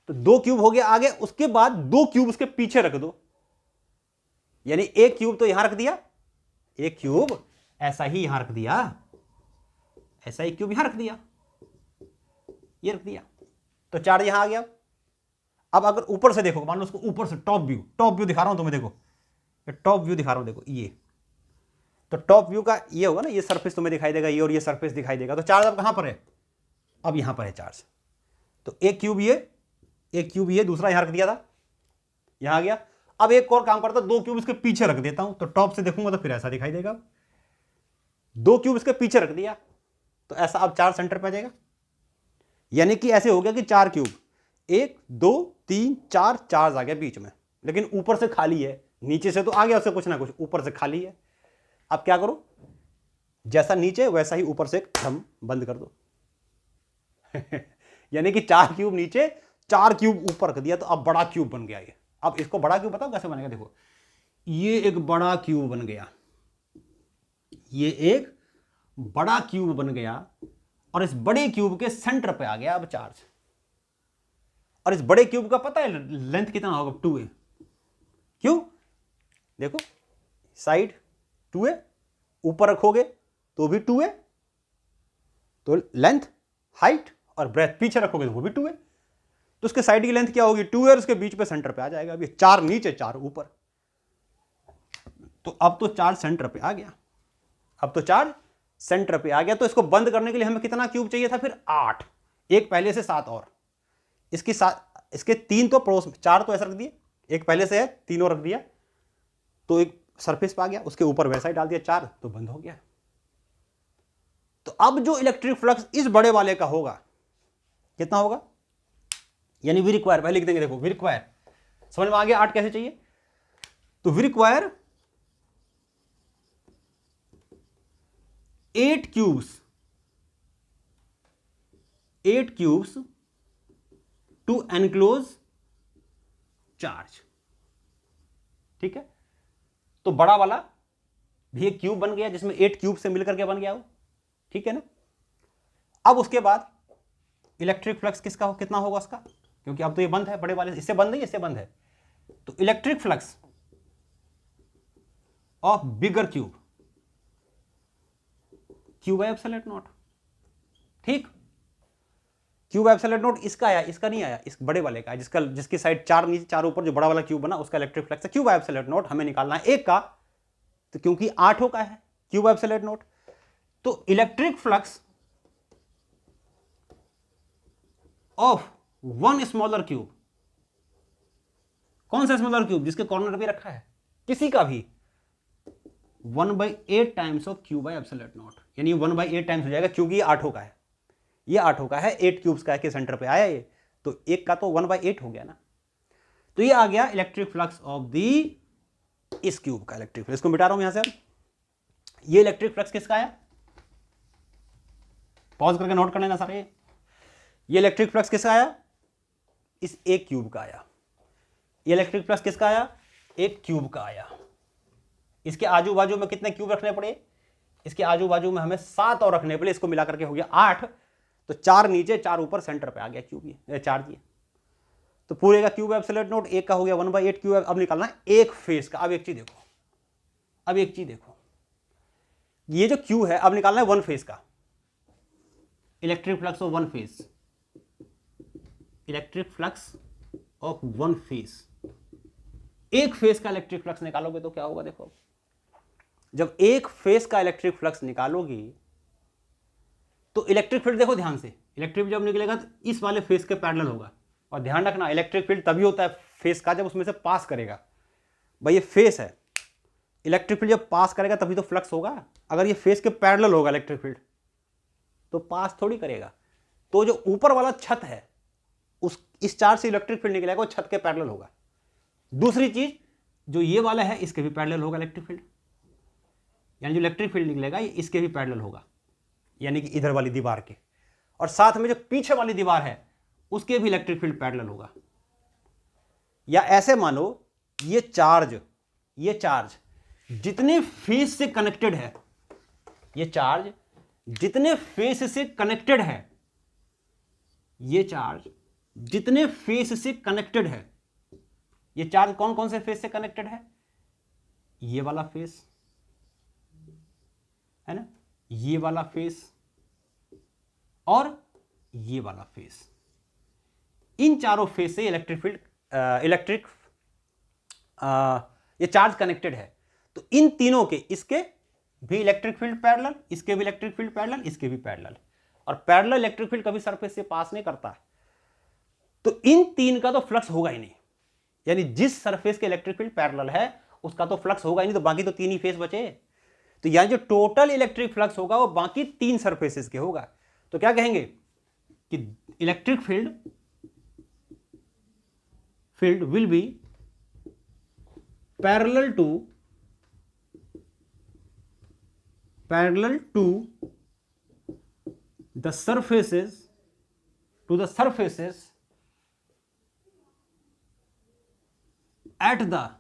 तो 2 क्यूब हो गया आगे, उसके बाद 2 क्यूब उसके पीछे रख दो, यानी एक क्यूब तो यहां रख दिया, एक क्यूब ऐसा ही यहां रख दिया, ऐसा ही क्यूब यहां रख दिया, ये रख दिया, तो चार्ज यहां आ गया। अब अगर ऊपर से देखो, मान लो उसको ऊपर से टॉप व्यू दिखा रहा हूं तुम्हें, देखो ये टॉप व्यू दिखा रहा हूं, देखो ये, तो टॉप व्यू का ये होगा ना, ये सरफेस तुम्हें दिखाई देगा, ये और ये सरफेस दिखाई देगा। तो चार्ज अब कहां पर है, अब यहां पर है चार्ज। तो एक क्यूब ये, एक क्यूब ये, दूसरा यहां रख दिया था, यहां आ गया। अब एक और काम करता हूं, 2 क्यूब इसके पीछे रख देता हूं, तो टॉप से देखूंगा तो फिर ऐसा दिखाई देगा। 2 क्यूब इसके पीछे रख दिया तो ऐसा, अब चार्ज सेंटर पे आ जाएगा। यानी कि ऐसे हो गया कि 4 क्यूब, 1 2 3 4 चार्ज आ गया बीच में, लेकिन ऊपर से खाली है, नीचे से तो आ गया उससे कुछ ना कुछ, ऊपर से खाली है। अब क्या करो, जैसा नीचे वैसा ही ऊपर से एकदम बंद कर दो। यानी कि 4 क्यूब नीचे, 4 क्यूब ऊपर रख दिया, तो अब बड़ा क्यूब बन गया ये। अब इसको बड़ा क्यूब बताओ कैसे बनेगा, देखो ये एक बड़ा क्यूब बन गया, ये एक बड़ा क्यूब बन गया, और इस बड़े क्यूब के सेंटर पे आ गया अब चार्ज। और इस बड़े क्यूब का पता है लेंथ कितना होगा, 2a। क्यों, देखो साइड 2a, ऊपर रखोगे तो भी 2a, तो लेंथ, हाइट और ब्रेथ पीछे रखोगे तो वो भी 2a, तो उसके साइड की लेंथ क्या होगी, 2a, और उसके बीच पे सेंटर पे आ जाएगा। अभी 4 नीचे 4 ऊपर, तो अब तो चार्ज सेंटर पे आ गया, अब तो चार्ज सेंटर पे आ गया। तो इसको बंद करने के लिए हमें कितना क्यूब चाहिए था, फिर 8, एक पहले से 7 और, इसकी 7, इसके 3 तो पड़ोस में, 4 तो ऐसा रख दिए, एक पहले से है, 3 और रख दिया, तो एक सरफेस पे आ गया, उसके ऊपर वैसा ही डाल दिया 4, तो बंद हो गया। तो अब जो इलेक्ट्रिक फ्लक्स इस बड़े वाले का होगा कितना होगा, यानी वी रिक्वायर, पहले लिख देंगे, देखो वी रिक्वायर, समझ में आ गया 8 कैसे चाहिए। तो we require 8 cubes to enclose charge. ठीक है, तो बड़ा वाला भी एक क्यूब बन गया जिसमें 8 क्यूब से मिलकर के बन गया वो, ठीक है ना। अब उसके बाद इलेक्ट्रिक फ्लक्स किसका हो, कितना होगा उसका, क्योंकि अब तो ये बंद है, बड़े वाले इससे बंद नहीं, इससे बंद है। तो electric flux of bigger cube, Q by epsilon not. ठीक, क्यू बाय एप्सिलॉन नॉट इसका आया, इसका नहीं आया, इस बड़े वाले का, जिसकी साइड 4 नीचे 4 ऊपर, जो बड़ा वाला क्यूब बना उसका इलेक्ट्रिक फ्लक्स है। क्यू बाय एप्सिलॉन नॉट हमें निकालना है एक का, तो क्योंकि 8 का है क्यू बाय एप्सिलॉन नॉट, तो electric flux of one smaller cube, कौन सा स्मॉलर क्यूब? जिसके कॉर्नर पे रखा है, किसी का भी 1/8 times of Q by epsilon not, यानी 1/8 टाइम्स हो जाएगा, क्योंकि ये 8 का है, ये 8 का है, 8 क्यूब्स का है कि सेंटर पे आया ये, तो एक का तो 1/8 हो गया ना। तो ये आ गया इलेक्ट्रिक फ्लक्स ऑफ दी इस क्यूब का इलेक्ट्रिक फ्लक्स। इसको मिटा रहा हूं यहां से। ये इलेक्ट्रिक फ्लक्स किसका आया? पॉज करके नोट कर लेना सारे। ये इलेक्ट्रिक फ्लक्स किसका आया? इस एक क्यूब का आया। ये इलेक्ट्रिक फ्लक्स किसका आया? एक क्यूब का आया। इसके आजू बाजू में कितने क्यूब रखने पड़े? इसके आजू बाजू में हमें 7 और रखने पड़े, इसको मिलाकर के हो गया 8, तो 4 नीचे 4 ऊपर, सेंटर पे आ गया क्यूब, ये चार्ज ये। तो पूरे का क्यूब एप्सिलॉन नॉट, एक का हो गया 1/8 क्यूब। अब निकालना है एक फेस का। अब एक चीज देखो, अब एक चीज देखो, ये जो क्यू है, अब निकालना है वन फेस का electric flux of one face, electric flux of one face. एक फेस का इलेक्ट्रिक फ्लक्स निकालोगे तो क्या होगा? देखो, जब एक फेस का इलेक्ट्रिक फ्लक्स निकालोगी तो इलेक्ट्रिक फील्ड, देखो ध्यान से, इलेक्ट्रिक जब निकलेगा तो इस वाले फेस के पैरेलल होगा। और ध्यान रखना, इलेक्ट्रिक फील्ड तभी होता है फेस का जब उसमें से पास करेगा। भाई ये फेस है, इलेक्ट्रिक फील्ड जब पास करेगा तभी तो फ्लक्स होगा। अगर ये फेस के पैरेलल होगा इलेक्ट्रिक फील्ड तो पास थोड़ी करेगा। तो जो ऊपर वाला छत है, उस इस चार्ज से इलेक्ट्रिक फील्ड निकलेगा, वो छत के पैरेलल होगा। दूसरी चीज, जो ये वाला है इसके भी पैरेलल होगा इलेक्ट्रिक फील्ड, यानी जो इलेक्ट्रिक फील्ड निकलेगा ये इसके भी पैरेलल होगा, यानी कि इधर वाली दीवार के। और साथ में जो पीछे वाली दीवार है उसके भी इलेक्ट्रिक फील्ड पैरेलल होगा। या ऐसे मानो, ये चार्ज जितने फेस से कनेक्टेड है, ये चार्ज जितने फेस से कनेक्टेड है, ये चार्ज जितने फेस से कनेक्टेड है, ये चार्ज कौन कौन से फेस से कनेक्टेड है? ये वाला फेस है ना, ये वाला फेस और ये वाला फेस। इन चारों फेस से इलेक्ट्रिक फील्ड ये चार्ज कनेक्टेड है। तो इन तीनों के, इसके भी इलेक्ट्रिक फील्ड पैरेलल, इसके भी इलेक्ट्रिक फील्ड पैरेलल, इसके भी पैरेलल। और पैरेलल इलेक्ट्रिक फील्ड कभी सरफेस से पास नहीं करता है, तो इन तीन का तो फ्लक्स होगा ही नहीं। यानी जिस सरफेस के इलेक्ट्रिक फील्ड पैरेलल है उसका तो फ्लक्स होगा ही नहीं, तो बाकी तो तीन ही फेस बचे। तो यानी जो टोटल इलेक्ट्रिक फ्लक्स होगा वो बाकी तीन सरफेसेस के होगा। तो क्या कहेंगे कि electric field will be parallel to the surfaces at the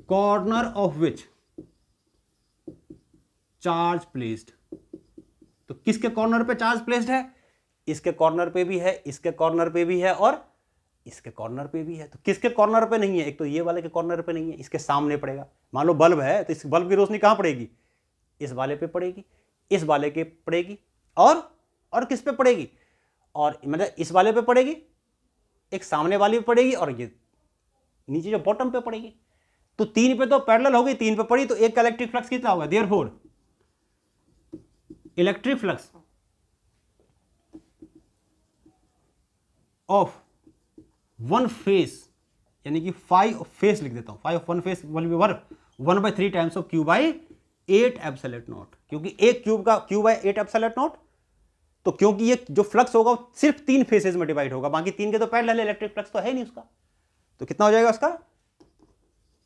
corner of which charge placed। तो किसके कॉर्नर पे चार्ज प्लेस्ड है? इसके कॉर्नर पे भी है, इसके कॉर्नर पे भी है और इसके कॉर्नर पे भी है। तो किसके कॉर्नर पे नहीं है? एक तो ये वाले के कॉर्नर पे नहीं है, इसके सामने पड़ेगा। मान लो बल्ब है तो इस बल्ब की रोशनी कहां पड़ेगी? इस वाले पे पड़ेगी, इस वाले के पड़ेगी और किस पे पड़ेगी? और मतलब इस वाले पे पड़ेगी, एक सामने वाली पे पड़ेगी और ये नीचे जो बॉटम पे पड़ेगी। तो तीन पे तो पैरेलल हो गई, तीन पे पड़ी, तो एक का इलेक्ट्रिक फ्लक्स कितना होगा? Therefore electric flux of one face, यानी कि 5 फेस लिख देता हूं, 5 one face will be 1/3 times of Q by 8 epsilon not. क्योंकि एक क्यूब का क्यू बाई 8 एप्सिलॉन नॉट, तो क्योंकि ये जो फ्लक्स होगा वो सिर्फ 3 फेसेस में डिवाइड होगा, बाकी 3 के तो पैरेलल इलेक्ट्रिक फ्लक्स तो है नहीं उसका। तो कितना हो जाएगा उसका?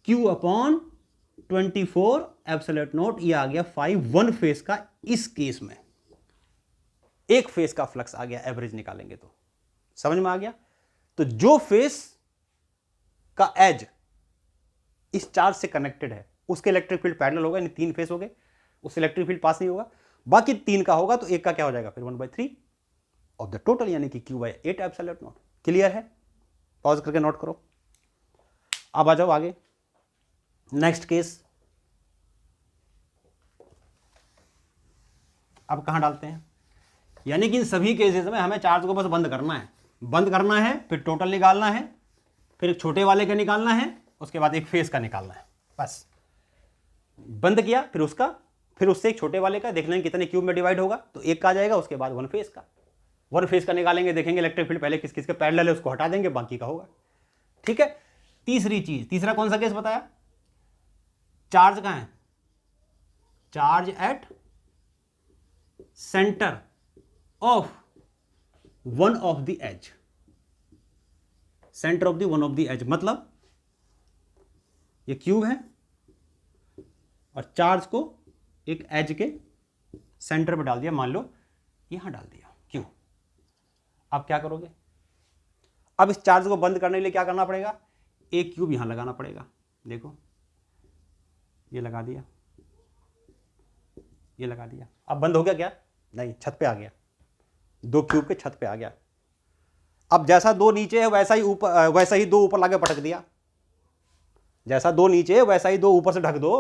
Q/24 epsilon naught. ये आ गया 5 वन फेस का। इस केस में एक फेस का फ्लक्स आ गया, एवरेज निकालेंगे तो समझ में आ गया। तो जो फेस का एज इस चार्ज से कनेक्टेड है उसके इलेक्ट्रिक फील्ड पैरेलल होगा, यानी 3 फेस हो गए, उससे इलेक्ट्रिक फील्ड पास नहीं होगा। बाकी 3 का होगा तो एक का क्या हो जाएगा फिर? 1/3 ऑफ द टोटल, यानी कि Q/8 एप्सिलॉन नॉट। क्लियर है? पॉज करके नोट करो। अब आ जाओ आगे, नेक्स्ट केस। अब कहां डालते हैं? यानी कि इन सभी केसेस में हमें चार्ज को बस बंद करना है, फिर टोटल निकालना है, फिर एक छोटे वाले का निकालना है, उसके बाद एक फेस का निकालना है। बस बंद किया, फिर उससे एक छोटे वाले का देखना है कितने क्यूब में डिवाइड होगा, तो एक का आ जाएगा, उसके बाद वन फेस का निकालेंगे, देखेंगे इलेक्ट्रिक फील्ड पहले किस किस के पैरेलल है उसको हटा देंगे, बाकी का होगा। ठीक है। तीसरी चीज, तीसरा कौन सा केस बताया? चार्ज कहां है? Charge at center of one of the edge, center of the one of the edge, मतलब ये क्यूब है और चार्ज को एक एज के सेंटर पर डाल दिया, मान लो यहां डाल दिया क्यों। अब क्या करोगे? अब इस चार्ज को बंद करने के लिए क्या करना पड़ेगा? एक क्यूब यहां लगाना पड़ेगा। देखो ये लगा दिया, ये लगा दिया। अब बंद हो गया क्या? नहीं, छत पे आ गया, दो क्यूब के छत पे आ गया। अब जैसा दो नीचे है वैसा ही ऊपर, वैसा ही दो ऊपर लाके पटक दिया। जैसा दो नीचे है वैसा ही दो ऊपर से ढक दो।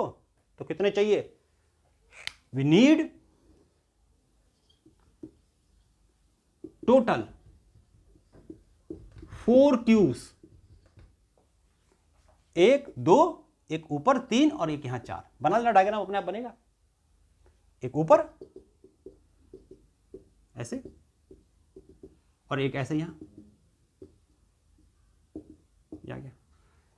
तो कितने चाहिए? वी नीड टोटल 4 क्यूब्स, एक, दो, एक ऊपर, 3 और एक यहां 4। बना लेना डायग्राम, अपने आप बनेगा। एक ऊपर ऐसे और एक ऐसे यहां, आ गया।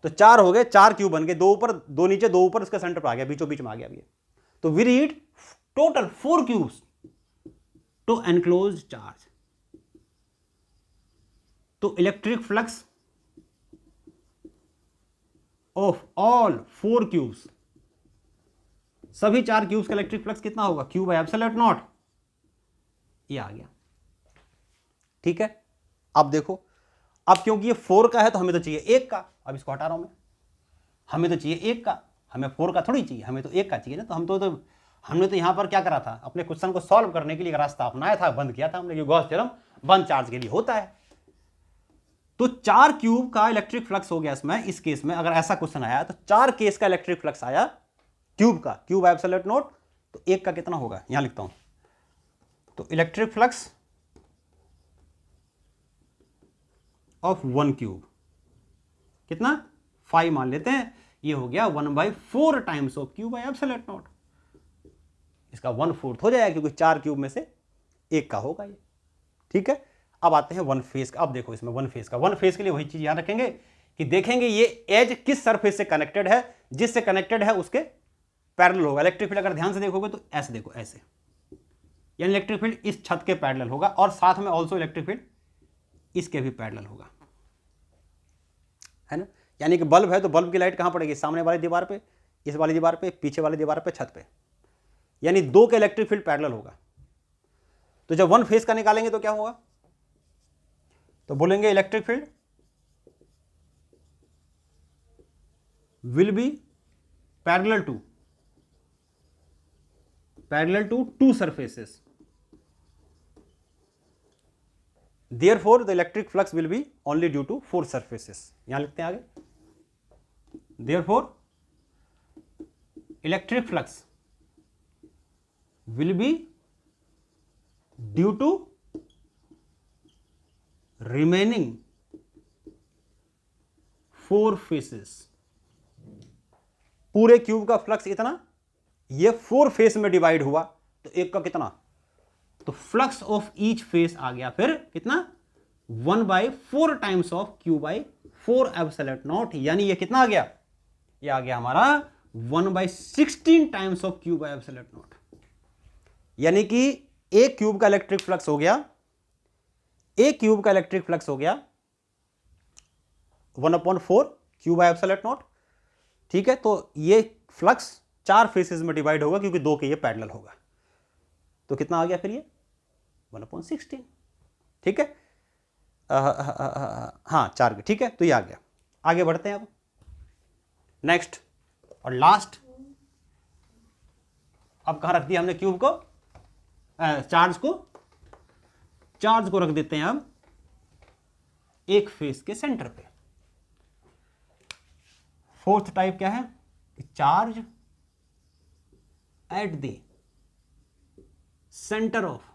तो 4 हो गए, 4 क्यूब बन गए, दो ऊपर दो नीचे, दो ऊपर, इसके सेंटर पर आ गया, बीचों बीच में आ गया ये। तो we need total 4 cubes to enclose charge. तो electric flux of all 4 cubes, सभी 4 क्यूब्स का इलेक्ट्रिक फ्लक्स कितना होगा? Q by epsilon naught. ये आ गया, ठीक है। अब देखो, अब क्योंकि ये 4 का है तो हमें तो चाहिए 1 का। अब इसको हटा रहा हूं मैं, हमें तो चाहिए 1 का, हमें 4 का थोड़ी चाहिए, हमें तो 1 का चाहिए ना। तो हमने तो यहां पर क्या करा था? अपने क्वेश्चन को सॉल्व करने के लिए एक रास्ता अपनाया था, बंद किया था हमने कि गॉस थ्योरम बंद चार्ज के लिए होता है। तो 4 क्यूब का इलेक्ट्रिक फ्लक्स हो गया इसमें। इस केस में अगर ऐसा क्वेश्चन आया तो 4 केस का इलेक्ट्रिक फ्लक्स आया क्यूब का, क्यूब एप्सिलॉन नॉट। तो 1 का कितना होगा? यहां लिखता हूं। तो इलेक्ट्रिक फ्लक्स ऑफ 1 क्यूब कितना? 5 मान लेते हैं। ये हो गया 1/4 times of cube by epsilon not. इसका 1/4 हो जाएगा क्योंकि 4 क्यूब में से 1 का होगा ये, ठीक है। अब आते हैं वन फेज का। अब देखो इसमें वन फेज का, वन फेज के लिए वही चीज याद रखेंगे कि देखेंगे ये एज किस सरफेस से कनेक्टेड है, जिससे कनेक्टेड है उसके पैरेलल होगा। इलेक्ट्रिक फील्ड अगर ध्यान से देखोगे तो ऐसे देखो, ऐसे, यानी इलेक्ट्रिक फील्ड इस छत के पैरेलल होगा और साथ में ऑल्सो इलेक्ट्रिक फील्ड इसके भी पैरेलल होगा, है ना। यानी कि बल्ब है तो बल्ब की लाइट कहां पड़ेगी? सामने वाली दीवार पे, इस वाली दीवार पे, पीछे वाली दीवार पे, छत पे, यानी दो के इलेक्ट्रिक फील्ड पैरेलल होगा। तो जब वन फेज का निकालेंगे तो क्या होगा? तो बोलेंगे electric field will be parallel to two surfaces, therefore the electric flux will be only due to 4 surfaces. यहां लिखते हैं आगे, therefore electric flux will be due to remaining 4 faces. पूरे क्यूब का फ्लक्स इतना, ये 4 फेस में डिवाइड हुआ तो एक का कितना? तो फ्लक्स ऑफ ईच फेस आ गया फिर कितना? 1/4 times of Q by 4 epsilon not. यानी ये कितना आ गया? ये आ गया हमारा 1/16 times of Q by epsilon not. यानी कि एक क्यूब का इलेक्ट्रिक फ्लक्स हो गया, एक क्यूब का इलेक्ट्रिक फ्लक्स हो गया 1/4 क्यू बाई एप्सिलॉन नॉट, ठीक है। तो ये फ्लक्स 4 फेसेस में डिवाइड होगा क्योंकि दो के ये पैरेलल होगा। तो कितना आ गया फिर ये? 1/16, ठीक है। हाँ 4 के, ठीक है। तो ये आ गया। आगे बढ़ते हैं अब नेक्स्ट और लास्ट। अब कहां रख दिया हमने क्यूब को? चार्ज को रख देते हैं अब एक फेस के सेंटर पे। फोर्थ टाइप क्या है? Charge eight the centre of,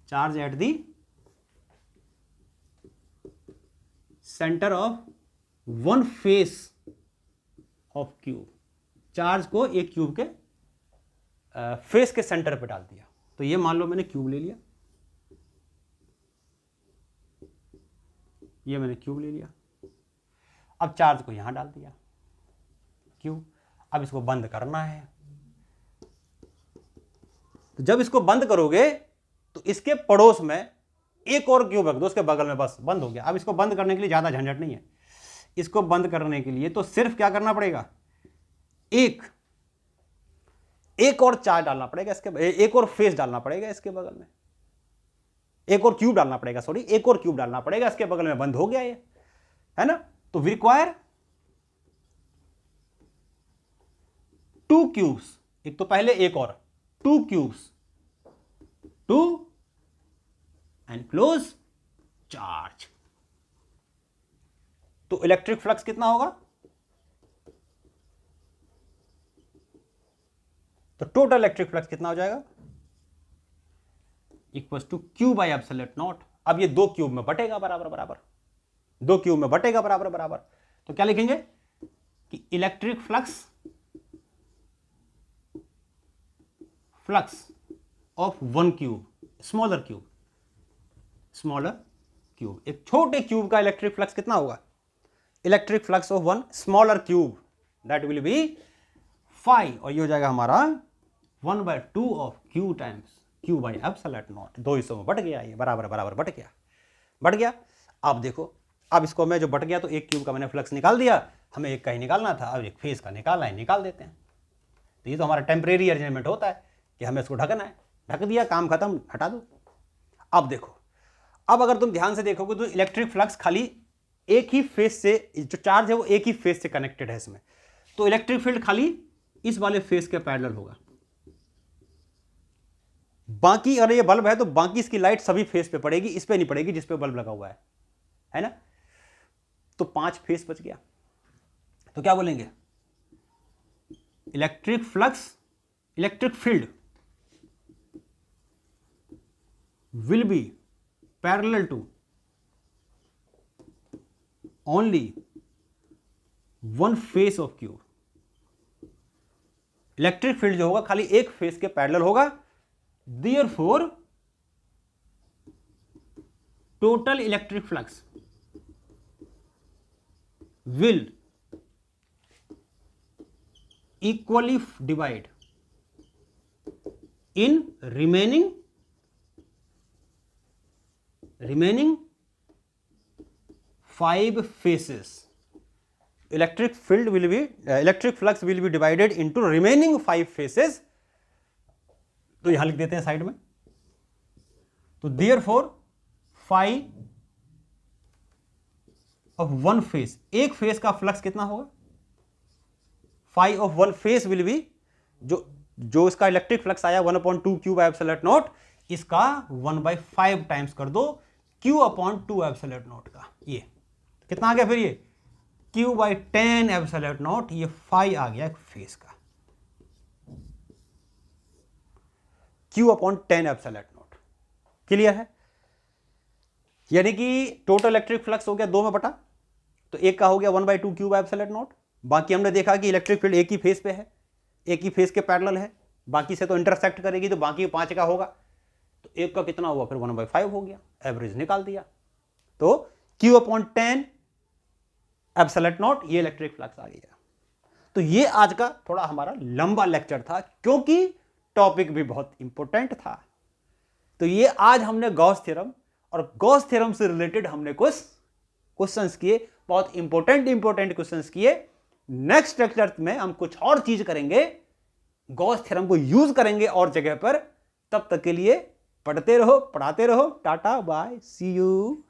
charge at the centre of one face of cube. Charge को एक क्यूब के फेस के सेंटर पे डाल दिया। तो ये मान लो मैंने क्यूब ले लिया, ये मैंने क्यूब ले लिया। अब चार्ज को यहां डाल दिया, क्यू। अब इसको बंद करना है। तो जब इसको बंद करोगे तो इसके पड़ोस में एक और क्यूब रख दो, उसके बगल में, बस बंद हो गया। अब इसको बंद करने के लिए ज्यादा झंझट नहीं है। इसको बंद करने के लिए तो सिर्फ क्या करना पड़ेगा, एक और चार्ज डालना पड़ेगा इसके, एक और फेस डालना पड़ेगा इसके बगल में, एक और क्यूब डालना पड़ेगा, सॉरी एक और क्यूब डालना पड़ेगा इसके बगल में। बंद हो गया ये, है ना। तो वी रिक्वायर 2 क्यूब्स, एक तो पहले एक और 2 क्यूब्स टू एनक्लोज चार्ज। तो इलेक्ट्रिक फ्लक्स कितना होगा, तो टोटल इलेक्ट्रिक फ्लक्स कितना हो जाएगा, equals to Q by epsilon naught. अब ये 2 क्यूब में बटेगा बराबर बराबर, 2 क्यूब में बटेगा बराबर बराबर। तो क्या लिखेंगे कि electric flux of 1 cube, smaller cube, एक छोटे क्यूब का इलेक्ट्रिक फ्लक्स कितना होगा, electric flux of 1 smaller cube, that will be 5, और ये हो जाएगा हमारा 1/2 of Q times Q by epsilon not. 2 हिस्सों में बट गया, ये बराबर बराबर बट गया। अब देखो, अब इसको मैं जो बट गया तो एक क्यूब का मैंने फ्लक्स निकाल दिया, हमें एक का ही निकालना था, अब एक फेस का निकालना है, निकाल देते हैं। तो ये तो हमारा टेम्परेरी अरेंजमेंट होता है कि हमें इसको ढकना है, ढक दिया, काम खत्म, हटा दो। अब देखो, अब अगर तुम ध्यान से देखोगे तो इलेक्ट्रिक फ्लक्स खाली एक ही फेस से, जो चार्ज है वो एक ही फेस से कनेक्टेड है इसमें, तो इलेक्ट्रिक फील्ड खाली इस वाले फेस के पैरेलल होगा। बाकी अगर ये बल्ब है तो बाकी इसकी लाइट सभी फेस पे पड़ेगी, इस पे नहीं पड़ेगी जिस पे बल्ब लगा हुआ है ना। तो 5 फेस बच गया। तो क्या बोलेंगे, electric field will be parallel to only one face of cube। Electric field जो होगा खाली एक फेस के पैरेलल होगा, therefore total electric flux will equally divide in remaining 5 faces। electric flux will be divided into remaining 5 faces। तो यहां लिख देते हैं साइड में। तो therefore phi of one phase, एक फेस का फ्लक्स कितना होगा, phi of one phase will be, जो इसका इलेक्ट्रिक फ्लक्स आया 1/2 क्यू बाई एप्सिलॉन नॉट, इसका 1/5 टाइम्स कर दो Q/2 एप्सिलॉन नॉट का। ये कितना आ गया फिर, ये Q/10 एप्सिलॉन नॉट, ये फाई आ गया एक फेस का, Q/10 एप्सिलॉन नॉट। क्लियर है, यानी कि टोटल इलेक्ट्रिक फ्लक्स हो गया 2 में बटा, तो एक का हो गया 1/2 क्यू बाई एप्सिलॉन नॉट। बाकी हमने देखा कि इलेक्ट्रिक फील्ड एक ही फेस पे है, एक ही फेस के पैरेलल है, बाकी से तो इंटरसेक्ट करेगी, तो बाकी 5 का होगा, तो एक का कितना हुआ फिर 1/5 हो गया, एवरेज निकाल दिया। तो Q/10 एप्सिलॉन नॉट, ये इलेक्ट्रिक फ्लक्स आ गया। तो ये आज का थोड़ा हमारा लंबा लेक्चर था, क्योंकि टॉपिक भी बहुत इंपॉर्टेंट था। तो ये आज हमने गॉस थ्योरम और गॉस थ्योरम से रिलेटेड हमने कुछ क्वेश्चंस किए, बहुत इंपॉर्टेंट क्वेश्चंस किए। नेक्स्ट लेक्चर में हम कुछ और चीज करेंगे, गॉस थ्योरम को यूज करेंगे और जगह पर। तब तक के लिए पढ़ते रहो, पढ़ाते रहो। Tata bye, see you.